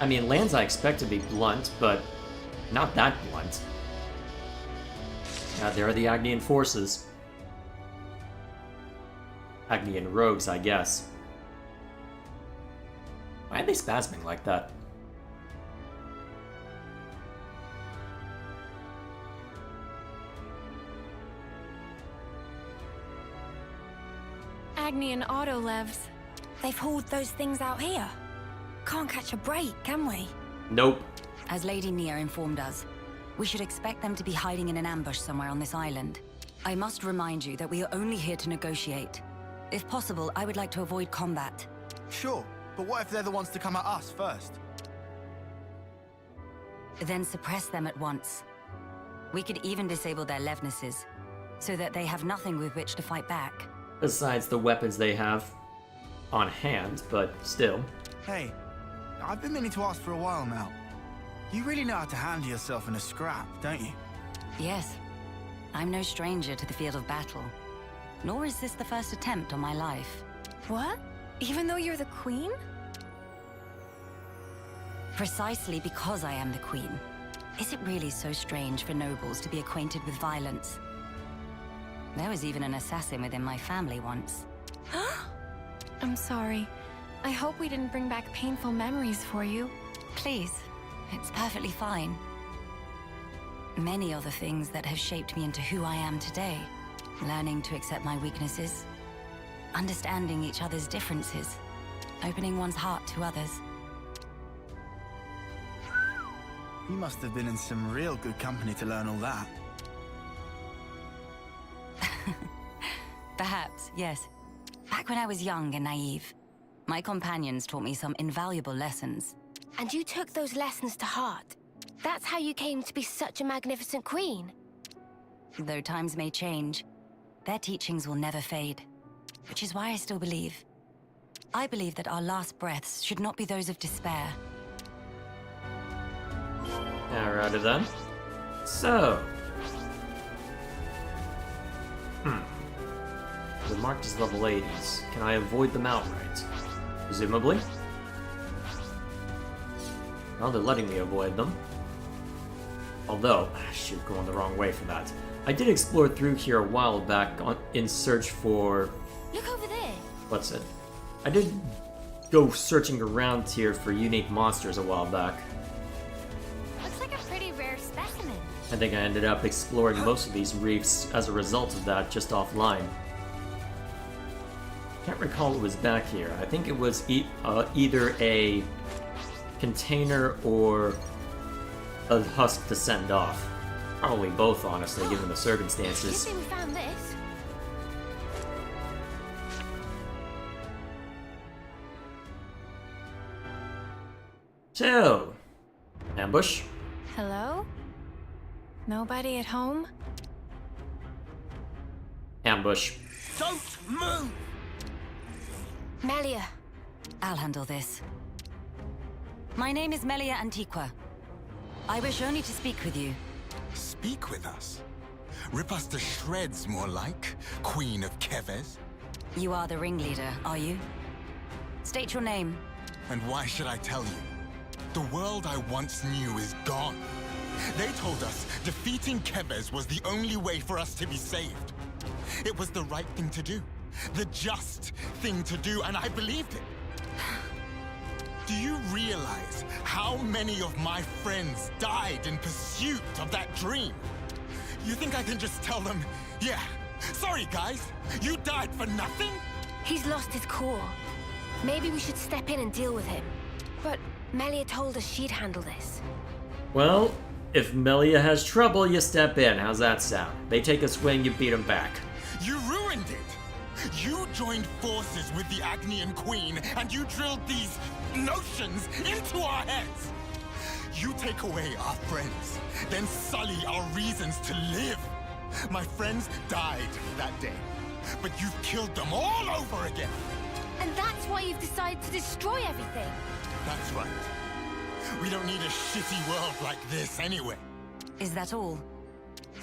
[SPEAKER 1] I mean, lands I expect to be blunt, but not that blunt. There are the Agnian forces. Agnian rogues, I guess. Why are they spasming like that?
[SPEAKER 8] Agni and Autolevs.
[SPEAKER 2] They've hauled those things out here. Can't catch a break, can we?
[SPEAKER 1] Nope.
[SPEAKER 2] As Lady Nia informed us, we should expect them to be hiding in an ambush somewhere on this island. I must remind you that we are only here to negotiate. If possible, I would like to avoid combat.
[SPEAKER 10] Sure, but what if they're the ones to come at us first?
[SPEAKER 2] Then suppress them at once. We could even disable their levnesses, so that they have nothing with which to fight back.
[SPEAKER 1] Besides the weapons they have on hand, but still.
[SPEAKER 10] Hey, I've been meaning to ask for a while now. You really know how to handle yourself in a scrap, don't you?
[SPEAKER 2] Yes. I'm no stranger to the field of battle. Nor is this the first attempt on my life.
[SPEAKER 8] What? Even though you're the queen?
[SPEAKER 2] Precisely because I am the queen. Is it really so strange for nobles to be acquainted with violence? There was even an assassin within my family once.
[SPEAKER 8] I'm sorry. I hope we didn't bring back painful memories for you.
[SPEAKER 2] Please, it's perfectly fine. Many are the things that have shaped me into who I am today. Learning to accept my weaknesses, understanding each other's differences, opening one's heart to others.
[SPEAKER 10] You must have been in some real good company to learn all that.
[SPEAKER 2] Perhaps, yes. Back when I was young and naive, my companions taught me some invaluable lessons.
[SPEAKER 8] And you took those lessons to heart. That's how you came to be such a magnificent queen.
[SPEAKER 2] Though times may change, their teachings will never fade. Which is why I still believe. I believe that our last breaths should not be those of despair.
[SPEAKER 1] Alrighty then. So. They're marked as level 80s. Can I avoid them outright? Presumably. Well, they're letting me avoid them. Although, shoot, going the wrong way for that. I did explore through here a while back in search for...
[SPEAKER 8] Look over there.
[SPEAKER 1] What's it? I did go searching around here for unique monsters a while back. I think I ended up exploring most of these reefs as a result of that, just offline. Can't recall it was back here. I think it was either a container or a husk to send off. Probably both, honestly, given the circumstances.
[SPEAKER 11] You think we found this?
[SPEAKER 1] So, ambush.
[SPEAKER 8] Hello? Nobody at home?
[SPEAKER 1] Ambush.
[SPEAKER 12] Don't move!
[SPEAKER 8] Melia.
[SPEAKER 2] I'll handle this. My name is Melia Antiqua. I wish only to speak with you.
[SPEAKER 6] Speak with us? Rip us to shreds, more like, Queen of Keves?
[SPEAKER 2] You are the ringleader, are you? State your name.
[SPEAKER 6] And why should I tell you? The world I once knew is gone. They told us defeating Keves was the only way for us to be saved. It was the right thing to do. The just thing to do, and I believed it. Do you realize how many of my friends died in pursuit of that dream? You think I can just tell them, yeah, sorry guys, you died for nothing?
[SPEAKER 8] He's lost his core. Maybe we should step in and deal with him. But Melia told us she'd handle this.
[SPEAKER 1] Well, if Melia has trouble, you step in. How's that sound? They take a swing, you beat them back.
[SPEAKER 6] You ruined it! You joined forces with the Agnian Queen, and you drilled these notions into our heads! You take away our friends, then sully our reasons to live. My friends died that day, but you've killed them all over again!
[SPEAKER 8] And that's why you've decided to destroy everything!
[SPEAKER 6] That's right. We don't need a shitty world like this anyway.
[SPEAKER 2] Is that all?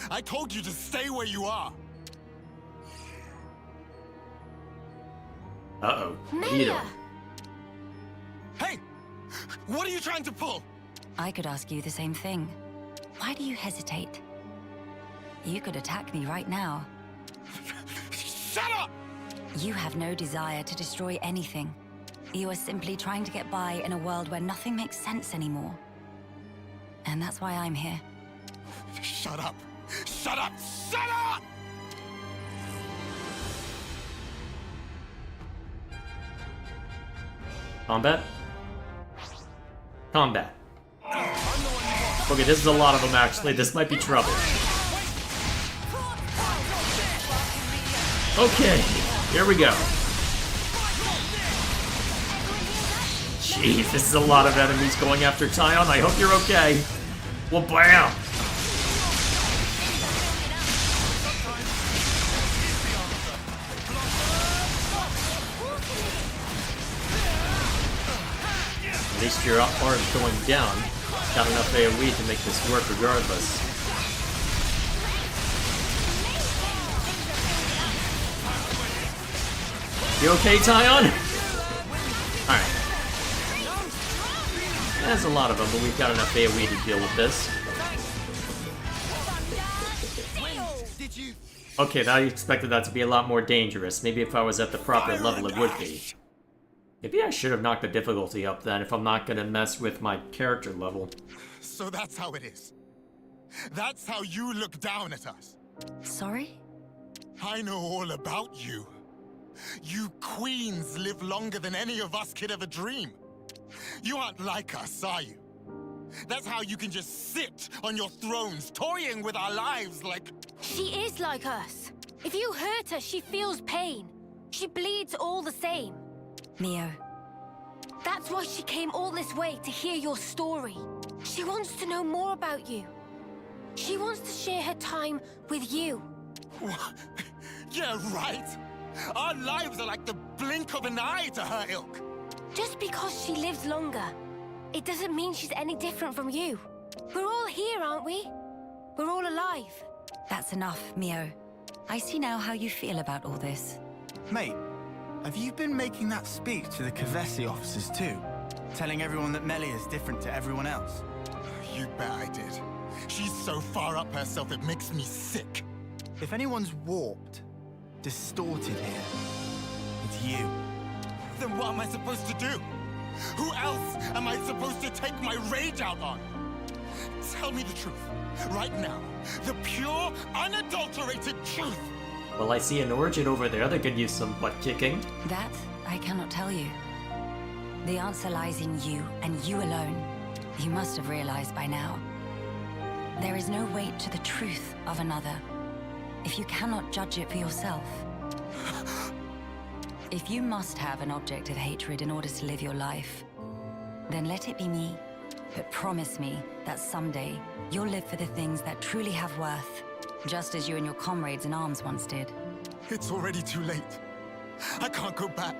[SPEAKER 6] I told you to stay where you are!
[SPEAKER 1] Uh-oh.
[SPEAKER 8] Melia!
[SPEAKER 6] Hey! What are you trying to pull?
[SPEAKER 2] I could ask you the same thing. Why do you hesitate? You could attack me right now.
[SPEAKER 6] Shut up!
[SPEAKER 2] You have no desire to destroy anything. You are simply trying to get by in a world where nothing makes sense anymore. And that's why I'm here.
[SPEAKER 6] Shut up! Shut up! Shut up!
[SPEAKER 1] Combat? Combat. Okay, this is a lot of them actually. This might be trouble. Okay, here we go. Jeez, this is a lot of enemies going after Tyon. I hope you're okay. Well, bam! At least your arm's going down. Got enough AoE to make this work regardless. You okay, Tyon? Alright. There's a lot of them, but we've got enough AoE to deal with this. Okay, I expected that to be a lot more dangerous. Maybe if I was at the proper level it would be. Maybe I should have knocked the difficulty up then if I'm not gonna mess with my character level.
[SPEAKER 6] So that's how it is. That's how you look down at us.
[SPEAKER 2] Sorry?
[SPEAKER 6] I know all about you. You queens live longer than any of us could ever dream. You aren't like us, are you? That's how you can just sit on your thrones, toying with our lives like...
[SPEAKER 8] She is like us. If you hurt her, she feels pain. She bleeds all the same.
[SPEAKER 2] Neo.
[SPEAKER 8] That's why she came all this way to hear your story. She wants to know more about you. She wants to share her time with you.
[SPEAKER 6] Yeah, right. Our lives are like the blink of an eye to her ilk.
[SPEAKER 8] Just because she lives longer, it doesn't mean she's any different from you. We're all here, aren't we? We're all alive.
[SPEAKER 2] That's enough, Mio. I see now how you feel about all this.
[SPEAKER 10] Mate, have you been making that speech to the Kavesi officers too? Telling everyone that Melia is different to everyone else?
[SPEAKER 6] You bet I did. She's so far up herself it makes me sick.
[SPEAKER 10] If anyone's warped, distorted here, it's you.
[SPEAKER 6] Then what am I supposed to do? Who else am I supposed to take my rage out on? Tell me the truth. Right now. The pure, unadulterated truth.
[SPEAKER 1] Well, I see an origin over there that could use some butt kicking.
[SPEAKER 2] That I cannot tell you. The answer lies in you, and you alone. You must have realized by now. There is no weight to the truth of another if you cannot judge it for yourself. If you must have an object of hatred in order to live your life, then let it be me. But promise me that someday you'll live for the things that truly have worth, just as you and your comrades in arms once did.
[SPEAKER 6] It's already too late. I can't go back.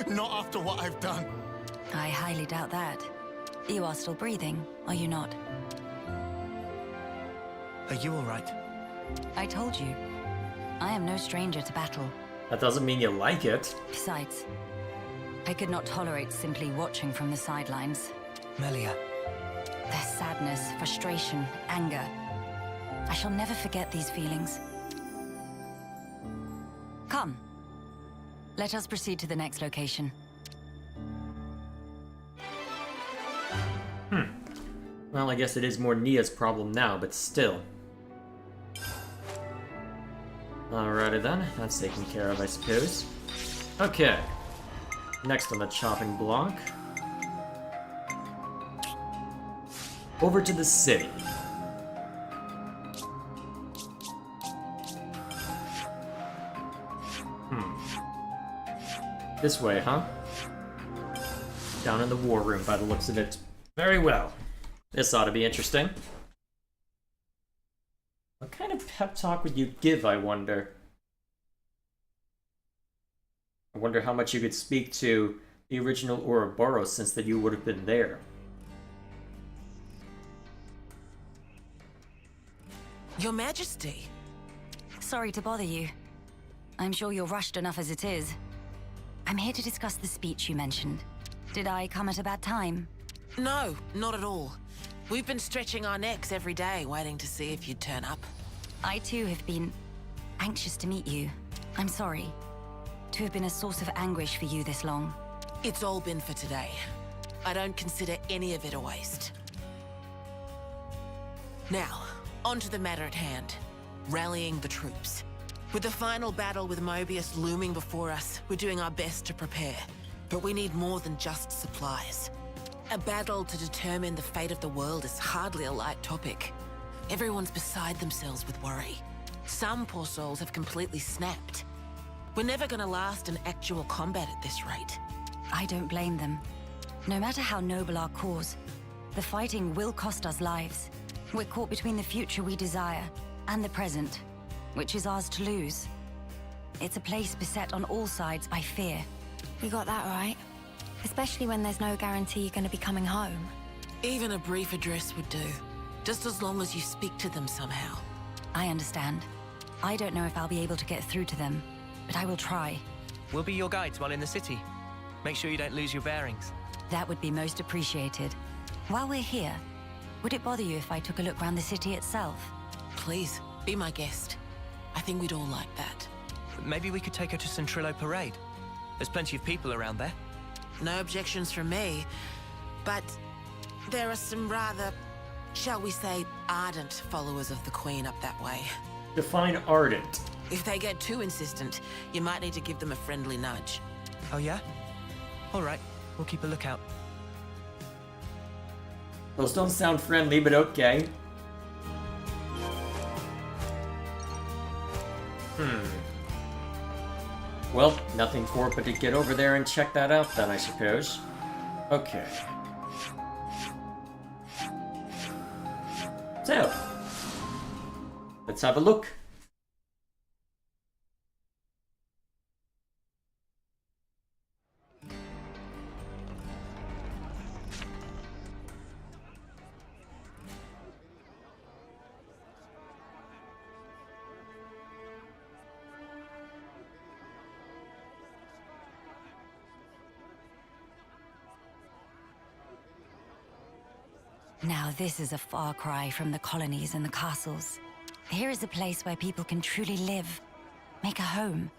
[SPEAKER 6] Not after what I've done.
[SPEAKER 2] I highly doubt that. You are still breathing, are you not?
[SPEAKER 4] Are you all right?
[SPEAKER 2] I told you. I am no stranger to battle.
[SPEAKER 1] That doesn't mean you like it.
[SPEAKER 2] Besides, I could not tolerate simply watching from the sidelines.
[SPEAKER 4] Melia.
[SPEAKER 2] Their sadness, frustration, anger. I shall never forget these feelings. Come. Let us proceed to the next location.
[SPEAKER 1] Well, I guess it is more Nia's problem now, but still. Alrighty then, that's taken care of, I suppose. Okay. Next on the chopping block. Over to the city. This way, huh? Down in the war room by the looks of it. Very well. This ought to be interesting. What kind of pep talk would you give, I wonder? I wonder how much you could speak to the original Ouroboros since that you would have been there.
[SPEAKER 15] Your Majesty.
[SPEAKER 2] Sorry to bother you. I'm sure you're rushed enough as it is. I'm here to discuss the speech you mentioned. Did I come at a bad time?
[SPEAKER 15] No, not at all. We've been stretching our necks every day, waiting to see if you'd turn up.
[SPEAKER 2] I too have been anxious to meet you. I'm sorry to have been a source of anguish for you this long.
[SPEAKER 15] It's all been for today. I don't consider any of it a waste. Now, on to the matter at hand. Rallying the troops. With the final battle with Mobius looming before us, we're doing our best to prepare. But we need more than just supplies. A battle to determine the fate of the world is hardly a light topic. Everyone's beside themselves with worry. Some poor souls have completely snapped. We're never gonna last in actual combat at this rate.
[SPEAKER 2] I don't blame them. No matter how noble our cause, the fighting will cost us lives. We're caught between the future we desire and the present, which is ours to lose. It's a place beset on all sides by fear.
[SPEAKER 8] You got that right. Especially when there's no guarantee you're going to be coming home.
[SPEAKER 15] Even a brief address would do. Just as long as you speak to them somehow.
[SPEAKER 2] I understand. I don't know if I'll be able to get through to them, but I will try.
[SPEAKER 14] We'll be your guides while in the city. Make sure you don't lose your bearings.
[SPEAKER 2] That would be most appreciated. While we're here, would it bother you if I took a look around the city itself?
[SPEAKER 15] Please, be my guest. I think we'd all like that.
[SPEAKER 14] Maybe we could take her to Centrillo Parade. There's plenty of people around there.
[SPEAKER 15] No objections from me, but there are some rather, shall we say, ardent followers of the Queen up that way.
[SPEAKER 1] Define ardent.
[SPEAKER 15] If they get too insistent, you might need to give them a friendly nudge.
[SPEAKER 14] Oh yeah? All right, we'll keep a lookout.
[SPEAKER 1] Those don't sound friendly, but okay. Well, nothing for it but to get over there and check that out then, I suppose. Okay. So, let's have a look.
[SPEAKER 2] Now this is a far cry from the colonies and the castles. Here is a place where people can truly live, make a home.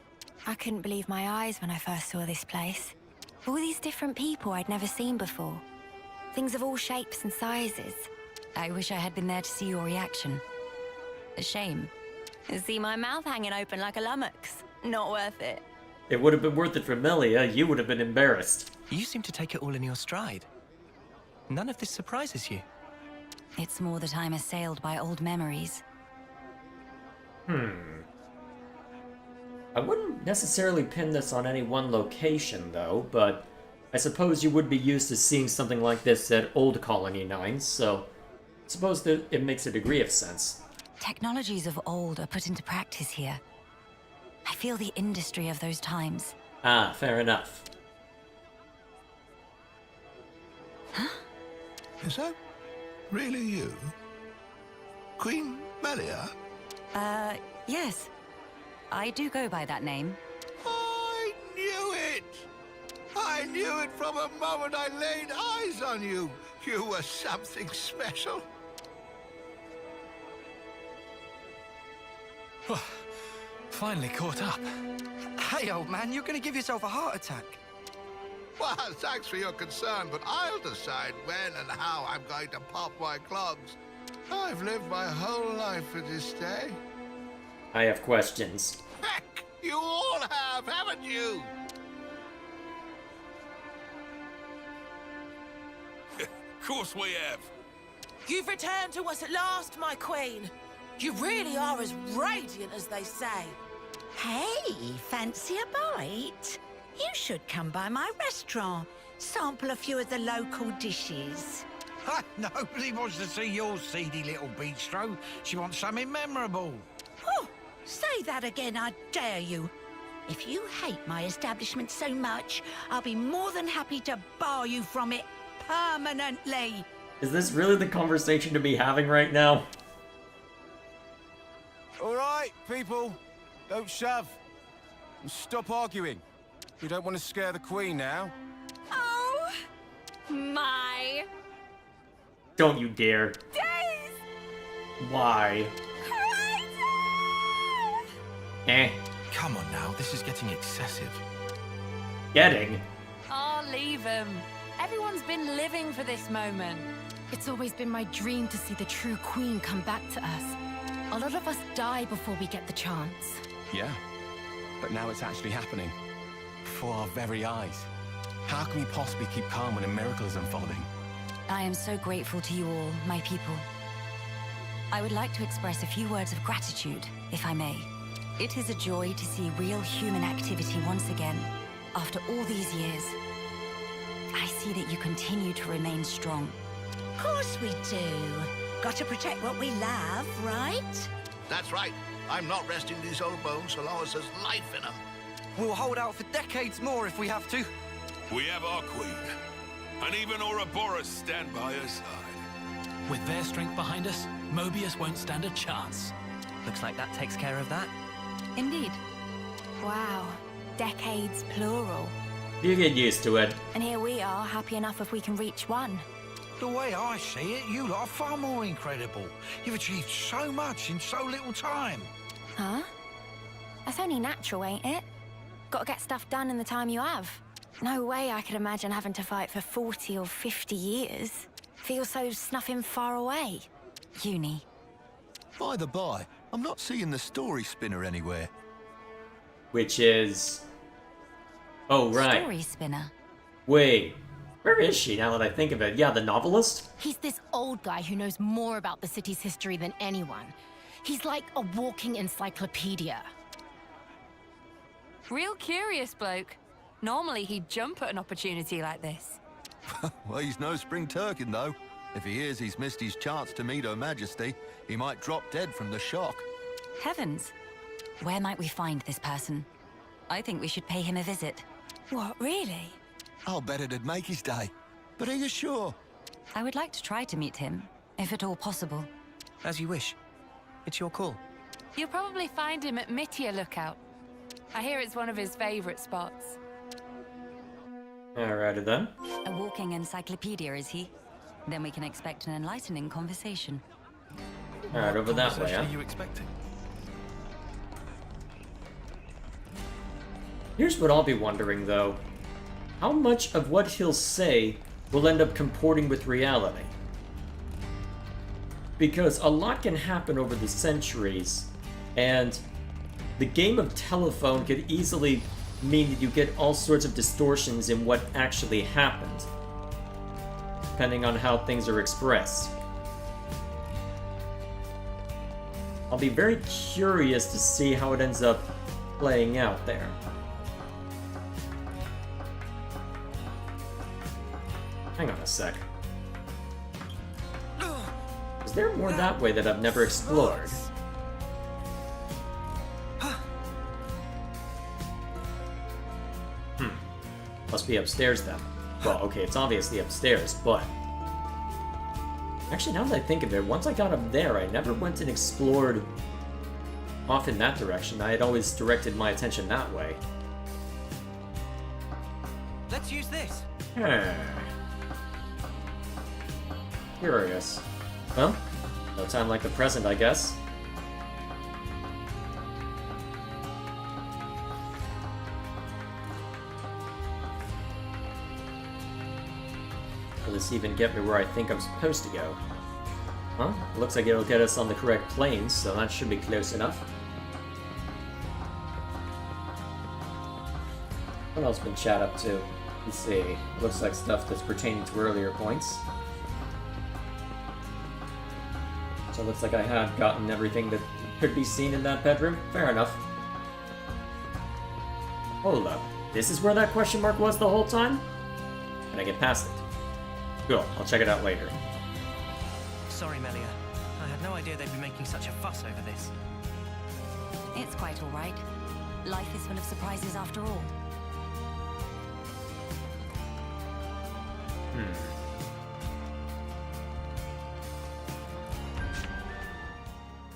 [SPEAKER 8] I couldn't believe my eyes when I first saw this place. All these different people I'd never seen before. Things of all shapes and sizes.
[SPEAKER 2] I wish I had been there to see your reaction. A shame.
[SPEAKER 8] See my mouth hanging open like a lummox. Not worth it.
[SPEAKER 1] It would have been worth it for Melia. You would have been embarrassed.
[SPEAKER 14] You seem to take it all in your stride. None of this surprises you.
[SPEAKER 2] It's more that I'm assailed by old memories.
[SPEAKER 1] I wouldn't necessarily pin this on any one location, though, but I suppose you would be used to seeing something like this at Old Colony 9, so I suppose that it makes a degree of sense.
[SPEAKER 2] Technologies of old are put into practice here. I feel the industry of those times.
[SPEAKER 1] Ah, fair enough.
[SPEAKER 16] Is that really you? Queen Melia?
[SPEAKER 2] Yes. I do go by that name.
[SPEAKER 16] I knew it! I knew it from the moment I laid eyes on you. You were something special.
[SPEAKER 5] Finally caught up.
[SPEAKER 10] Hey, old man, you're gonna give yourself a heart attack.
[SPEAKER 16] Well, thanks for your concern, but I'll decide when and how I'm going to pop my clogs. I've lived my whole life for this day.
[SPEAKER 1] I have questions.
[SPEAKER 16] Heck, you all have, haven't you?
[SPEAKER 5] Of course we have.
[SPEAKER 15] You've returned to us at last, my queen. You really are as radiant as they say.
[SPEAKER 17] Hey, fancy a bite? You should come by my restaurant. Sample a few of the local dishes.
[SPEAKER 18] Nobody wants to see your seedy little bistro. She wants something memorable.
[SPEAKER 17] Oh, say that again, I dare you. If you hate my establishment so much, I'll be more than happy to bar you from it permanently.
[SPEAKER 1] Is this really the conversation to be having right now?
[SPEAKER 5] All right, people. Don't shove. And stop arguing. We don't want to scare the Queen now.
[SPEAKER 9] Oh, my
[SPEAKER 1] Don't you dare.
[SPEAKER 9] days!
[SPEAKER 1] Why? Eh.
[SPEAKER 7] Come on now, this is getting excessive.
[SPEAKER 1] Getting?
[SPEAKER 9] Oh, leave him. Everyone's been living for this moment.
[SPEAKER 19] It's always been my dream to see the true queen come back to us. A lot of us die before we get the chance.
[SPEAKER 5] Yeah, but now it's actually happening. Before our very eyes. How can we possibly keep calm when a miracle is unfolding?
[SPEAKER 2] I am so grateful to you all, my people. I would like to express a few words of gratitude, if I may. It is a joy to see real human activity once again, after all these years. I see that you continue to remain strong.
[SPEAKER 17] Of course we do. Got to protect what we love, right?
[SPEAKER 12] That's right. I'm not resting these old bones so long as there's life in them.
[SPEAKER 10] We'll hold out for decades more if we have to.
[SPEAKER 18] We have our queen. And even Ouroboros stand by her side.
[SPEAKER 20] With their strength behind us, Mobius won't stand a chance.
[SPEAKER 14] Looks like that takes care of that.
[SPEAKER 2] Indeed.
[SPEAKER 8] Wow. Decades plural.
[SPEAKER 1] You get used to it.
[SPEAKER 8] And here we are, happy enough if we can reach one.
[SPEAKER 18] The way I see it, you lot are far more incredible. You've achieved so much in so little time.
[SPEAKER 8] Huh? That's only natural, ain't it? Gotta get stuff done in the time you have. No way I could imagine having to fight for 40 or 50 years. Feels so snuffing far away.
[SPEAKER 2] Uni.
[SPEAKER 12] By the by, I'm not seeing the story spinner anywhere.
[SPEAKER 1] Which is... Oh, right.
[SPEAKER 2] Story spinner.
[SPEAKER 1] Wait. Where is she, now that I think of it? Yeah, the novelist?
[SPEAKER 19] He's this old guy who knows more about the city's history than anyone. He's like a walking encyclopedia.
[SPEAKER 9] Real curious bloke. Normally he'd jump at an opportunity like this.
[SPEAKER 12] Well, he's no spring turkin, though. If he hears he's missed his chance to meet Her Majesty, he might drop dead from the shock.
[SPEAKER 2] Heavens. Where might we find this person? I think we should pay him a visit.
[SPEAKER 8] What, really?
[SPEAKER 12] I'll bet it'd make his day. But are you sure?
[SPEAKER 2] I would like to try to meet him, if at all possible.
[SPEAKER 14] As you wish. It's your call.
[SPEAKER 9] You'll probably find him at Mittia Lookout. I hear it's one of his favorite spots.
[SPEAKER 1] Alrighty then.
[SPEAKER 2] A walking encyclopedia, is he? Then we can expect an enlightening conversation.
[SPEAKER 1] Alright, over that way, huh?
[SPEAKER 7] What are you expecting?
[SPEAKER 1] Here's what I'll be wondering, though. How much of what he'll say will end up comporting with reality? because a lot can happen over the centuries, and the game of telephone could easily mean that you get all sorts of distortions in what actually happened, depending on how things are expressed. I'll be very curious to see how it ends up playing out there. Hang on a sec. Is there more that way that I've never explored? Must be upstairs then. Well, okay, it's obviously upstairs, but... Actually, now that I think of it, once I got up there, I never went and explored off in that direction. I had always directed my attention that way.
[SPEAKER 4] Let's use this.
[SPEAKER 1] Curious. Well, no time like the present, I guess. Will this even get me where I think I'm supposed to go? Huh? Looks like it'll get us on the correct planes, so that should be close enough. What else been chat up to? Let's see. Looks like stuff that's pertaining to earlier points. So it looks like I had gotten everything that could be seen in that bedroom. Fair enough. Hold up. This is where that question mark was the whole time? Can I get past it? Cool, I'll check it out later.
[SPEAKER 14] Sorry, Melia. I had no idea they'd be making such a fuss over this.
[SPEAKER 2] It's quite all right. Life is full of surprises after all.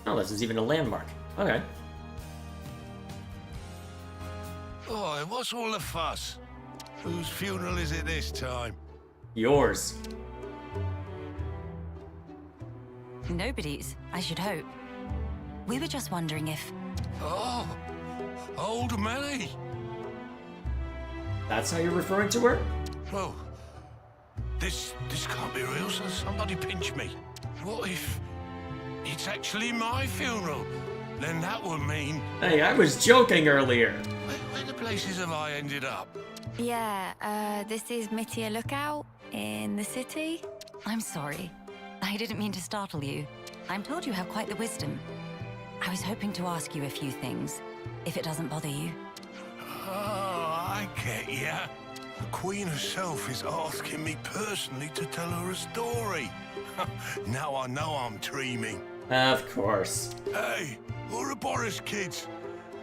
[SPEAKER 1] Oh, this is even a landmark. Okay.
[SPEAKER 21] Oh, what's all the fuss? Whose funeral is it this time?
[SPEAKER 1] Yours.
[SPEAKER 2] Nobody's, I should hope. We were just wondering if...
[SPEAKER 21] Oh, old Melly.
[SPEAKER 1] That's how you're referring to her?
[SPEAKER 21] Oh, this can't be real, so somebody pinch me. What if it's actually my funeral? Then that would mean...
[SPEAKER 1] Hey, I was joking earlier.
[SPEAKER 21] Where the places have I ended up?
[SPEAKER 8] Yeah, this is Mittia Lookout in the city.
[SPEAKER 2] I'm sorry. I didn't mean to startle you. I'm told you have quite the wisdom. I was hoping to ask you a few things, if it doesn't bother you.
[SPEAKER 21] Oh, I get ya. The Queen herself is asking me personally to tell her a story. Now I know I'm dreaming.
[SPEAKER 1] Of course.
[SPEAKER 21] Hey, Ouroboros kids,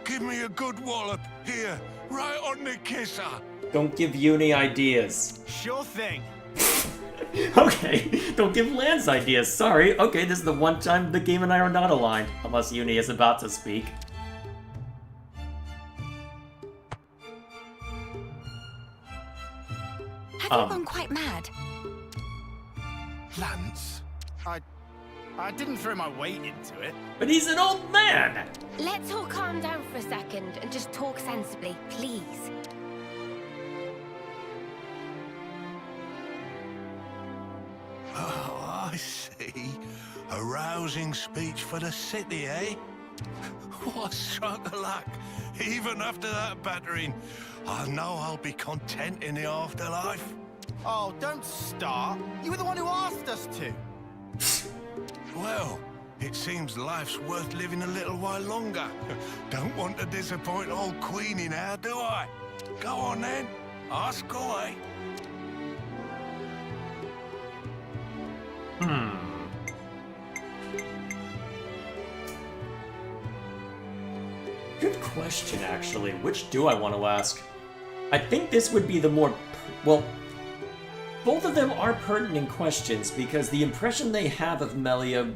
[SPEAKER 21] give me a good wallop here, right on the kisser.
[SPEAKER 1] Don't give Uni ideas.
[SPEAKER 4] Sure thing.
[SPEAKER 1] Okay, don't give Lance ideas, sorry. Okay, this is the one time the game and I are not aligned. Unless Uni is about to speak.
[SPEAKER 2] Have you gone quite mad?
[SPEAKER 21] Lance?
[SPEAKER 4] I didn't throw my weight into it.
[SPEAKER 1] But he's an old man!
[SPEAKER 11] Let's all calm down for a second and just talk sensibly, please.
[SPEAKER 21] Oh, I see. A rousing speech for the city, eh? What a stroke of luck. Even after that battering, I know I'll be content in the afterlife.
[SPEAKER 4] Oh, don't start. You were the one who asked us to.
[SPEAKER 21] Well, it seems life's worth living a little while longer. Don't want to disappoint old Queenie now, do I? Go on then, ask away.
[SPEAKER 1] Good question, actually. Which do I want to ask? I think this would be the more... well, both of them are pertinent questions because the impression they have of Melia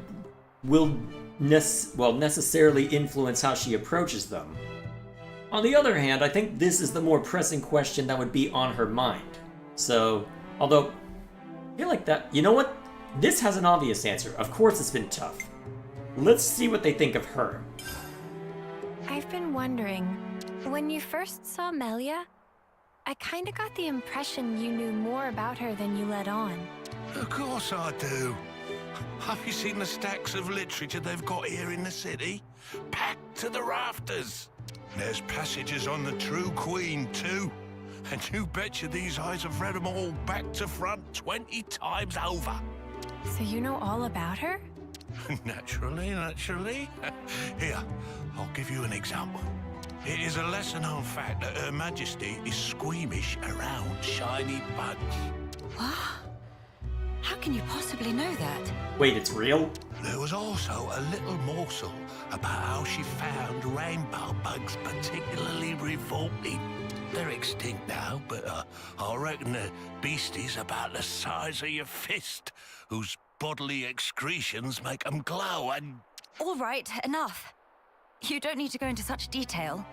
[SPEAKER 1] will necessarily influence how she approaches them. On the other hand, I think this is the more pressing question that would be on her mind. So, although, I feel like that... You know what? This has an obvious answer. Of course it's been tough. Let's see what they think of her.
[SPEAKER 8] I've been wondering, when you first saw Melia, I kinda got the impression you knew more about her than you let on.
[SPEAKER 21] Of course I do. Have you seen the stacks of literature they've got here in the city? Packed to the rafters. There's passages on the true queen, too. And you betcha these eyes have read them all back to front 20 times over.
[SPEAKER 8] So you know all about her?
[SPEAKER 21] Naturally. Here, I'll give you an example. It is a lesser-known fact that Her Majesty is squeamish around shiny bugs.
[SPEAKER 2] What? How can you possibly know that?
[SPEAKER 1] Wait, it's real?
[SPEAKER 21] There was also a little morsel about how she found rainbow bugs particularly revolting. They're extinct now, but I reckon the beasties about the size of your fist, whose bodily excretions make them glow and...
[SPEAKER 2] All right, enough. You don't need to go into such detail.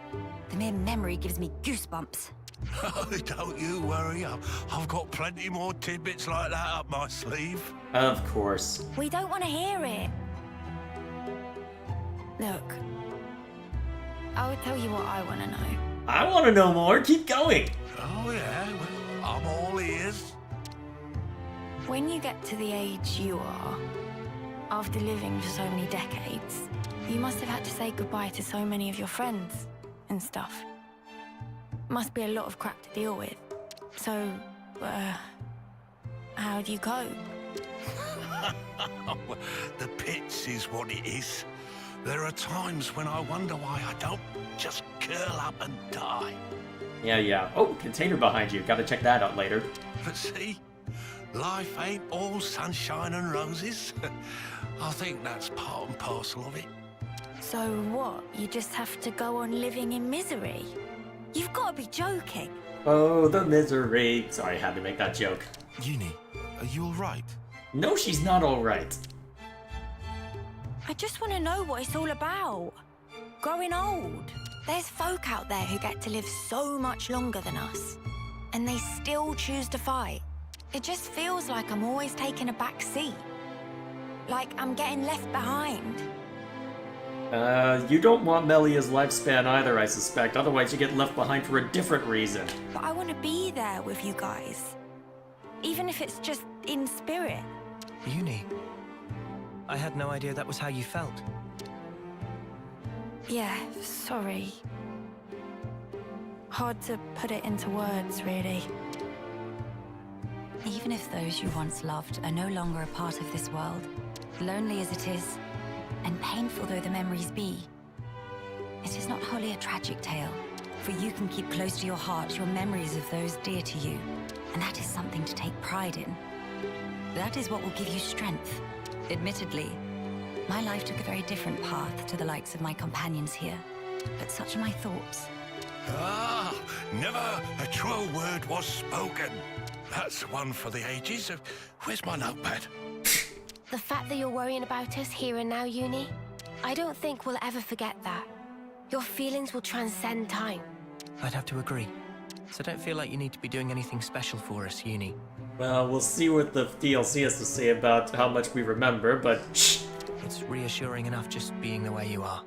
[SPEAKER 2] The mere memory gives me goosebumps.
[SPEAKER 21] Don't you worry, I've got plenty more tidbits like that up my sleeve.
[SPEAKER 1] Of course.
[SPEAKER 8] We don't want to hear it. Look, I will tell you what I want to know.
[SPEAKER 1] I want to know more. Keep going.
[SPEAKER 21] Oh, yeah, well, I'm all ears.
[SPEAKER 8] When you get to the age you are, after living for so many decades, you must have had to say goodbye to so many of your friends and stuff. Must be a lot of crap to deal with. So, how do you cope?
[SPEAKER 21] The pits is what it is. There are times when I wonder why I don't just curl up and die.
[SPEAKER 1] Yeah. Oh, container behind you. Gotta check that out later.
[SPEAKER 21] But see, life ain't all sunshine and roses. I think that's part and parcel of it.
[SPEAKER 8] So what? You just have to go on living in misery? You've got to be joking.
[SPEAKER 1] Oh, the misery. Sorry, I had to make that joke.
[SPEAKER 7] Uni, are you alright?
[SPEAKER 1] No, she's not alright.
[SPEAKER 8] I just want to know what it's all about. Growing old. There's folk out there who get to live so much longer than us, and they still choose to fight. It just feels like I'm always taking a back seat. Like I'm getting left behind.
[SPEAKER 1] You don't want Melia's lifespan either, I suspect. Otherwise you get left behind for a different reason.
[SPEAKER 8] But I want to be there with you guys. Even if it's just in spirit.
[SPEAKER 14] Uni, I had no idea that was how you felt.
[SPEAKER 8] Yeah, sorry. Hard to put it into words, really.
[SPEAKER 2] Even if those you once loved are no longer a part of this world, lonely as it is, and painful though the memories be, it is not wholly a tragic tale, for you can keep close to your heart your memories of those dear to you, and that is something to take pride in. That is what will give you strength. Admittedly, my life took a very different path to the likes of my companions here, but such are my thoughts.
[SPEAKER 21] Ah, never a truer word was spoken. That's one for the ages. Where's my notepad?
[SPEAKER 13] The fact that you're worrying about us here and now, Uni, I don't think we'll ever forget that. Your feelings will transcend time.
[SPEAKER 14] I'd have to agree. So don't feel like you need to be doing anything special for us, Uni.
[SPEAKER 1] Well, we'll see what the DLC has to say about how much we remember, but shh!
[SPEAKER 14] It's reassuring enough just being the way you are.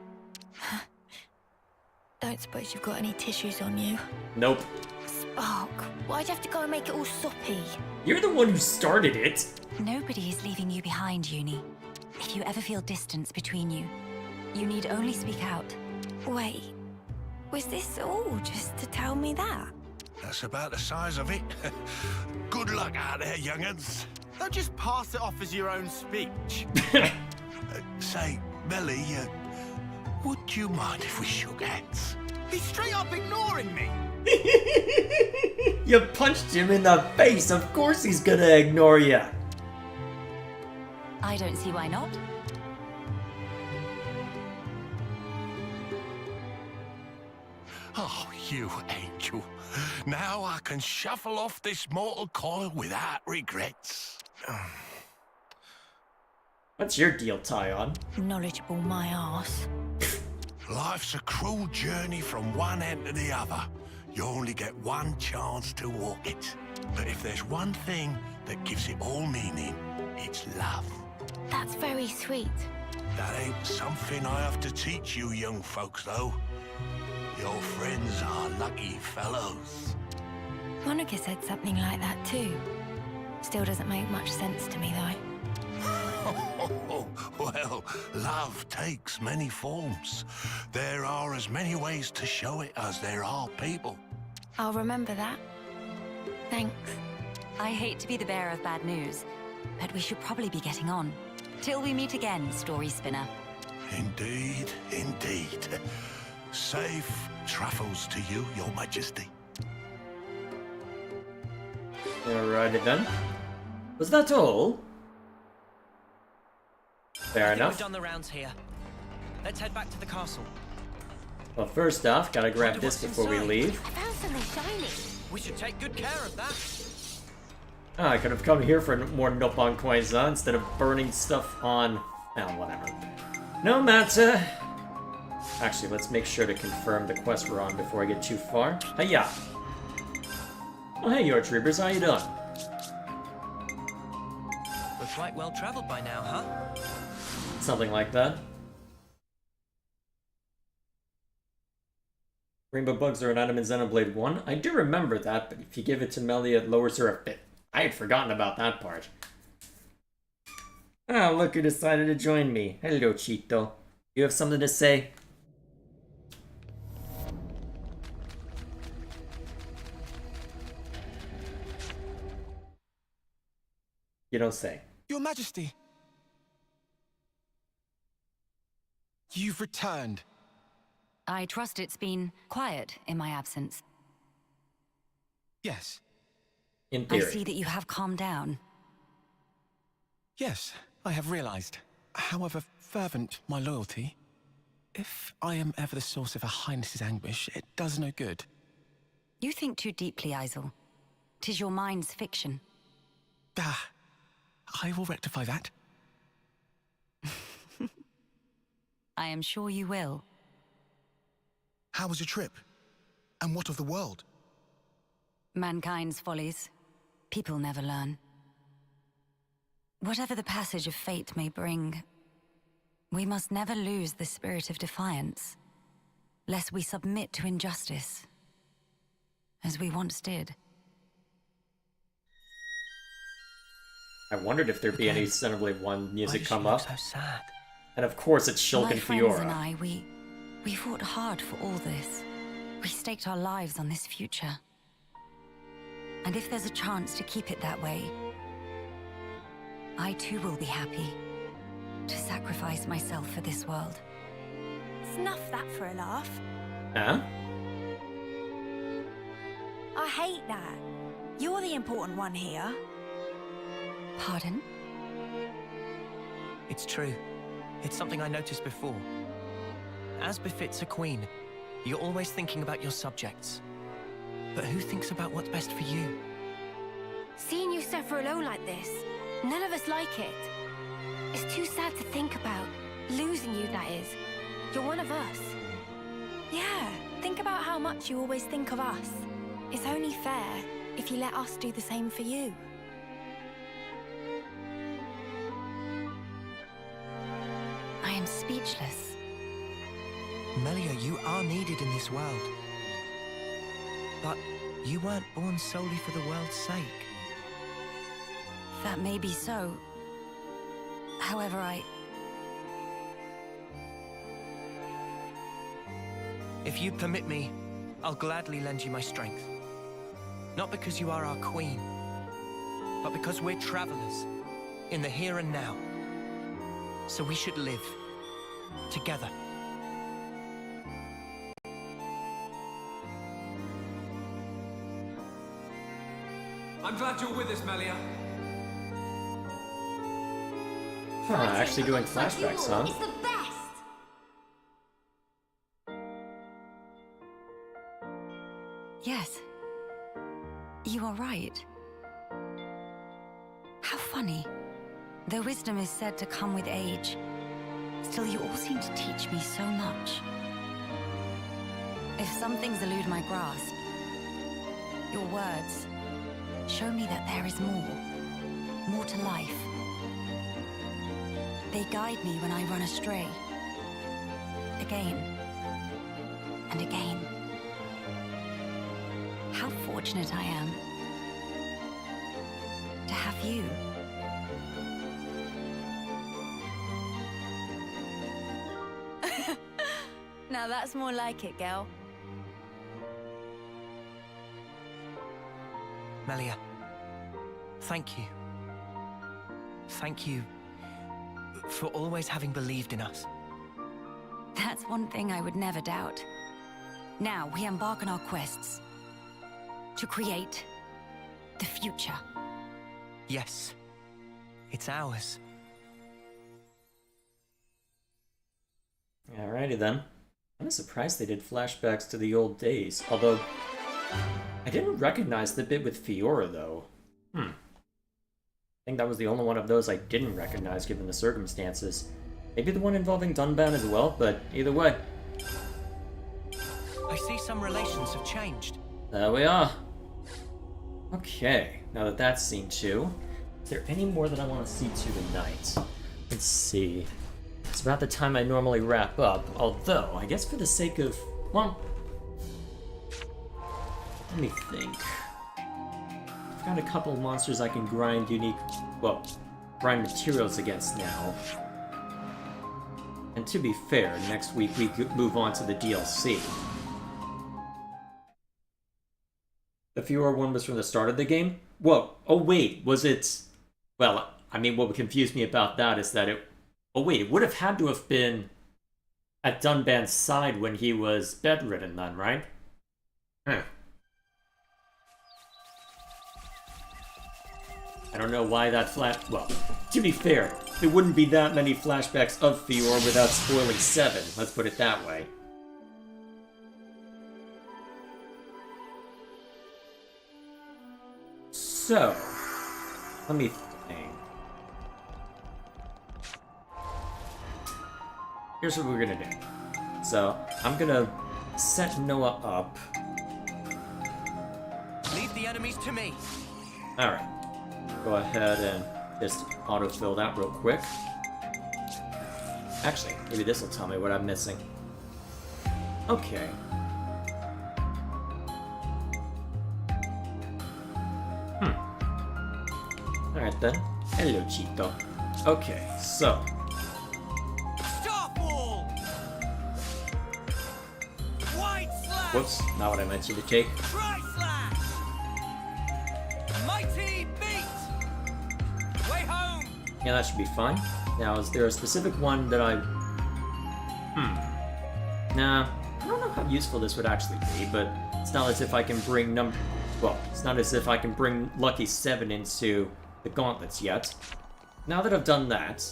[SPEAKER 8] Don't suppose you've got any tissues on you?
[SPEAKER 1] Nope.
[SPEAKER 8] Spark, why'd you have to go and make it all soppy?
[SPEAKER 1] You're the one who started it.
[SPEAKER 2] Nobody is leaving you behind, Uni. If you ever feel distance between you, you need only speak out.
[SPEAKER 8] Wait, was this all just to tell me that?
[SPEAKER 21] That's about the size of it. Good luck out there, young'uns.
[SPEAKER 10] Don't just pass it off as your own speech.
[SPEAKER 21] Say, Melly, would you mind if we shook hands?
[SPEAKER 10] He's straight up ignoring me.
[SPEAKER 1] You punched him in the face. Of course he's gonna ignore you.
[SPEAKER 2] I don't see why not.
[SPEAKER 21] Oh, you angel. Now I can shuffle off this mortal coil without regrets.
[SPEAKER 1] What's your deal, Tyon?
[SPEAKER 8] Knowledgeable my ass.
[SPEAKER 21] Life's a cruel journey from one end to the other. You only get one chance to walk it. But if there's one thing that gives it all meaning, it's love.
[SPEAKER 13] That's very sweet.
[SPEAKER 21] That ain't something I have to teach you young folks, though. Your friends are lucky fellows.
[SPEAKER 8] Monica said something like that too. Still doesn't make much sense to me, though.
[SPEAKER 21] love takes many forms. There are as many ways to show it as there are people.
[SPEAKER 8] I'll remember that. Thanks.
[SPEAKER 2] I hate to be the bearer of bad news, but we should probably be getting on. Till we meet again, Story Spinner.
[SPEAKER 21] Indeed, indeed. Safe travels to you, Your Majesty.
[SPEAKER 1] Alrighty then. Was that all? Fair enough.
[SPEAKER 14] We've done the rounds here. Let's head back to the castle.
[SPEAKER 1] Well, first off, gotta grab this before we leave.
[SPEAKER 13] I found something shiny.
[SPEAKER 14] We should take good care of that.
[SPEAKER 1] Ah, I could have come here for more Nopon coins, huh? Instead of burning stuff on... Oh, whatever. No matter. Actually, let's make sure to confirm the quest we're on before I get too far. Hiya! Oh, hey, your troopers, how you doing?
[SPEAKER 14] We're quite well traveled by now, huh?
[SPEAKER 1] Something like that. Rainbow bugs are an item in Xenoblade 1. I do remember that, but if you give it to Melia, it lowers her a bit. I had forgotten about that part. Ah, look who decided to join me. Hello, Cheeto. You have something to say? You don't say.
[SPEAKER 5] Your Majesty! You've returned.
[SPEAKER 2] I trust it's been quiet in my absence.
[SPEAKER 5] Yes.
[SPEAKER 1] In
[SPEAKER 2] I
[SPEAKER 1] theory.
[SPEAKER 2] see that you have calmed down.
[SPEAKER 5] Yes, I have realized. However fervent my loyalty, if I am ever the source of Her Highness's anguish, it does no good.
[SPEAKER 2] You think too deeply, Isel. 'Tis your mind's fiction.
[SPEAKER 5] Ah, I will rectify that.
[SPEAKER 2] I am sure you will.
[SPEAKER 6] How was your trip? And what of the world?
[SPEAKER 2] Mankind's follies. People never learn. Whatever the passage of fate may bring, we must never lose the spirit of defiance, lest we submit to injustice, as we once did.
[SPEAKER 1] I wondered if there'd be any Xenoblade 1 music come up.
[SPEAKER 14] So sad.
[SPEAKER 1] And of course it's Shulk
[SPEAKER 2] My
[SPEAKER 1] and
[SPEAKER 2] friends
[SPEAKER 1] Fiora.
[SPEAKER 2] and I, we fought hard for all this. We staked our lives on this future. And if there's a chance to keep it that way, I too will be happy to sacrifice myself for this world.
[SPEAKER 8] Snuff that for a laugh.
[SPEAKER 1] Huh?
[SPEAKER 8] I hate that. You're the important one here.
[SPEAKER 2] Pardon?
[SPEAKER 14] It's true. It's something I noticed before. As befits a queen, you're always thinking about your subjects. But who thinks about what's best for you?
[SPEAKER 13] Seeing you suffer alone like this, none of us like it. It's too sad to think about. Losing you, that is. You're one of us.
[SPEAKER 8] Yeah, think about how much you always think of us. It's only fair if you let us do the same for you.
[SPEAKER 2] I am speechless.
[SPEAKER 14] Melia, you are needed in this world. But you weren't born solely for the world's sake.
[SPEAKER 2] That may be so. However,
[SPEAKER 14] If you permit me, I'll gladly lend you my strength. Not because you are our queen, but because we're travelers in the here and now. So we should live together.
[SPEAKER 3] I'm glad you're with us, Melia.
[SPEAKER 1] Huh, actually doing flashbacks, huh?
[SPEAKER 11] It's the best!
[SPEAKER 2] yes. You are right. How funny. Though wisdom is said to come with age, still you all seem to teach me so much. If some things elude my grasp, your words show me that there is more to life. They guide me when I run astray, again and again. How fortunate I am to have you.
[SPEAKER 8] Now that's more like it, girl.
[SPEAKER 14] Melia, thank you. Thank you for always having believed in us.
[SPEAKER 2] That's one thing I would never doubt. Now we embark on our quests to create the future.
[SPEAKER 14] Yes, it's ours.
[SPEAKER 1] Alrighty then. I'm surprised they did flashbacks to the old days, although I didn't recognize the bit with Fiora though. I think that was the only one of those I didn't recognize given the circumstances. Maybe the one involving Dunban as well, but either way.
[SPEAKER 14] I see some relations have changed.
[SPEAKER 1] There we are. Okay, now that that's seen too, is there any more that I want to see to tonight? Let's see. It's about the time I normally wrap up, although, I guess for the sake of, well, let me think. I've got a couple monsters I can grind grind materials against now. And to be fair, next week we could move on to the DLC. The Fiora one was from the start of the game? Whoa, oh wait, was it... Well, I mean, what would confuse me about that is that it... Oh wait, it would have had to have been at Dunban's side when he was bedridden then, right? Huh. I don't know why that well, to be fair, there wouldn't be that many flashbacks of Fiora without spoiling 7, let's put it that way. So, let me think. Here's what we're gonna do. So, I'm gonna set Noah up.
[SPEAKER 14] Leave the enemies to me.
[SPEAKER 1] Alright. Go ahead and just autofill that real quick. Actually, maybe this will tell me what I'm missing. Okay. Alright then. Hello, Cheeto. Okay, so. Whoops, not what I meant you to take.
[SPEAKER 14] Mighty beat! Way home!
[SPEAKER 1] Yeah, that should be fine. Now, is there a specific one that I... Nah, I don't know how useful this would actually be, but it's not as if I can bring it's not as if I can bring Lucky 7 into the gauntlets yet. Now that I've done that...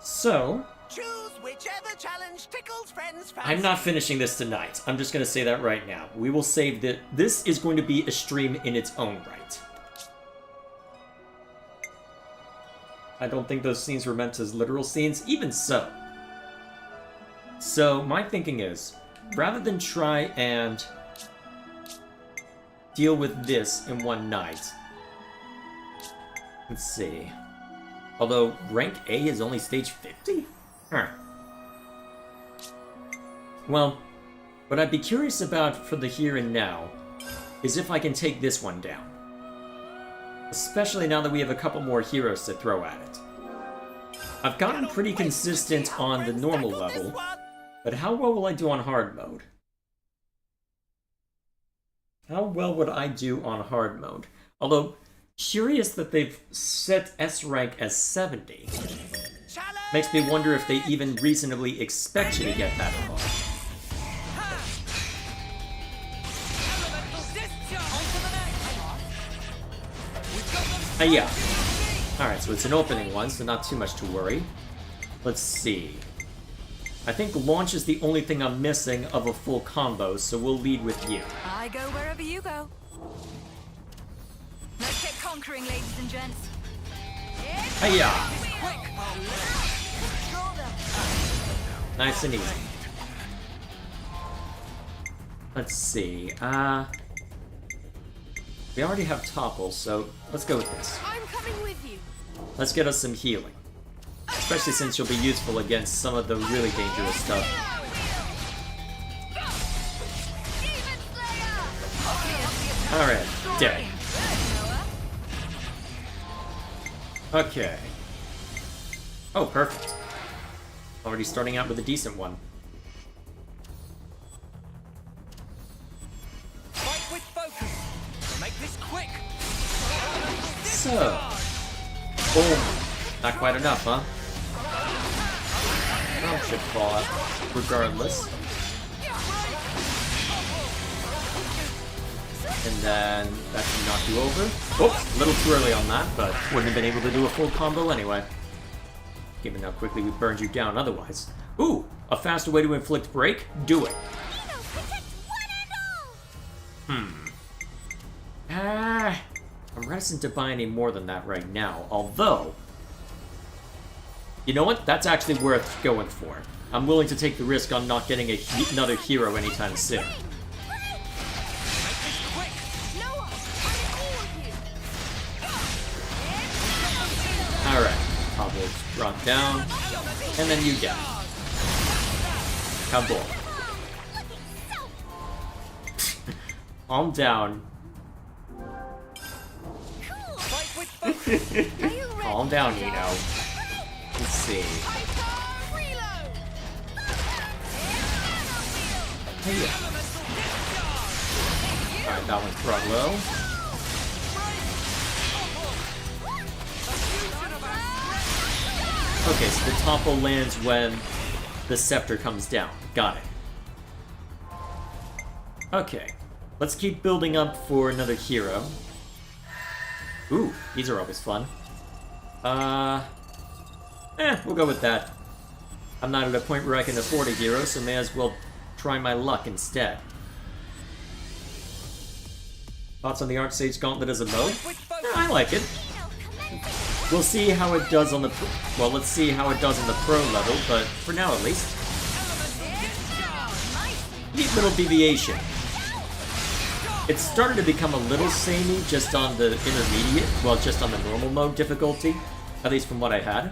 [SPEAKER 1] So...
[SPEAKER 14] Choose whichever challenge tickles friends fancy.
[SPEAKER 1] I'm not finishing this tonight. I'm just going to say that right now. We will save that. This is going to be a stream in its own right. I don't think those scenes were meant as literal scenes, even so. So, my thinking is, rather than try and deal with this in one night, let's see. Although, rank A is only stage 50? Huh. Well, what I'd be curious about for the here and now is if I can take this one down. Especially now that we have a couple more heroes to throw at it. I've gotten pretty consistent on the normal level, but how well will I do on hard mode? How well would I do on hard mode? Although, curious that they've set S rank as 70. Makes me wonder if they even reasonably expect you to get that far. Yeah. Alright, so it's an opening one, so not too much to worry. Let's see. I think launch is the only thing I'm missing of a full combo, so we'll lead with you.
[SPEAKER 2] I go wherever you go. Let's get conquering, ladies and gents.
[SPEAKER 1] Hiya! Nice and easy. Let's see, we already have Topple, so let's go with this.
[SPEAKER 8] I'm coming with you.
[SPEAKER 1] Let's get us some healing. Especially since you'll be useful against some of the really dangerous stuff. Alright, dead. Okay. Oh, perfect. Already starting out with a decent one. So... Boom. Not quite enough, huh? That should fall out, regardless. And then that should knock you over. Oops, a little too early on that, but wouldn't have been able to do a full combo anyway. Given how quickly we burned you down otherwise. Ooh, a faster way to inflict break? Do it. I'm reticent to buy any more than that right now, although... You know what? That's actually worth going for. I'm willing to take the risk on not getting another hero anytime soon. Alright, Pablo's brought down, and then you get it. Kabul. Calm down. Calm down, Nino. Let's see. Alright, that one's brought low. Okay, so the topple lands when the scepter comes down. Got it. Okay. Let's keep building up for another hero. Ooh, these are always fun. We'll go with that. I'm not at a point where I can afford a hero, so may as well try my luck instead. Thoughts on the Archsage Gauntlet as a mode? I like it. We'll see how it does on the... Well, let's see how it does on the pro level, but for now at least. Neat little deviation. It started to become a little samey just on the intermediate, well, just on the normal mode difficulty, at least from what I had.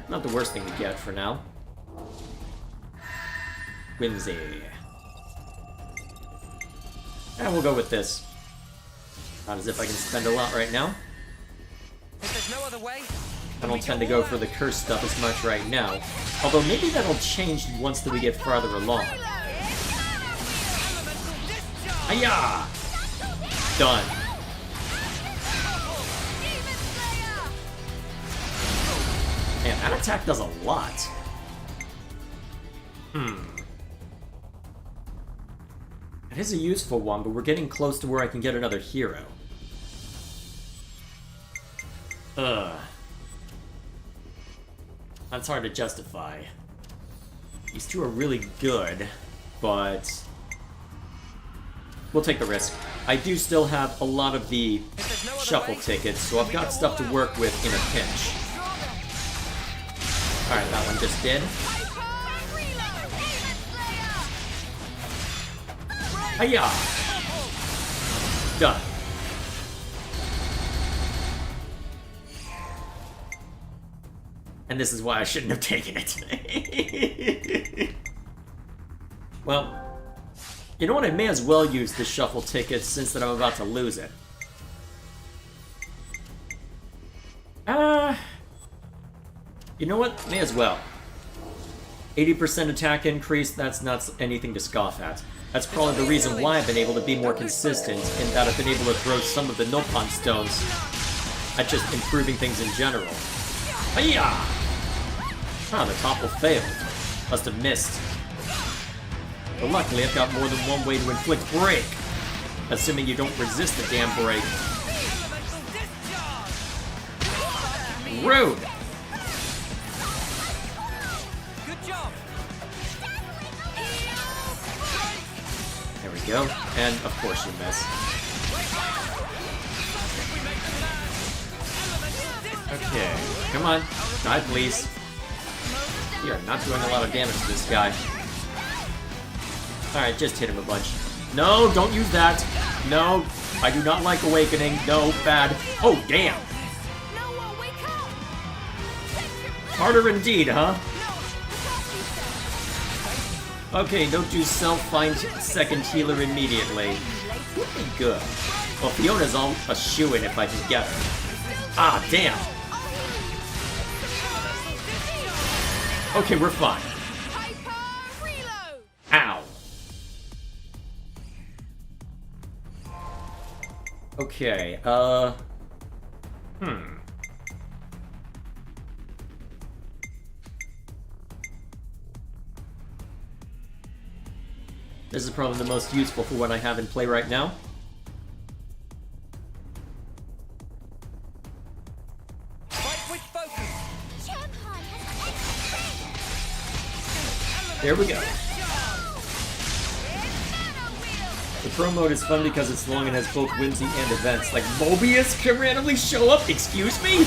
[SPEAKER 1] Not the worst thing to get for now. Whimsy. And we'll go with this. Not as if I can spend a lot right now.
[SPEAKER 14] If there's no other way,
[SPEAKER 1] I don't tend to go for the curse stuff as much right now. Although maybe that'll change once we get farther along. Hiya! Done. Man, that attack does a lot. It is a useful one, but we're getting close to where I can get another hero. That's hard to justify. These two are really good, but... we'll take the risk. I do still have a lot of the shuffle tickets, so I've got stuff to work with in a pinch. Alright, that one just did. Hiya! Done. And this is why I shouldn't have taken it. Well, you know what? I may as well use the shuffle ticket since that I'm about to lose it. You know what? May as well. 80% attack increase, that's not anything to scoff at. That's probably the reason why I've been able to be more consistent, in that I've been able to throw some of the Nopon stones at just improving things in general. Hiya! Ah, the topple failed. Must have missed. But luckily, I've got more than one way to inflict break. Assuming you don't resist the damn break. Rude! There we go. And of course you miss. Okay, come on. Die, please. You are not doing a lot of damage to this guy. Alright, just hit him a bunch. No, don't use that. No, I do not like Awakening. No, bad. Oh, damn. Harder indeed, huh? Okay, don't do self-find second healer immediately. Would be good. Well, Fiona's all a shoo-in if I can get her. Ah, damn. Okay, we're fine. Ow. Okay, This is probably the most useful for what I have in play right now. There we go. The pro mode is fun because it's long and has both whimsy and events. Like Mobius can randomly show up? Excuse me?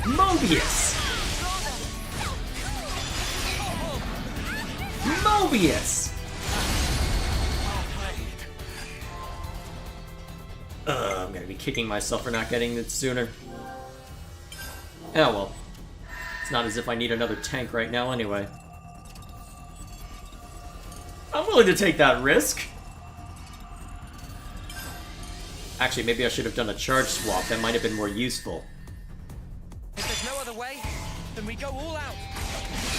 [SPEAKER 1] Mobius! Mobius! I'm gonna be kicking myself for not getting it sooner. Oh well. It's not as if I need another tank right now anyway. I'm willing to take that risk. Actually, maybe I should have done a charge swap. That might have been more useful.
[SPEAKER 4] If there's no other way, then we go all out.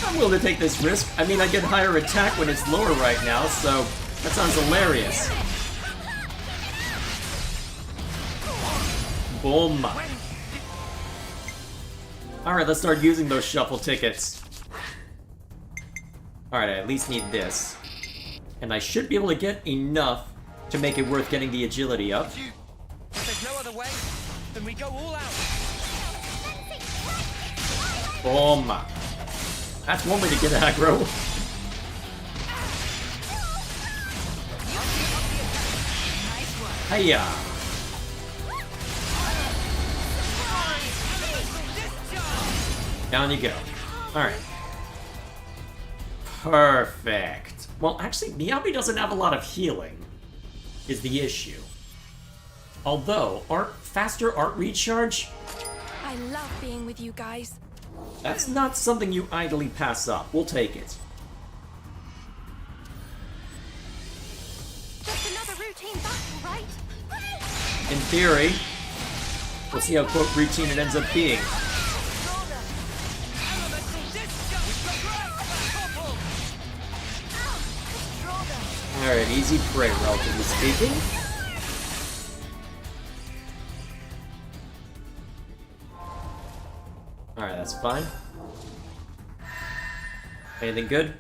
[SPEAKER 1] I'm willing to take this risk. I mean, I get higher attack when it's lower right now, so that sounds hilarious. Boom. Alright, let's start using those shuffle tickets. Alright, I at least need this. And I should be able to get enough to make it worth getting the agility up.
[SPEAKER 4] If there's no other way, then we go all out.
[SPEAKER 1] Boom. That's one way to get aggro. Hiya. Down you go. Alright. Perfect. Well, actually, Miyabi doesn't have a lot of healing, is the issue. Although, faster art recharge?
[SPEAKER 13] I love being with you guys.
[SPEAKER 1] That's not something you idly pass up. We'll take it.
[SPEAKER 13] Just another routine battle, right?
[SPEAKER 1] In theory. We'll see how quote routine it ends up being. Alright, easy prey, relatively speaking. Alright, that's fine. Anything good?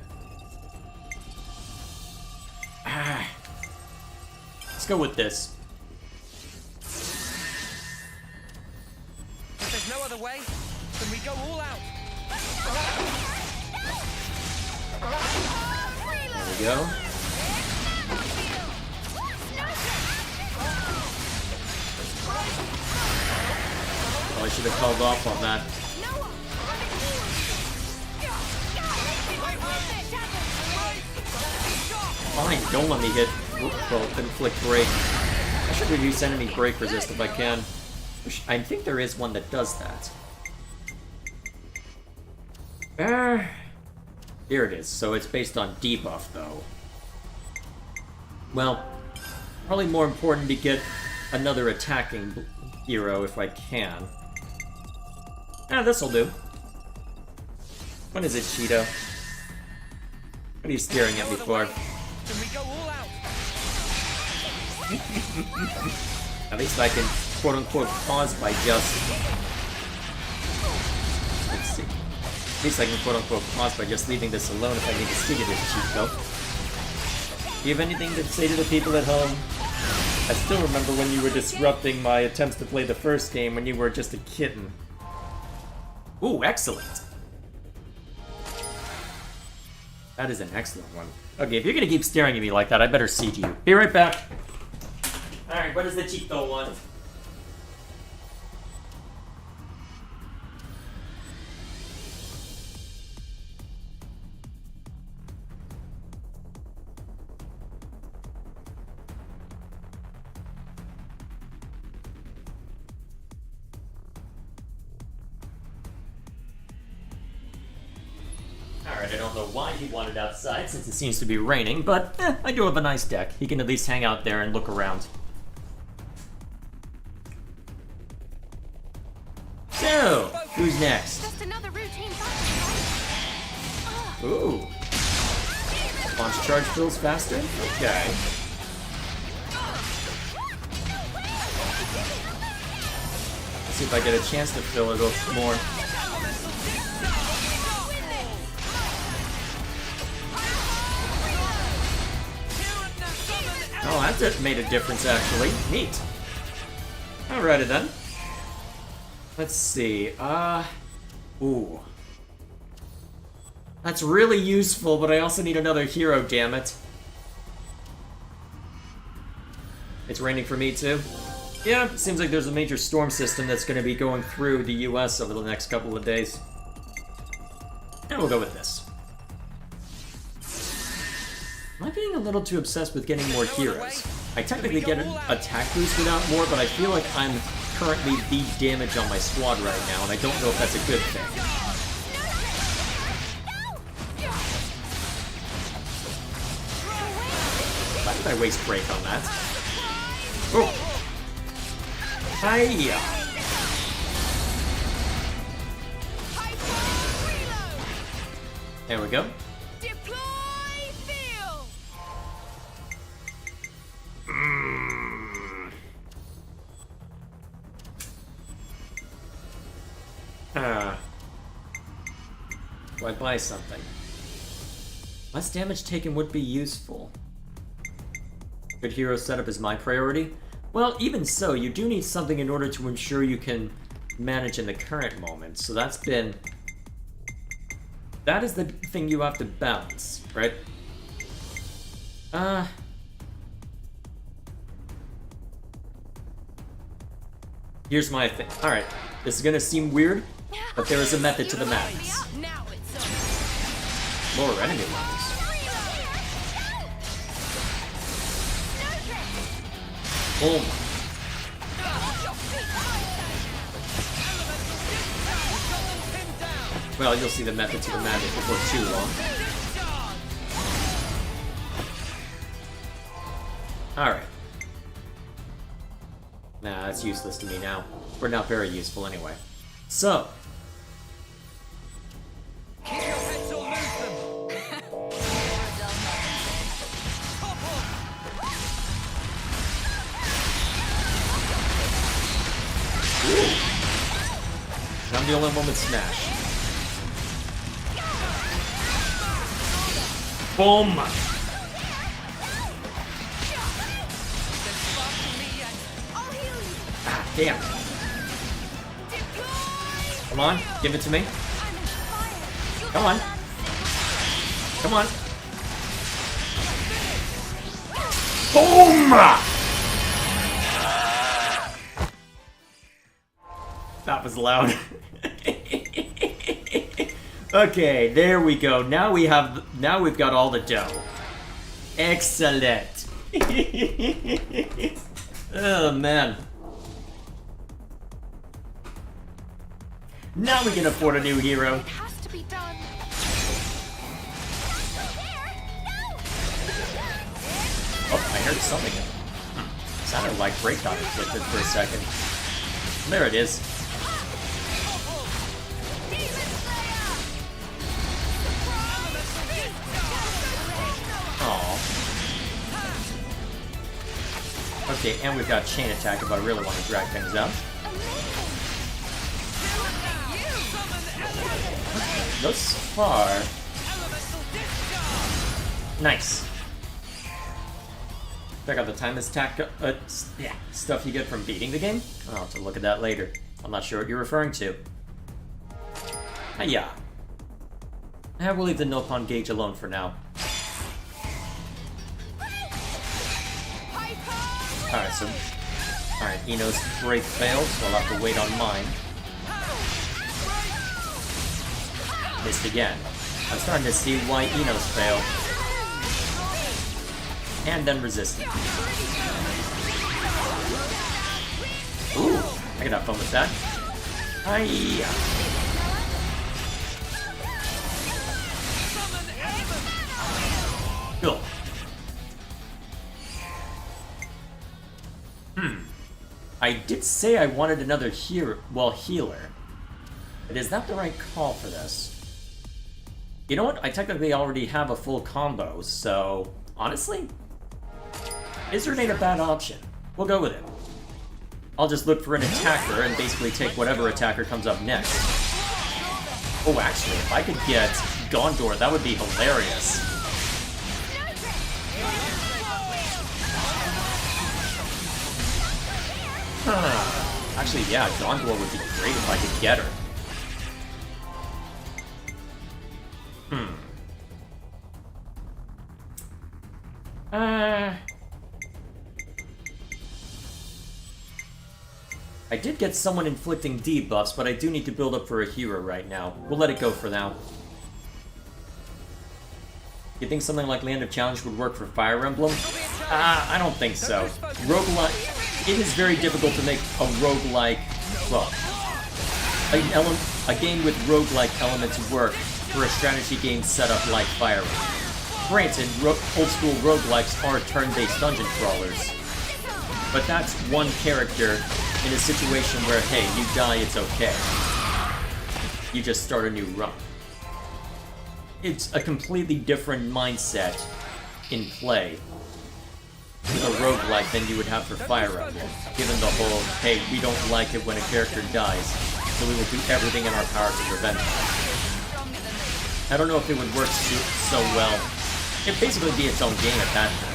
[SPEAKER 1] Let's go with this.
[SPEAKER 4] If there's no other way, then we go all out.
[SPEAKER 1] There we go. Probably should have held off on that. Fine, don't let me hit. Well, inflict break. I should reduce enemy break resist if I can. I think there is one that does that. Here it is. So it's based on debuff, though. Well, probably more important to get another attacking hero if I can. This'll do. What is it, Cheeto? What are you staring at me for? At least I can quote-unquote pause by just... Let's see. At least I can quote-unquote pause by just leaving this alone if I need to see to this Chico. Do you have anything to say to the people at home? I still remember when you were disrupting my attempts to play the first game when you were just a kitten. Ooh, excellent! That is an excellent one. Okay, if you're gonna keep staring at me like that, I better siege you. Be right back. Alright, what is the Chico one? Alright, I don't know why he wanted outside since it seems to be raining, but I do have a nice deck. He can at least hang out there and look around. So, who's next?
[SPEAKER 13] Just another routine battle.
[SPEAKER 1] Ooh. Launch charge fills faster? Okay. See if I get a chance to fill it up more. Oh, that made a difference, actually. Neat. Alrighty then. Let's see. Ooh. That's really useful, but I also need another hero, damn it. It's raining for me too? Yeah, seems like there's a major storm system that's going to be going through the US over the next couple of days. And we'll go with this. Am I being a little too obsessed with getting more heroes? I technically get an attack boost without more, but I feel like I'm currently the damage on my squad right now, and I don't know if that's a good thing. Why did I waste break on that? Oh! Hiya! There we go. Do I buy something? Less damage taken would be useful. Good hero setup is my priority. Well, even so, you do need something in order to ensure you can manage in the current moment. So that's been... That is the thing you have to balance, right? Here's my thing. Alright, this is gonna seem weird, but there is a method to the madness. More enemy levels. Boom. Well, you'll see the method to the madness before too long. Alright. Nah, that's useless to me now. We're not very useful anyway. So. I'm the only one with smash. Boom! Ah, damn. Come on, give it to me. Come on. Come on. Boom! That was loud. Okay, there we go. Now we've got all the dough. Excellent. Oh man. Now we can afford a new hero.
[SPEAKER 8] It has to be done.
[SPEAKER 1] Oh, I heard something. Sounded like breakdown inflicted for a second. There it is. Okay, and we've got chain attack if I really want to drag things out. Thus far... Nice. Check out the time attack stuff you get from beating the game. I'll have to look at that later. I'm not sure what you're referring to. Hiya. I will leave the Nopon gauge alone for now. Alright, so... Alright, Ino's break failed, so I'll have to wait on mine. Missed again. I'm starting to see why Ino's failed. And then resisted. Ooh, I can have fun with that. Hiya! Cool. I did say I wanted another healer. But is that the right call for this? You know what? I technically already have a full combo, so... Honestly? Izard ain't a bad option. We'll go with it. I'll just look for an attacker and basically take whatever attacker comes up next. Oh, actually, if I could get Gondor, that would be hilarious. Actually, yeah, Gondor would be great if I could get her. I did get someone inflicting debuffs, but I do need to build up for a hero right now. We'll let it go for now. You think something like Land of Challenge would work for Fire Emblem? I don't think so. Roguelike... It is very difficult to make a roguelike... Well... A game with roguelike elements work for a strategy game setup like Fire Emblem. Granted, old-school roguelikes are turn-based dungeon crawlers. But that's one character in a situation where, hey, you die, it's okay. You just start a new run. It's a completely different mindset in play with a roguelike than you would have for Fire Emblem, given the whole, hey, we don't like it when a character dies, so we will do everything in our power to prevent it. I don't know if it would work so well. It'd basically be its own game at that point.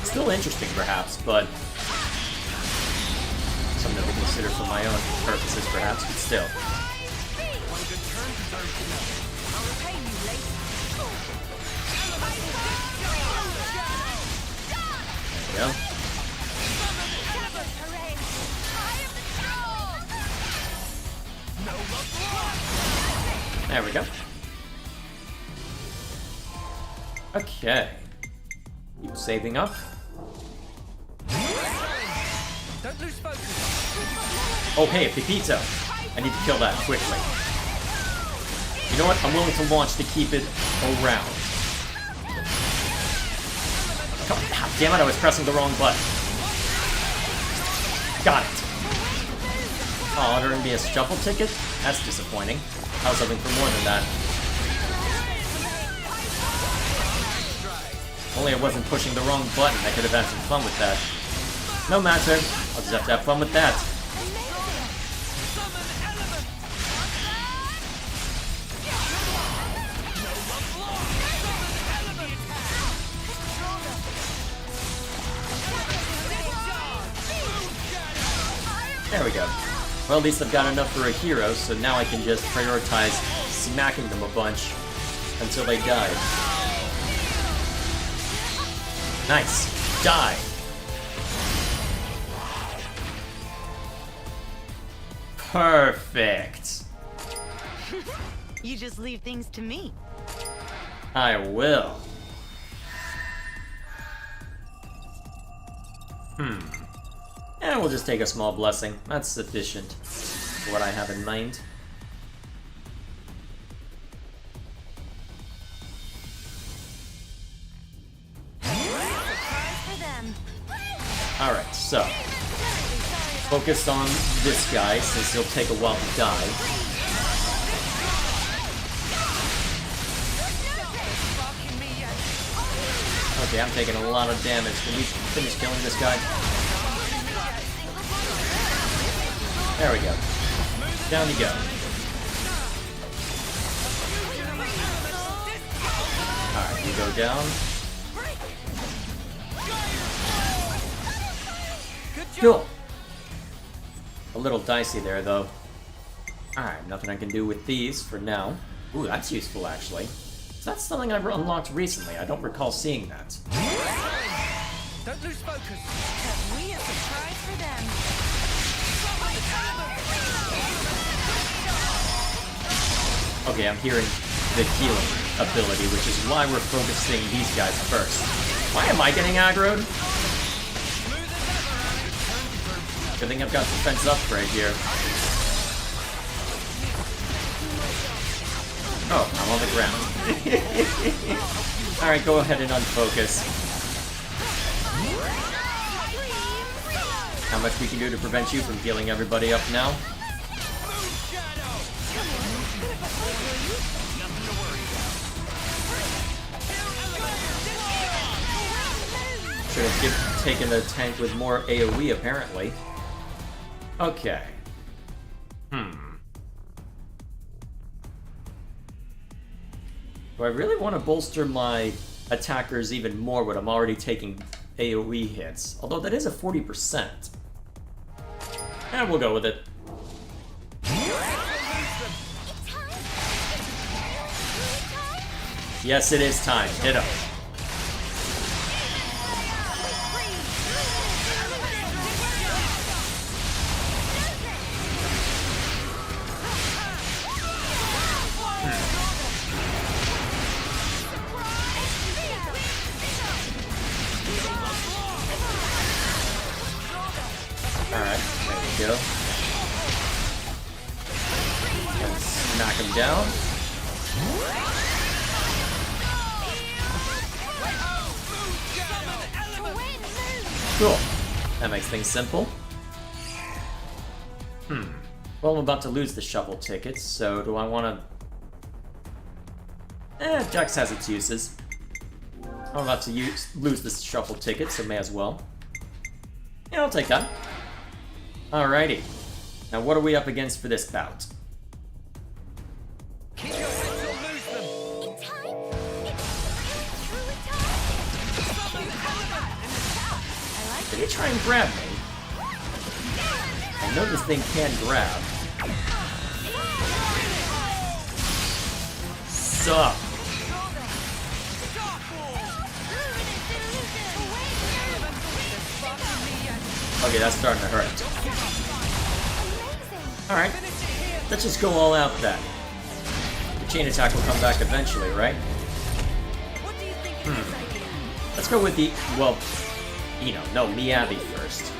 [SPEAKER 1] Still interesting, perhaps, but something to consider for my own purposes, perhaps, but still. There we go. There we go. Okay. Keep saving up.
[SPEAKER 4] Don't lose focus.
[SPEAKER 1] Oh, hey, a Pepito. I need to kill that quickly. You know what? I'm willing to launch to keep it around. God damn it, I was pressing the wrong button. Got it. Oh, it earned me a shuffle ticket? That's disappointing. I was hoping for more than that. Only I wasn't pushing the wrong button. I could have had some fun with that. No matter. I'll just have to have fun with that. There we go. Well, at least I've got enough for a hero, so now I can just prioritize smacking them a bunch until they die. Nice. Die. Perfect.
[SPEAKER 2] You just leave things to me.
[SPEAKER 1] I will. And we'll just take a small blessing. That's sufficient for what I have in mind. Alright, so focus on this guy since he'll take a while to die. Okay, I'm taking a lot of damage. Can we finish killing this guy? There we go. Down you go. Alright, you go down. Cool. A little dicey there, though. Alright, nothing I can do with these for now. Ooh, that's useful, actually. So that's something I've unlocked recently. I don't recall seeing that.
[SPEAKER 4] Don't lose focus.
[SPEAKER 2] We have a surprise for them.
[SPEAKER 1] Okay, I'm hearing the healing ability, which is why we're focusing these guys first. Why am I getting aggroed? Good thing I've got defense upgrade here. Oh, I'm on the ground. Alright, go ahead and unfocus. How much we can do to prevent you from healing everybody up now? Should have taken a tank with more AoE, apparently. Okay. Do I really want to bolster my attackers even more when I'm already taking AoE hits? Although that is a 40%. And we'll go with it. Yes, it is time. Hit him. Alright, there we go. Let's knock him down. Cool. That makes things simple. Well, I'm about to lose the shuffle tickets, so do I want to... Jax has its uses. I'm about to lose the shuffle ticket, so may as well. Yeah, I'll take that. Alrighty. Now what are we up against for this bout? Did he try and grab me? I know this thing can grab. Sup? Okay, that's starting to hurt. Alright. Let's just go all out then. The chain attack will come back eventually, right? Let's go with the... well... you know, no, Miyabi first.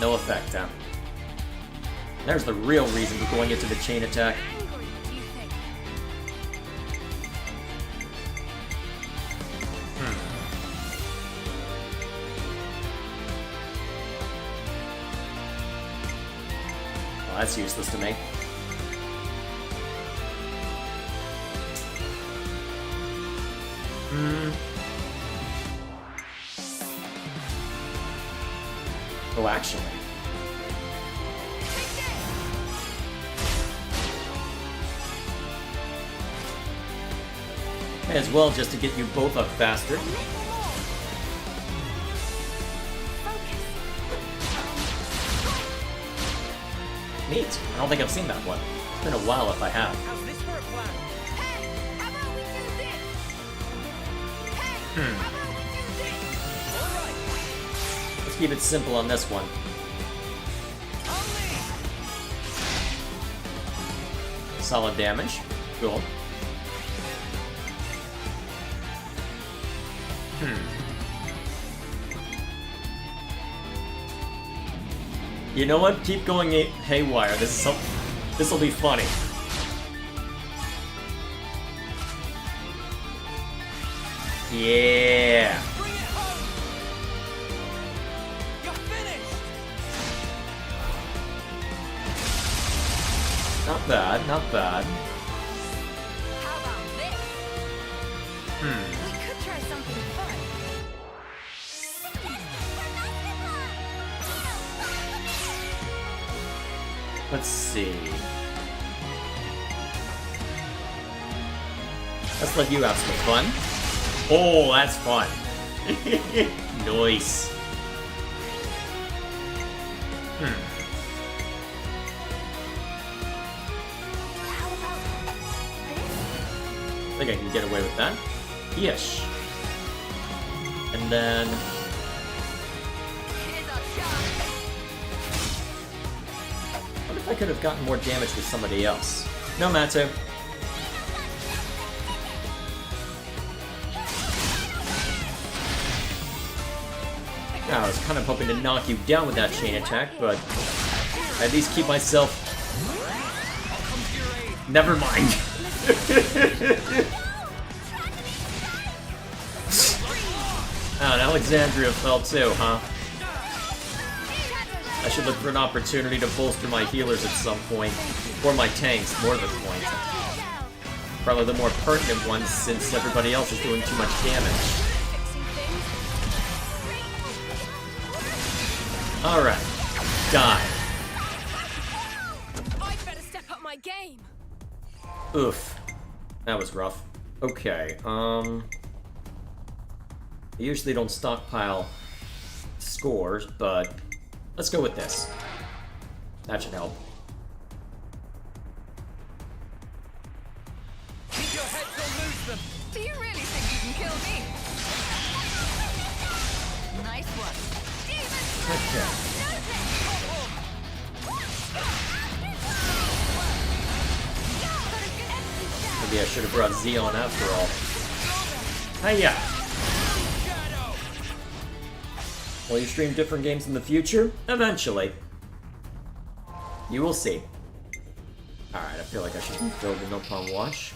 [SPEAKER 1] No effect, huh? There's the real reason for going into the chain attack. Well, that's useless to me. Oh, actually. May as well just to get you both up faster. Neat. I don't think I've seen that one. It's been a while if I have. Let's keep it simple on this one. Solid damage. Cool. You know what? Keep going haywire. This will be funny. Yeah. Not bad, not bad.
[SPEAKER 8] How about this? We could try something fun.
[SPEAKER 1] Let's see. Let's let you have some fun. Oh, that's fun. Nice. I think I can get away with that. Yesh. And then... what if I could have gotten more damage with somebody else? No matter. Now, I was kind of hoping to knock you down with that chain attack, but at least keep myself... never mind. Oh, and Alexandria fell too, huh? I should look for an opportunity to bolster my healers at some point. Or my tanks, more to the point. Probably the more pertinent one since everybody else is doing too much damage. Alright. Die.
[SPEAKER 9] I'd better step up my game.
[SPEAKER 1] Oof. That was rough. Okay, I usually don't stockpile scores, but let's go with this. That should help.
[SPEAKER 9] Keep your heads or lose them. Do you really think you can kill me? Nice one.
[SPEAKER 1] Okay. Maybe I should have brought Xeon after all. Hiya! Will you stream different games in the future? Eventually. You will see. Alright, I feel like I should be building up on watch.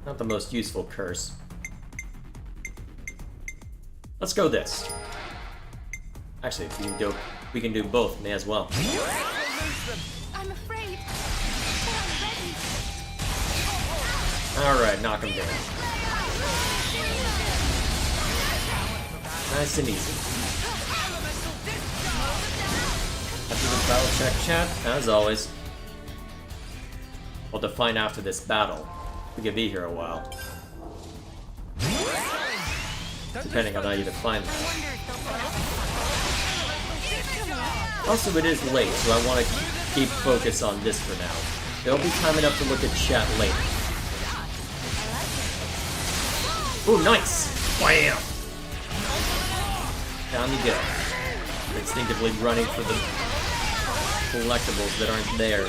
[SPEAKER 1] Not the most useful curse. Let's go this. Actually, we can do both, may as well.
[SPEAKER 9] I'm afraid.
[SPEAKER 1] Alright, knock him down. Nice and easy. After the battle check chat, as always. We'll define after this battle. We could be here a while. Depending on how you define that. Also, it is late, so I want to keep focus on this for now. There'll be time enough to look at chat later. Ooh, nice! Wham! Down you go. Instinctively running for the collectibles that aren't there.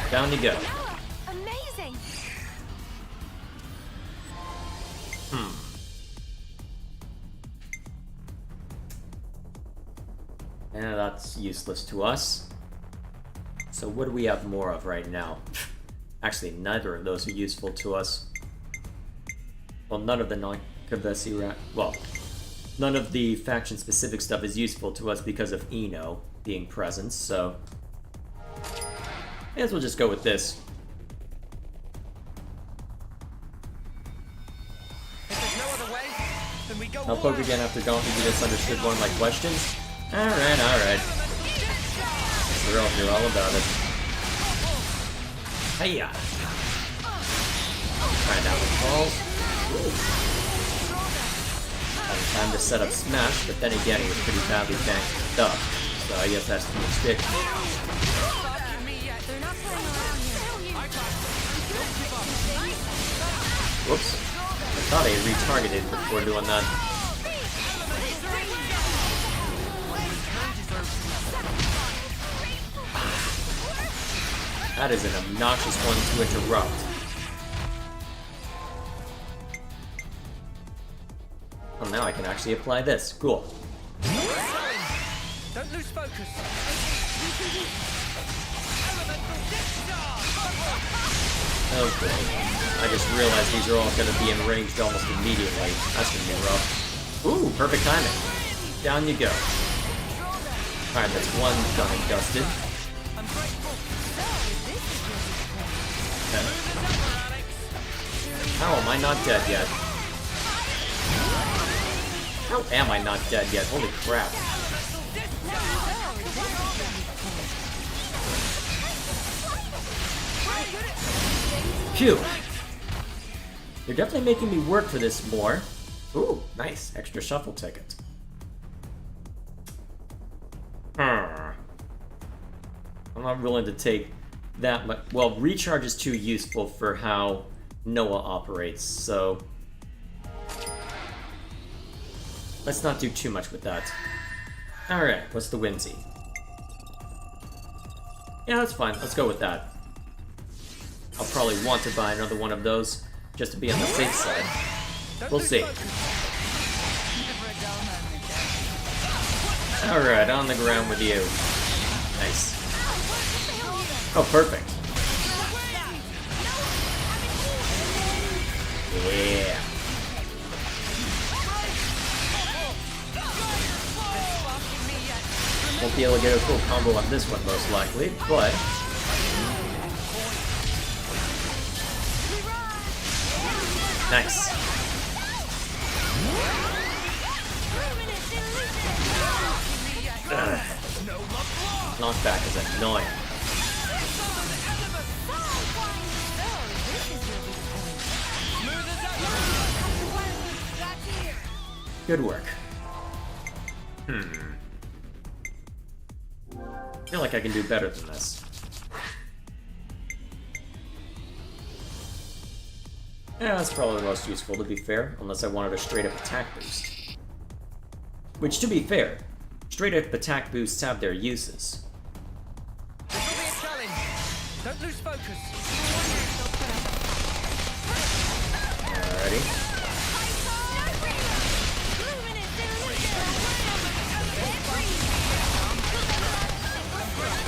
[SPEAKER 1] Down you go.
[SPEAKER 8] Amazing.
[SPEAKER 1] Yeah, that's useless to us. So what do we have more of right now? Actually, neither of those are useful to us. Well, none of the non-Kavesi none of the faction-specific stuff is useful to us because of Eno being present, so I guess we'll just go with this. I'll poke again after Donkey misunderstood one of my questions. Alright. You're all about it. Hiya! Find out what falls. Time to set up Smash, but then again he was pretty badly tanked up. So I guess that's the mistake. Whoops. I thought I had retargeted before doing that. That is an obnoxious one to interrupt. Well, now I can actually apply this. Cool.
[SPEAKER 4] Don't lose focus.
[SPEAKER 1] Okay. I just realized these are all going to be enraged almost immediately. That's going to be rough. Ooh, perfect timing. Down you go. Alright, that's one done and dusted. Okay. How am I not dead yet? How am I not dead yet? Holy crap. Phew. You're definitely making me work for this more. Ooh, nice. Extra shuffle ticket. I'm not willing to take that much. Well, recharge is too useful for how Noah operates, so let's not do too much with that. Alright, what's the Whimsy? Yeah, that's fine. Let's go with that. I'll probably want to buy another one of those. just to be on the safe side. We'll see. Alright, on the ground with you. Nice. Oh, perfect. Yeah. Won't be able to get a full combo on this one, most likely, but... Nice. Ugh. Knockback is annoying. Good work. I feel like I can do better than this. Yeah, that's probably the most useful, to be fair, unless I wanted a straight-up attack boost. Which, to be fair, straight-up attack boosts have their uses.
[SPEAKER 4] This will be a challenge. Don't lose focus.
[SPEAKER 1] Alrighty.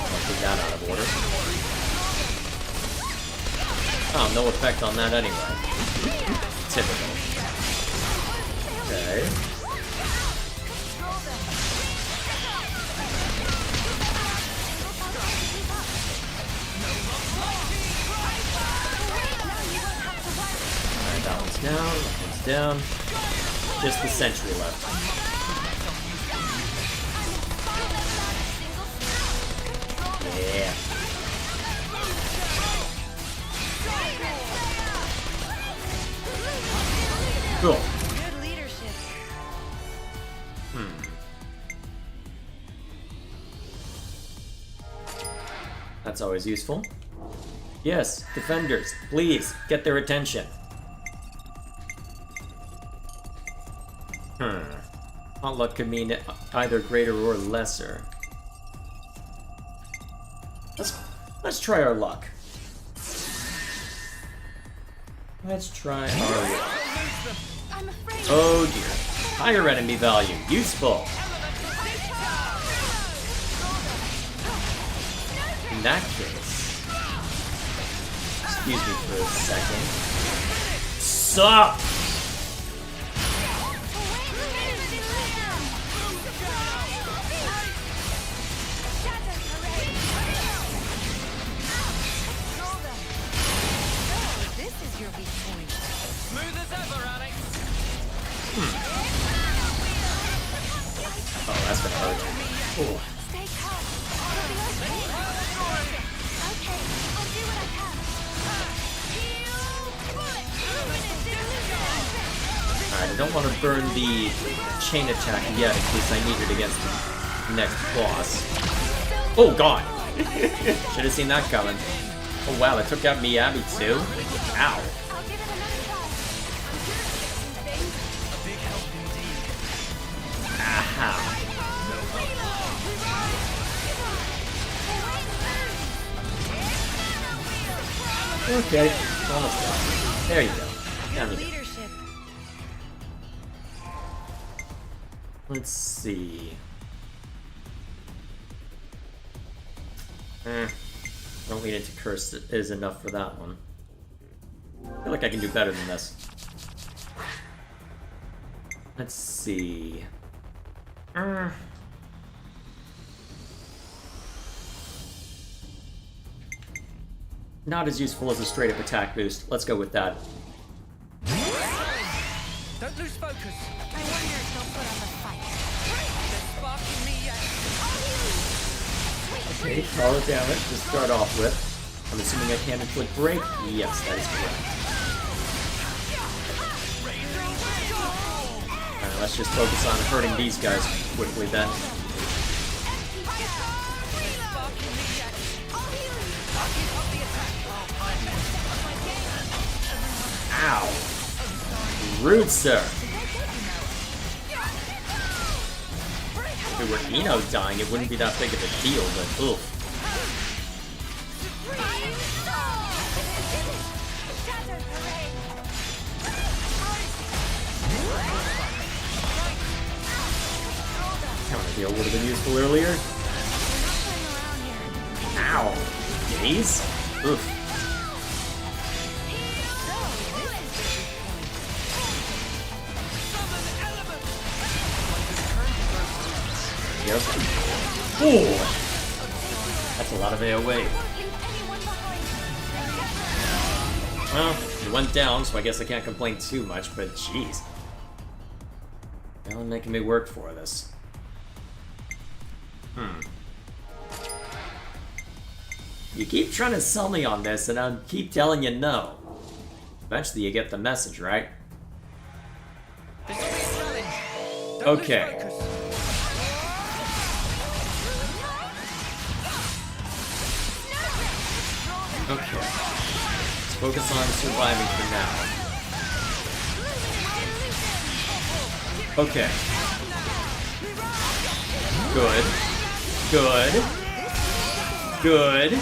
[SPEAKER 1] I'll put that out of order. Oh, no effect on that anyway. Typical. Okay. Alright, that one's down, that one's down. Just the sentry left. Yeah. Cool.
[SPEAKER 2] Good leadership.
[SPEAKER 1] That's always useful. Yes, defenders, please, get their attention. Hot luck could mean either greater or lesser. Let's try our luck. Let's try our luck. Oh dear. Higher enemy value. Useful. In that case... Excuse me for a second. Sup! Oh, that's gonna hurt. Oh. Alright, I don't want to burn the chain attack yet in case I need it against the next boss. Oh god! Should have seen that coming. Oh wow, it took out Miyabi too? Ow. Aha. Okay, almost done. There you go. Down you go. Let's see. Don't lead into curse is enough for that one. I feel like I can do better than this. Let's see. Not as useful as a straight-up attack boost. Let's go with that.
[SPEAKER 4] Don't lose focus.
[SPEAKER 8] I wonder if they'll put up a fight.
[SPEAKER 1] Okay, solid damage to start off with. I'm assuming I can inflict break? Yes, that is correct. Alright, let's just focus on hurting these guys quickly then. Ow! Rude, sir! If it were Eno dying, it wouldn't be that big of a deal, but oof. Steel would have been useful earlier. Ow! Daze? Oof. Yep. Ooh! That's a lot of AoE. Well, it went down, so I guess I can't complain too much, but jeez. They're making me work for this. You keep trying to sell me on this, and I'll keep telling you no. Eventually you get the message, right? Okay. Okay. Let's focus on surviving for now. Okay. Good. Good. Good.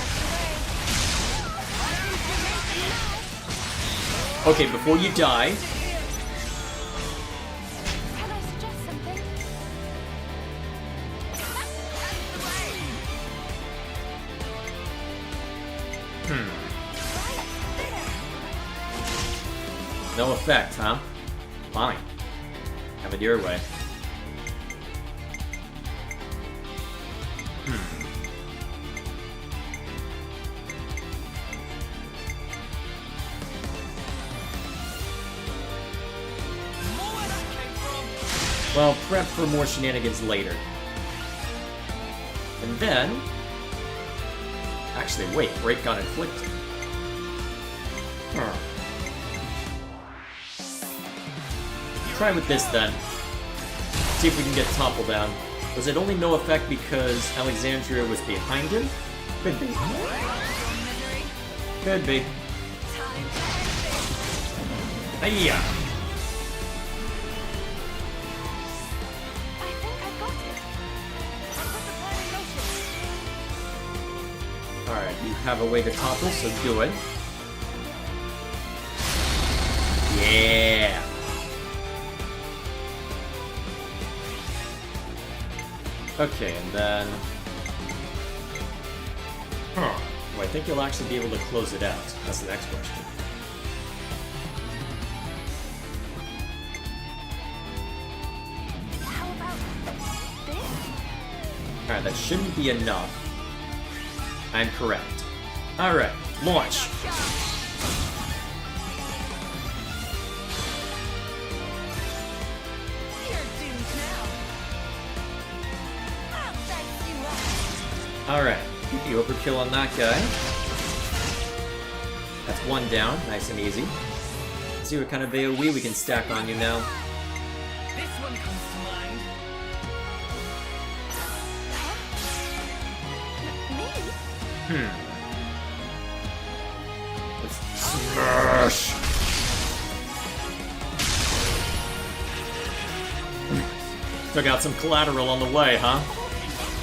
[SPEAKER 1] Okay, before you die.
[SPEAKER 8] Can I suggest something?
[SPEAKER 1] No effect, huh? Fine. Have it your way. Well, prep for more shenanigans later. And then... Actually, wait, break got inflicted. Try with this then. See if we can get toppled down. Was it only no effect because Alexandria was behind him? Could be. Could be. Hiya! Alright, you have a way to topple, so do it. Yeah! Okay, and then... Well, I think you'll actually be able to close it out. That's the next question.
[SPEAKER 8] How about this?
[SPEAKER 1] Alright, that shouldn't be enough. I'm correct. Alright, launch! Alright, the overkill on that guy. That's one down, nice and easy. Let's see what kind of AoE we can stack on you now.
[SPEAKER 20] This one comes to mind.
[SPEAKER 1] Let's smash! Took out some collateral on the way, huh?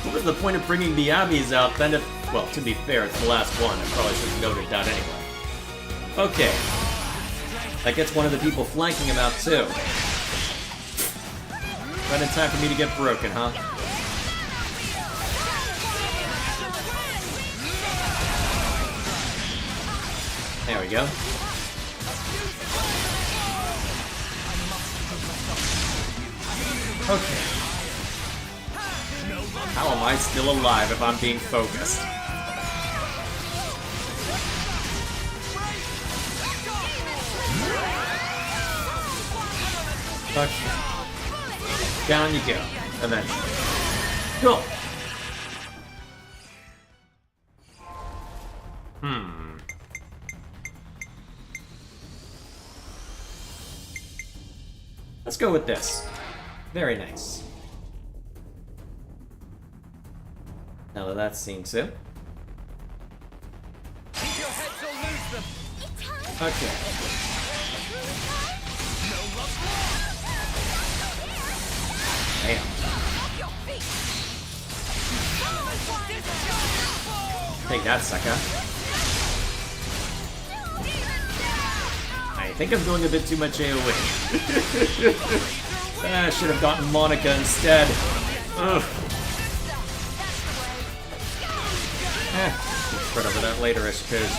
[SPEAKER 1] What was the point of bringing the Abbeys out then if... Well, to be fair, it's the last one. I probably should have noted that anyway. Okay. That gets one of the people flanking him out, too. Right in time for me to get broken, huh? There we go. Okay. How am I still alive if I'm being focused? Okay. Down you go, eventually. Go! Let's go with this. Very nice. Now that that's seen too.
[SPEAKER 20] Keep your heads or lose them.
[SPEAKER 1] Okay. Damn. Take that, sucker. I think I'm doing a bit too much AoE. I should have gotten Monica instead. Ugh. We'll spread over that later, I suppose.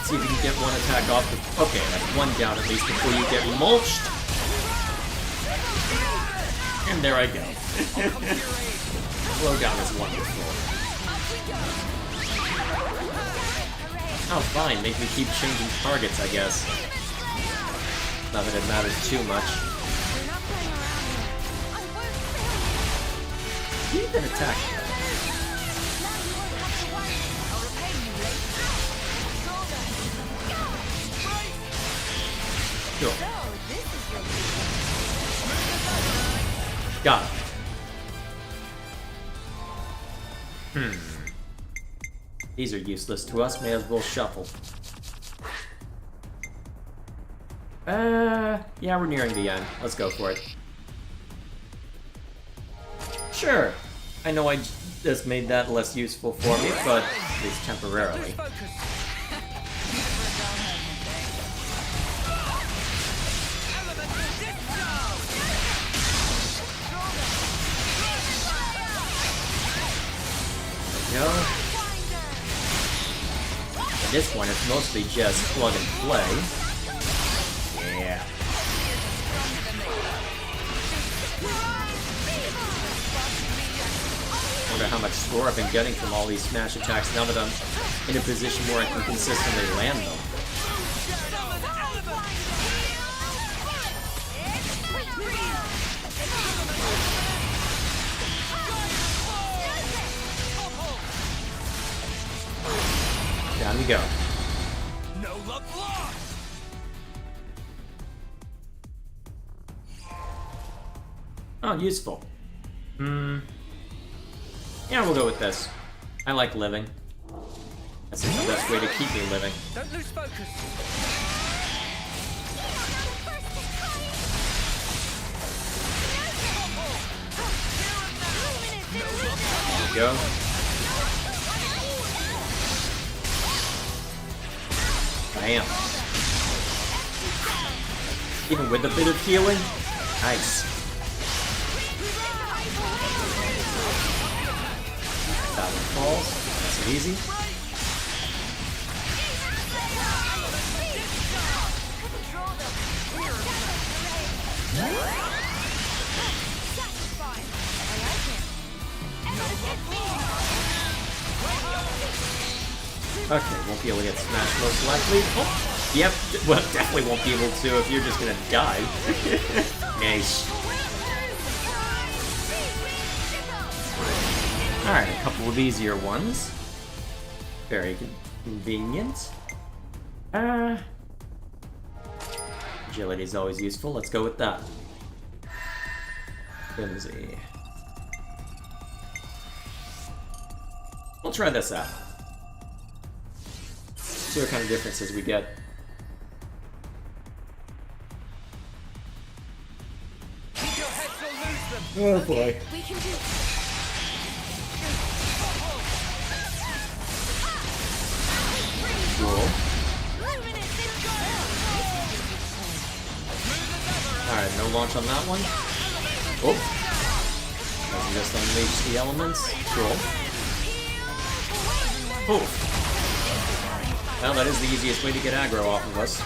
[SPEAKER 1] See if we can get one attack off the... Okay, that's one down at least before you get mulched. And there I go. Slowdown is wonderful. Oh, fine. Make me keep changing targets, I guess. Not that it matters too much. You even attack. Sure. Got it. These are useless to us, may as well shuffle. Yeah, we're nearing the end. Let's go for it. Sure. I know I just made that less useful for me, but at least temporarily. Go. At this point, it's mostly just plug and play. Yeah. Wonder how much score I've been getting from all these smash attacks now that I'm in a position where I can consistently land them. Down you go.
[SPEAKER 18] No luck lost.
[SPEAKER 1] Oh, useful. Yeah, we'll go with this. I like living. That's the best way to keep me living.
[SPEAKER 18] Don't lose focus.
[SPEAKER 1] There we go. Bam. Even with a bit of healing? Nice. That one falls. Nice and easy. Okay, won't be able to get smashed most likely. Oh, yep, well, definitely won't be able to if you're just gonna die. Nice. Alright, a couple of easier ones. Very convenient. Agility is always useful. Let's go with that. Flimsy. We'll try this out. See what kind of differences we get. Oh boy.
[SPEAKER 13] We can do.
[SPEAKER 1] Cool. Alright, no launch on that one. Oh. Doesn't just unleash the elements. Cool. Oh. Well, that is the easiest way to get aggro off of us.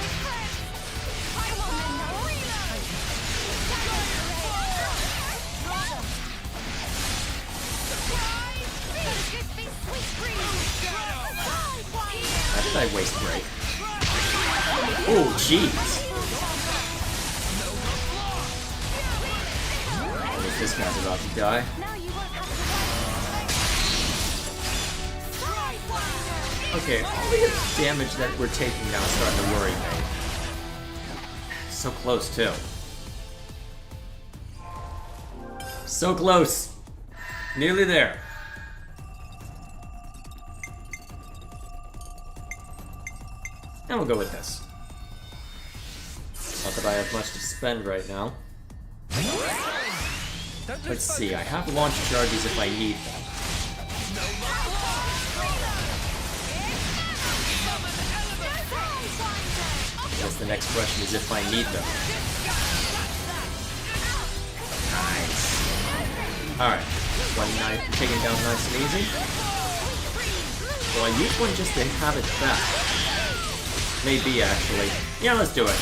[SPEAKER 1] How did I waste break? Oh, jeez. I think this guy's about to die. Okay, all the damage that we're taking now is starting to worry me. So close, too. So close. Nearly there. And we'll go with this. Not that I have much to spend right now. Let's see, I have launch charges if I need them. I guess the next question is if I need them. Nice. Alright, one knife taken down nice and easy. Will I use one just to have it back? Maybe, actually. Yeah, let's do it.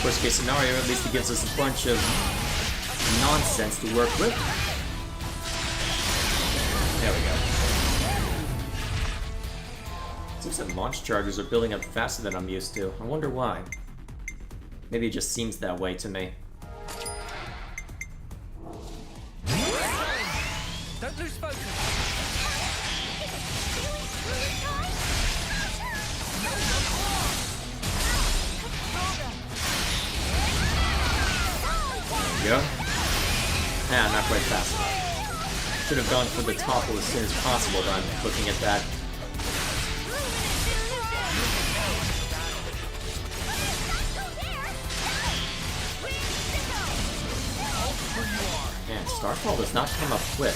[SPEAKER 1] Worst case scenario, at least it gives us a bunch of nonsense to work with. There we go. Seems that launch charges are building up faster than I'm used to. I wonder why. Maybe it just seems that way to me.
[SPEAKER 4] Don't lose focus.
[SPEAKER 1] There we go. Ah, not quite fast enough. Should have gone for the topple as soon as possible, but I'm looking at that. Man, Starfall does not come up quick.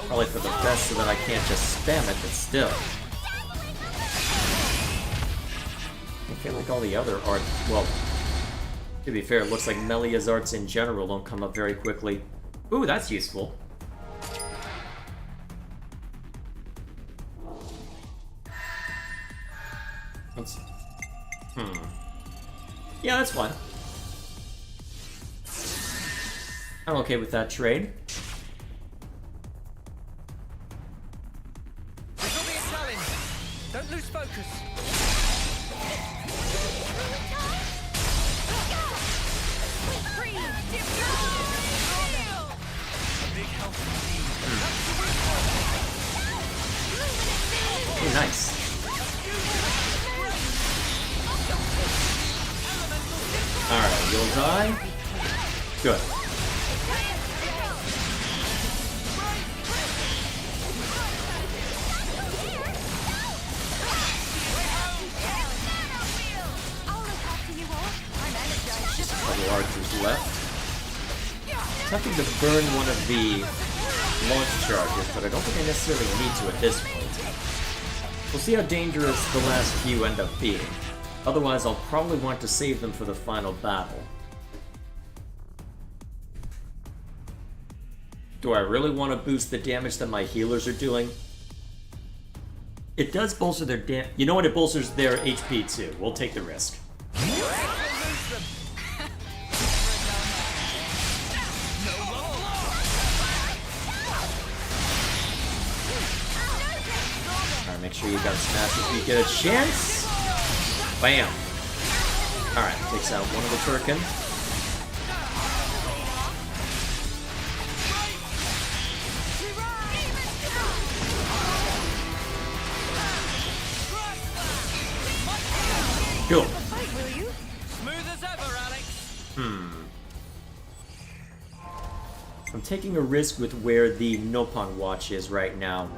[SPEAKER 1] Probably for the best so that I can't just spam it, but still. I feel like all the other art, well, to be fair, it looks like Melia's arts in general don't come up very quickly. Ooh, that's useful. Let's... Yeah, that's fine. I'm okay with that trade.
[SPEAKER 4] This will be a challenge. Don't lose focus.
[SPEAKER 1] Oh, nice. Alright, you'll die. Good. Couple archers left. Tempting to burn one of the launch charges, but I don't think I necessarily need to at this point. We'll see how dangerous the last few end up being. Otherwise, I'll probably want to save them for the final battle. Do I really want to boost the damage that my healers are doing? It does bolster their damage. You know what? It bolsters their HP too. We'll take the risk. Alright, make sure you got smash if you get a chance. Bam! Alright, takes out one of the Turkin. Cool.
[SPEAKER 4] Smooth as ever, Alex.
[SPEAKER 1] I'm taking a risk with where the Nopon watch is right now.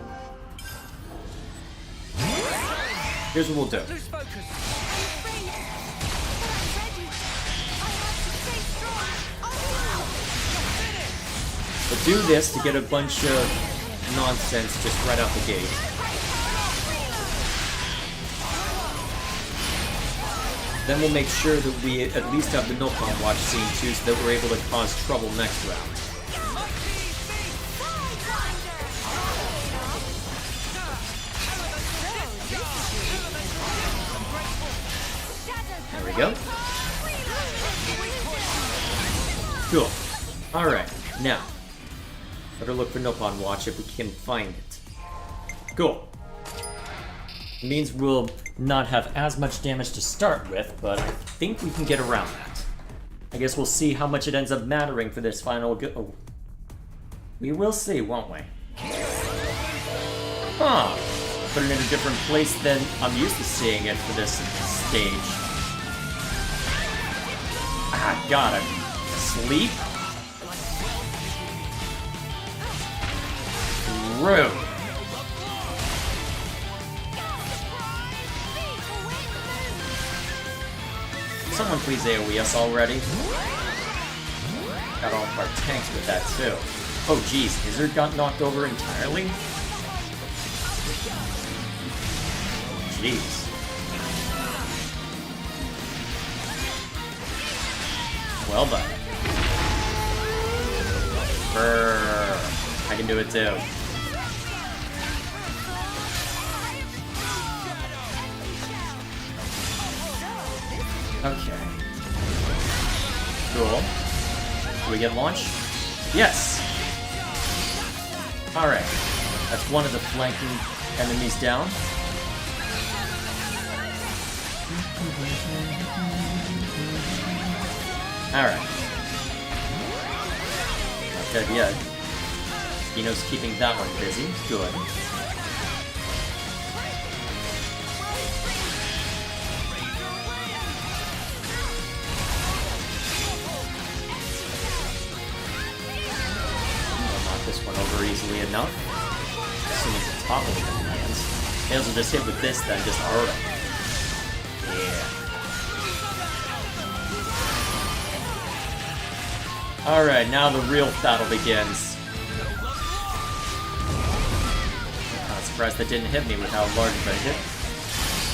[SPEAKER 1] Here's what we'll do. We'll do this to get a bunch of nonsense just right out the gate. Then we'll make sure that we at least have the Nopon watch scene too, so that we're able to cause trouble next round. There we go. Cool. Alright, now. Better look for Nopon watch if we can find it. Cool. It means we'll not have as much damage to start with, but I think we can get around that. I guess we'll see how much it ends up mattering for this final go- oh. We will see, won't we? Huh. Put it in a different place than I'm used to seeing it for this stage. Ah, got it. Sleep? Rude. Someone please AoE us already. Got all of our tanks with that too. Oh geez, Izzard got knocked over entirely? Jeez. Well done. Brrr. I can do it too. Okay. Cool. Do we get launch? Yes! Alright. That's one of the flanking enemies down. Alright. Not dead yet. Ino's keeping that one busy. Good. I'll knock this one over easily enough. As soon as the top of it lands. May as well just hit with this then, just hurt him. Yeah. Alright, now the real battle begins. I'm kind of surprised that didn't hit me with how large of a hit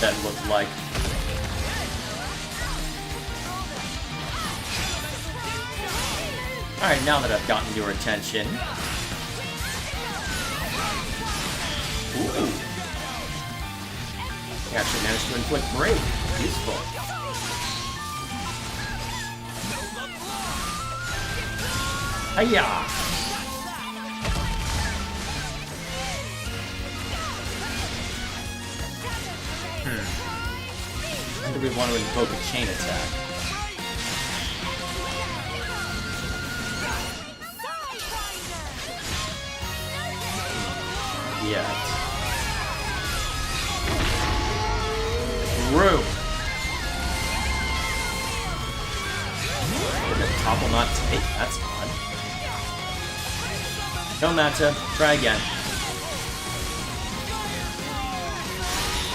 [SPEAKER 1] that looked like. Alright, now that I've gotten your attention. Ooh. He actually managed to inflict break. Useful. Hiya! When do we want to invoke a chain attack? Yeah. Through. The top will not take. That's odd. Go, Mata. Try again.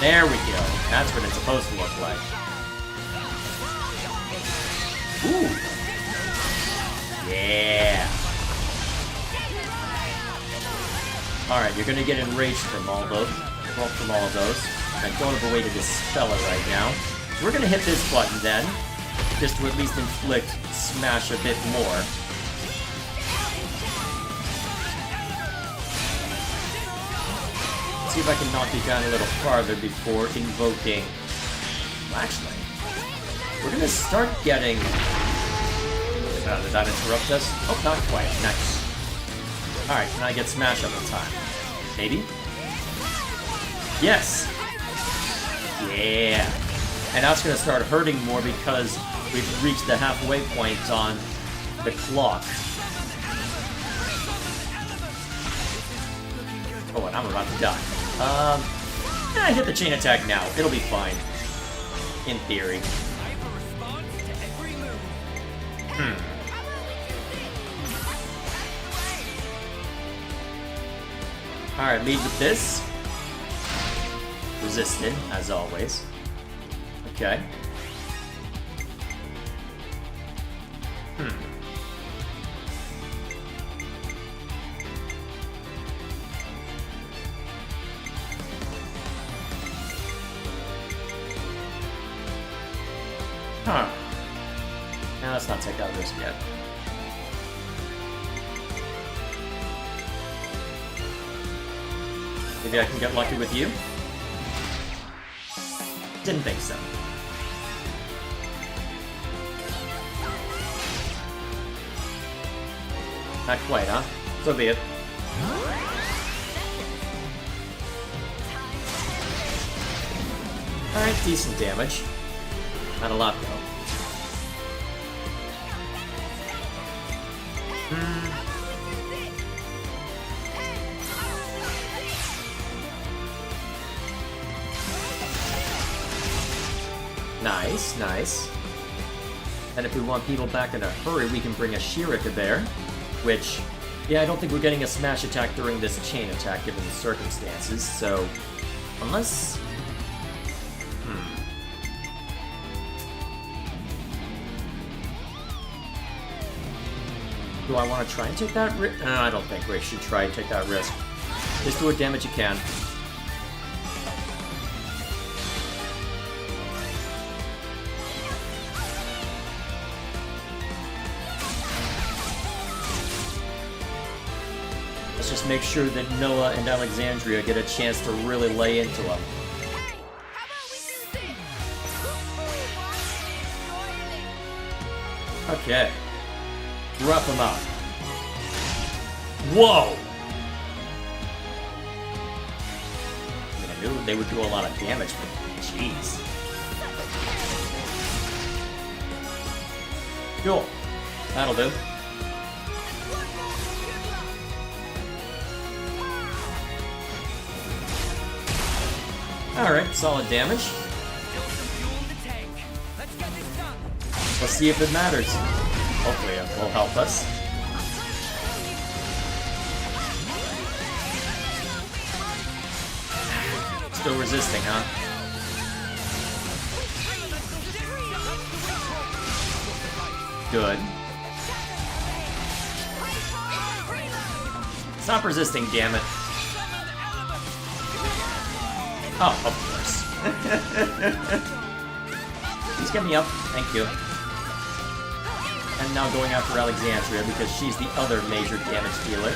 [SPEAKER 1] There we go. That's what it's supposed to look like. Ooh. Yeah. Alright, you're gonna get enraged from all those. Well, from all of those. I don't have a way to dispel it right now. So we're gonna hit this button then. Just to at least inflict smash a bit more. See if I can knock you down a little farther before invoking... Well, actually, we're gonna start getting... did that interrupt us? Oh, not quite. Nice. Alright, can I get smash up in time? Maybe? Yes! Yeah! And now it's gonna start hurting more because we've reached the halfway point on the clock. Oh, and I'm about to die. I hit the chain attack now. It'll be fine. In theory. Alright, lead with this. Resisted, as always. Okay. Huh. Now let's not take that risk yet. Maybe I can get lucky with you? Didn't think so. Not quite, huh? So be it. Alright, decent damage. Not a lot, though. Nice, nice. And if we want people back in a hurry, we can bring a Shira to bear. Which, yeah, I don't think we're getting a smash attack during this chain attack given the circumstances, so... Unless... Do I want to try and take that risk? No, I don't think we should try and take that risk. Just do what damage you can. just make sure that Noah and Alexandria get a chance to really lay into him. Okay. Rough him up. Whoa! I mean, I knew they would do a lot of damage, but jeez. Cool. That'll do. Alright, solid damage. Let's see if it matters. Hopefully it will help us. Still resisting, huh? Good. Stop resisting, damn it. Oh, of course. Please get me up. Thank you. And now going after Alexandria because she's the other major damage dealer.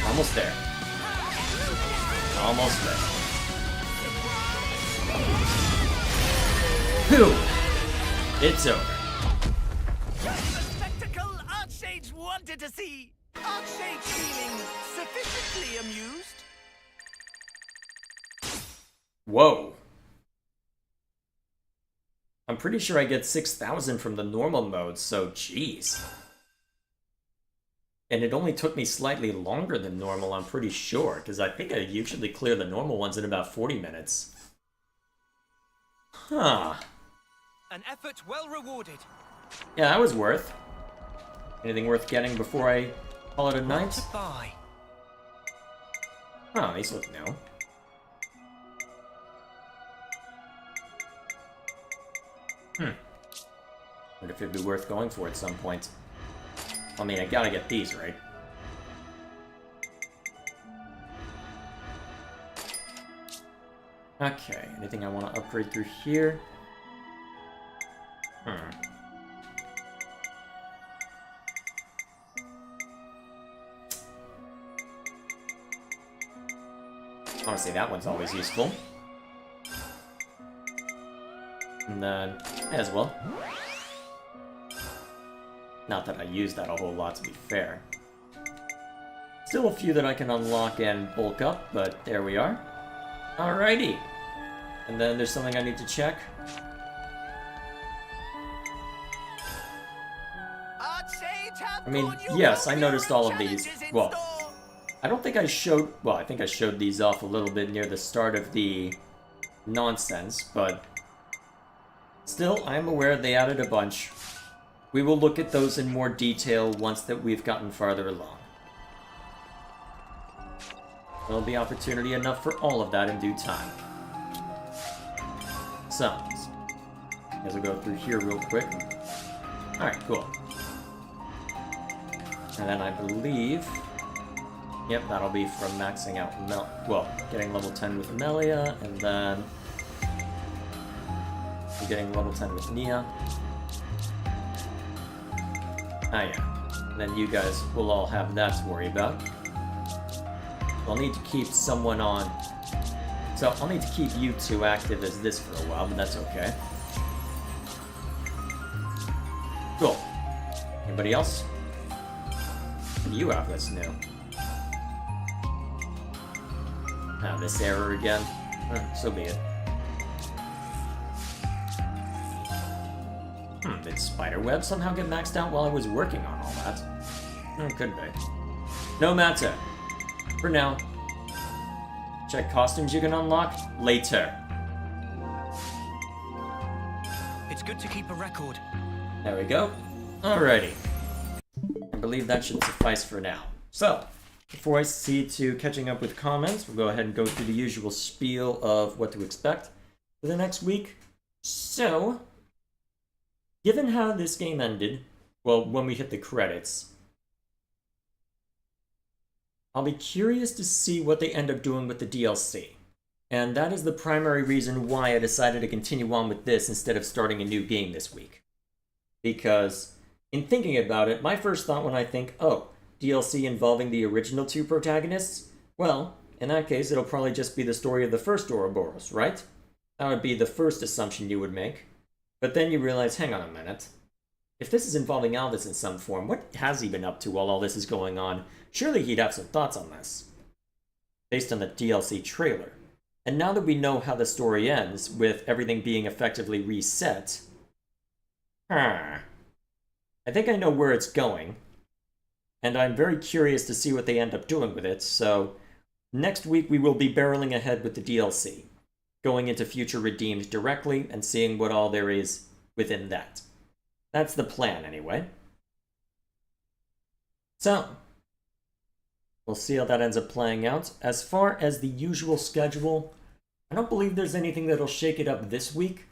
[SPEAKER 1] Almost there. Almost there. Phew! It's over.
[SPEAKER 16] Just the spectacle Archsage wanted to see. Archsage feeling sufficiently amused?
[SPEAKER 1] Whoa. I'm pretty sure I get 6,000 from the normal mode, so jeez. And it only took me slightly longer than normal, I'm pretty sure, because I think I usually clear the normal ones in about 40 minutes. Huh.
[SPEAKER 4] An effort well rewarded.
[SPEAKER 1] Yeah, that was worth. Anything worth getting before I call it a night? Oh, these look new. Wonder if it'd be worth going for at some point. I mean, I gotta get these, right? Okay, anything I want to upgrade through here? Honestly, that one's always useful. And then, as well. Not that I use that a whole lot, to be fair. Still a few that I can unlock and bulk up, but there we are. Alrighty. And then there's something I need to check. I mean, yes, I noticed all of these. Well, I don't think I showed... Well, I think I showed these off a little bit near the start of the nonsense, but... Still, I am aware they added a bunch. We will look at those in more detail once that we've gotten farther along. There'll be opportunity enough for all of that in due time. So, I guess I'll go through here real quick. Alright, cool. And then I believe... Yep, that'll be from maxing out getting level 10 with Melia, and then... getting level 10 with Nia. Ah yeah. And then you guys will all have that to worry about. I'll need to keep someone on... So, I'll need to keep you two active as this for a while, but that's okay. Cool. Anybody else? What do you have that's new? Ah, this error again? So be it. Did Spiderweb somehow get maxed out while I was working on all that? It could be. No matter. For now. Check costumes you can unlock later.
[SPEAKER 4] It's good to keep a record.
[SPEAKER 1] There we go. Alrighty. I believe that should suffice for now. So, before I see to catching up with comments, we'll go ahead and go through the usual spiel of what to expect for the next week. So, given how this game ended, well, when we hit the credits, I'll be curious to see what they end up doing with the DLC. And that is the primary reason why I decided to continue on with this instead of starting a new game this week. Because, in thinking about it, my first thought when I think, oh, DLC involving the original two protagonists? Well, in that case, it'll probably just be the story of the first Ouroboros, right? That would be the first assumption you would make. But then you realize, hang on a minute. If this is involving Aldous in some form, what has he been up to while all this is going on? Surely he'd have some thoughts on this. Based on the DLC trailer. And now that we know how the story ends, with everything being effectively reset... I think I know where it's going. And I'm very curious to see what they end up doing with it, so... Next week we will be barreling ahead with the DLC. Going into Future Redeemed directly, and seeing what all there is within that. That's the plan, anyway. So, we'll see how that ends up playing out. As far as the usual schedule, I don't believe there's anything that'll shake it up this week.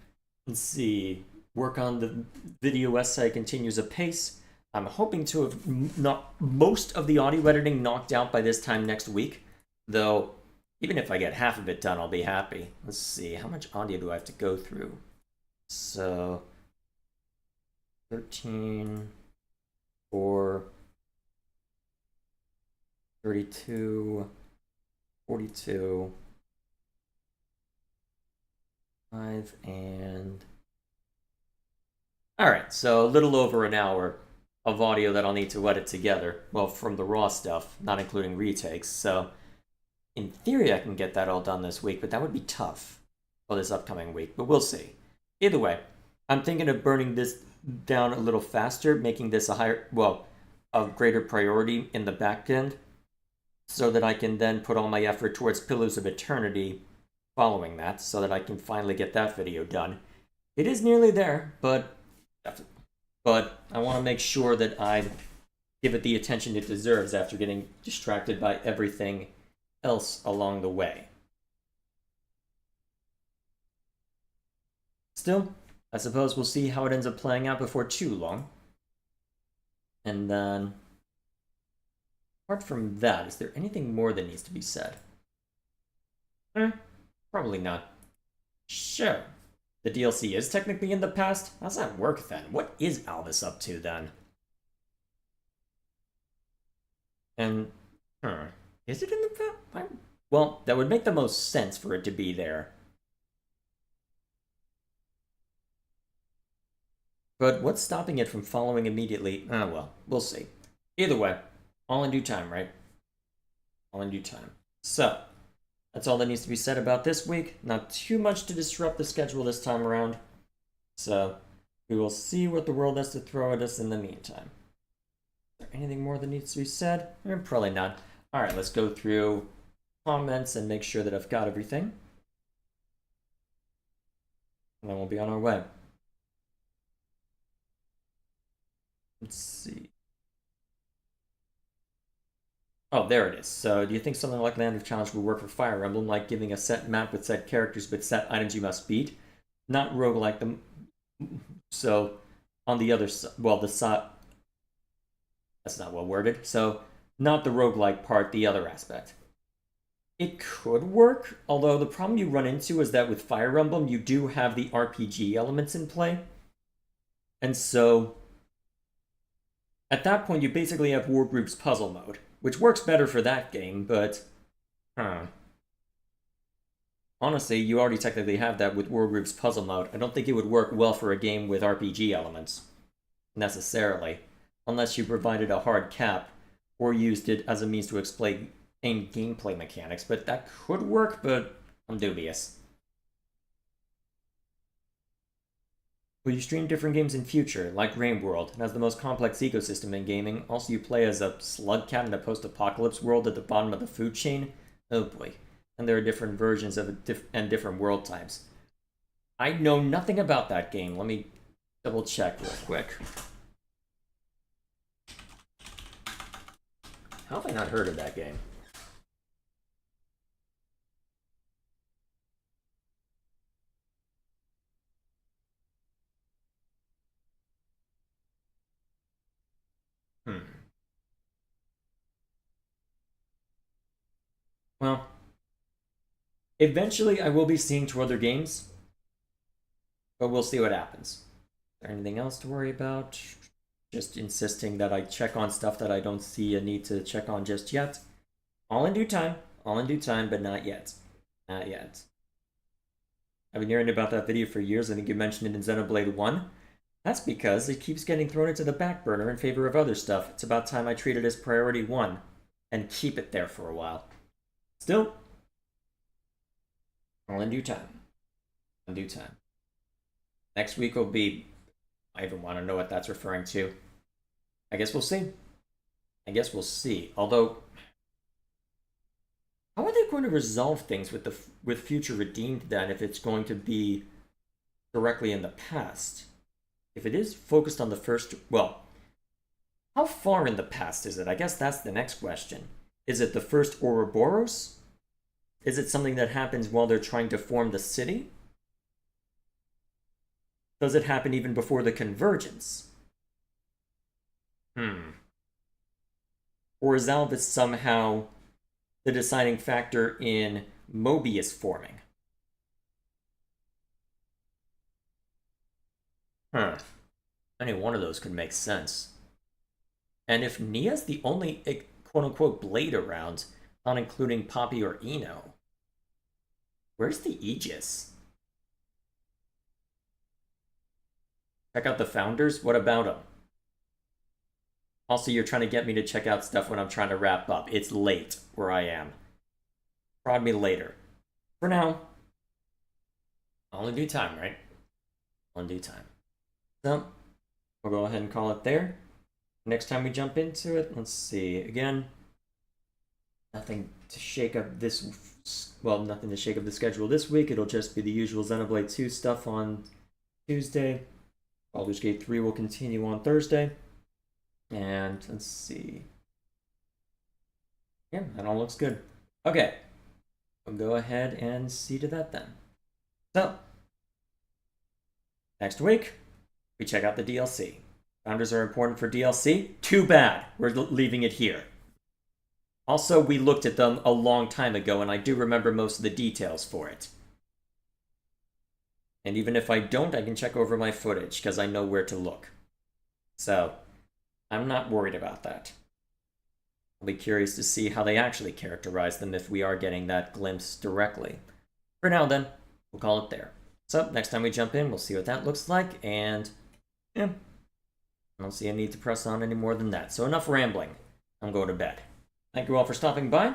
[SPEAKER 1] Let's see. Work on the video essay continues apace. I'm hoping to have most of the audio editing knocked out by this time next week. Though, even if I get half of it done, I'll be happy. Let's see. How much audio do I have to go through? So... 13, 4, 32, 42, 5, and... Alright, so a little over an hour of audio that I'll need to edit together. Well, from the raw stuff, not including retakes, so... In theory, I can get that all done this week, but that would be tough for this upcoming week, but we'll see. Either way, I'm thinking of burning this down a little faster, making this a greater priority in the back end, so that I can then put all my effort towards Pillars of Eternity following that, so that I can finally get that video done. It is nearly there, but I want to make sure that I give it the attention it deserves after getting distracted by everything else along the way. Still, I suppose we'll see how it ends up playing out before too long. And then, apart from that, is there anything more that needs to be said? Probably not. Sure. The DLC is technically in the past? How's that work then? What is Aldous up to then? And, is it in the past? Well, that would make the most sense for it to be there. But what's stopping it from following immediately? Well, we'll see. Either way, all in due time, right? All in due time. So, that's all that needs to be said about this week. Not too much to disrupt the schedule this time around. So, we will see what the world has to throw at us in the meantime. Is there anything more that needs to be said? Probably not. Alright, let's go through comments and make sure that I've got everything. And then we'll be on our way. Let's see. Oh, there it is. So, do you think something like Land of Challenge would work for Fire Emblem, like giving a set map with set characters but set items you must beat? Not roguelike them. So, on the other side, well, the side... That's not well worded. So, not the roguelike part, the other aspect. It could work, although the problem you run into is that with Fire Emblem, you do have the RPG elements in play. And so... At that point, you basically have Wargroup's puzzle mode, which works better for that game, but... Honestly, you already technically have that with Wargroup's puzzle mode. I don't think it would work well for a game with RPG elements, necessarily, unless you provided a hard cap, or used it as a means to explain gameplay mechanics, but that could work, but I'm dubious. Will you stream different games in future, like Rain World? It has the most complex ecosystem in gaming. Also, you play as a slug cat in a post-apocalypse world at the bottom of the food chain. Oh boy. And there are different versions of it and different world types. I know nothing about that game. Let me double check real quick. How have I not heard of that game? Well, Eventually, I will be seeing two other games, but we'll see what happens. Is there anything else to worry about? Just insisting that I check on stuff that I don't see a need to check on just yet. All in due time. All in due time, but not yet. Not yet. I've been hearing about that video for years. I think you mentioned it in Xenoblade 1. That's because it keeps getting thrown into the back burner in favor of other stuff. It's about time I treat it as priority 1 and keep it there for a while. Still, all in due time. In due time. Next week will be... I even want to know what that's referring to. I guess we'll see. I guess we'll see. Although, how are they going to resolve things with Future Redeemed then if it's going to be directly in the past? If it is focused on the first... Well, how far in the past is it? I guess that's the next question. Is it the first Ouroboros? Is it something that happens while they're trying to form the city? Does it happen even before the convergence? Or is Alvis somehow the deciding factor in Mobius forming? Any one of those could make sense. And if Nia's the only quote-unquote blade around, not including Poppy or Eno, where's the Aegis? Check out the Founders? What about them? Also, you're trying to get me to check out stuff when I'm trying to wrap up. It's late where I am. Prod me later. For now, all in due time, right? All in due time. So, we'll go ahead and call it there. Next time we jump into it, let's see. Again, nothing to shake up this... Well, nothing to shake up the schedule this week. It'll just be the usual Xenoblade 2 stuff on Tuesday. Baldur's Gate 3 will continue on Thursday. And let's see. Yeah, that all looks good. Okay. We'll go ahead and see to that then. So, next week, we check out the DLC. Founders are important for DLC? Too bad. We're leaving it here. Also, we looked at them a long time ago, and I do remember most of the details for it. And even if I don't, I can check over my footage, because I know where to look. So, I'm not worried about that. I'll be curious to see how they actually characterize them if we are getting that glimpse directly. For now, then, we'll call it there. So, next time we jump in, we'll see what that looks like, and... yeah. I don't see a need to press on any more than that. So enough rambling. I'm going to bed. Thank you all for stopping by.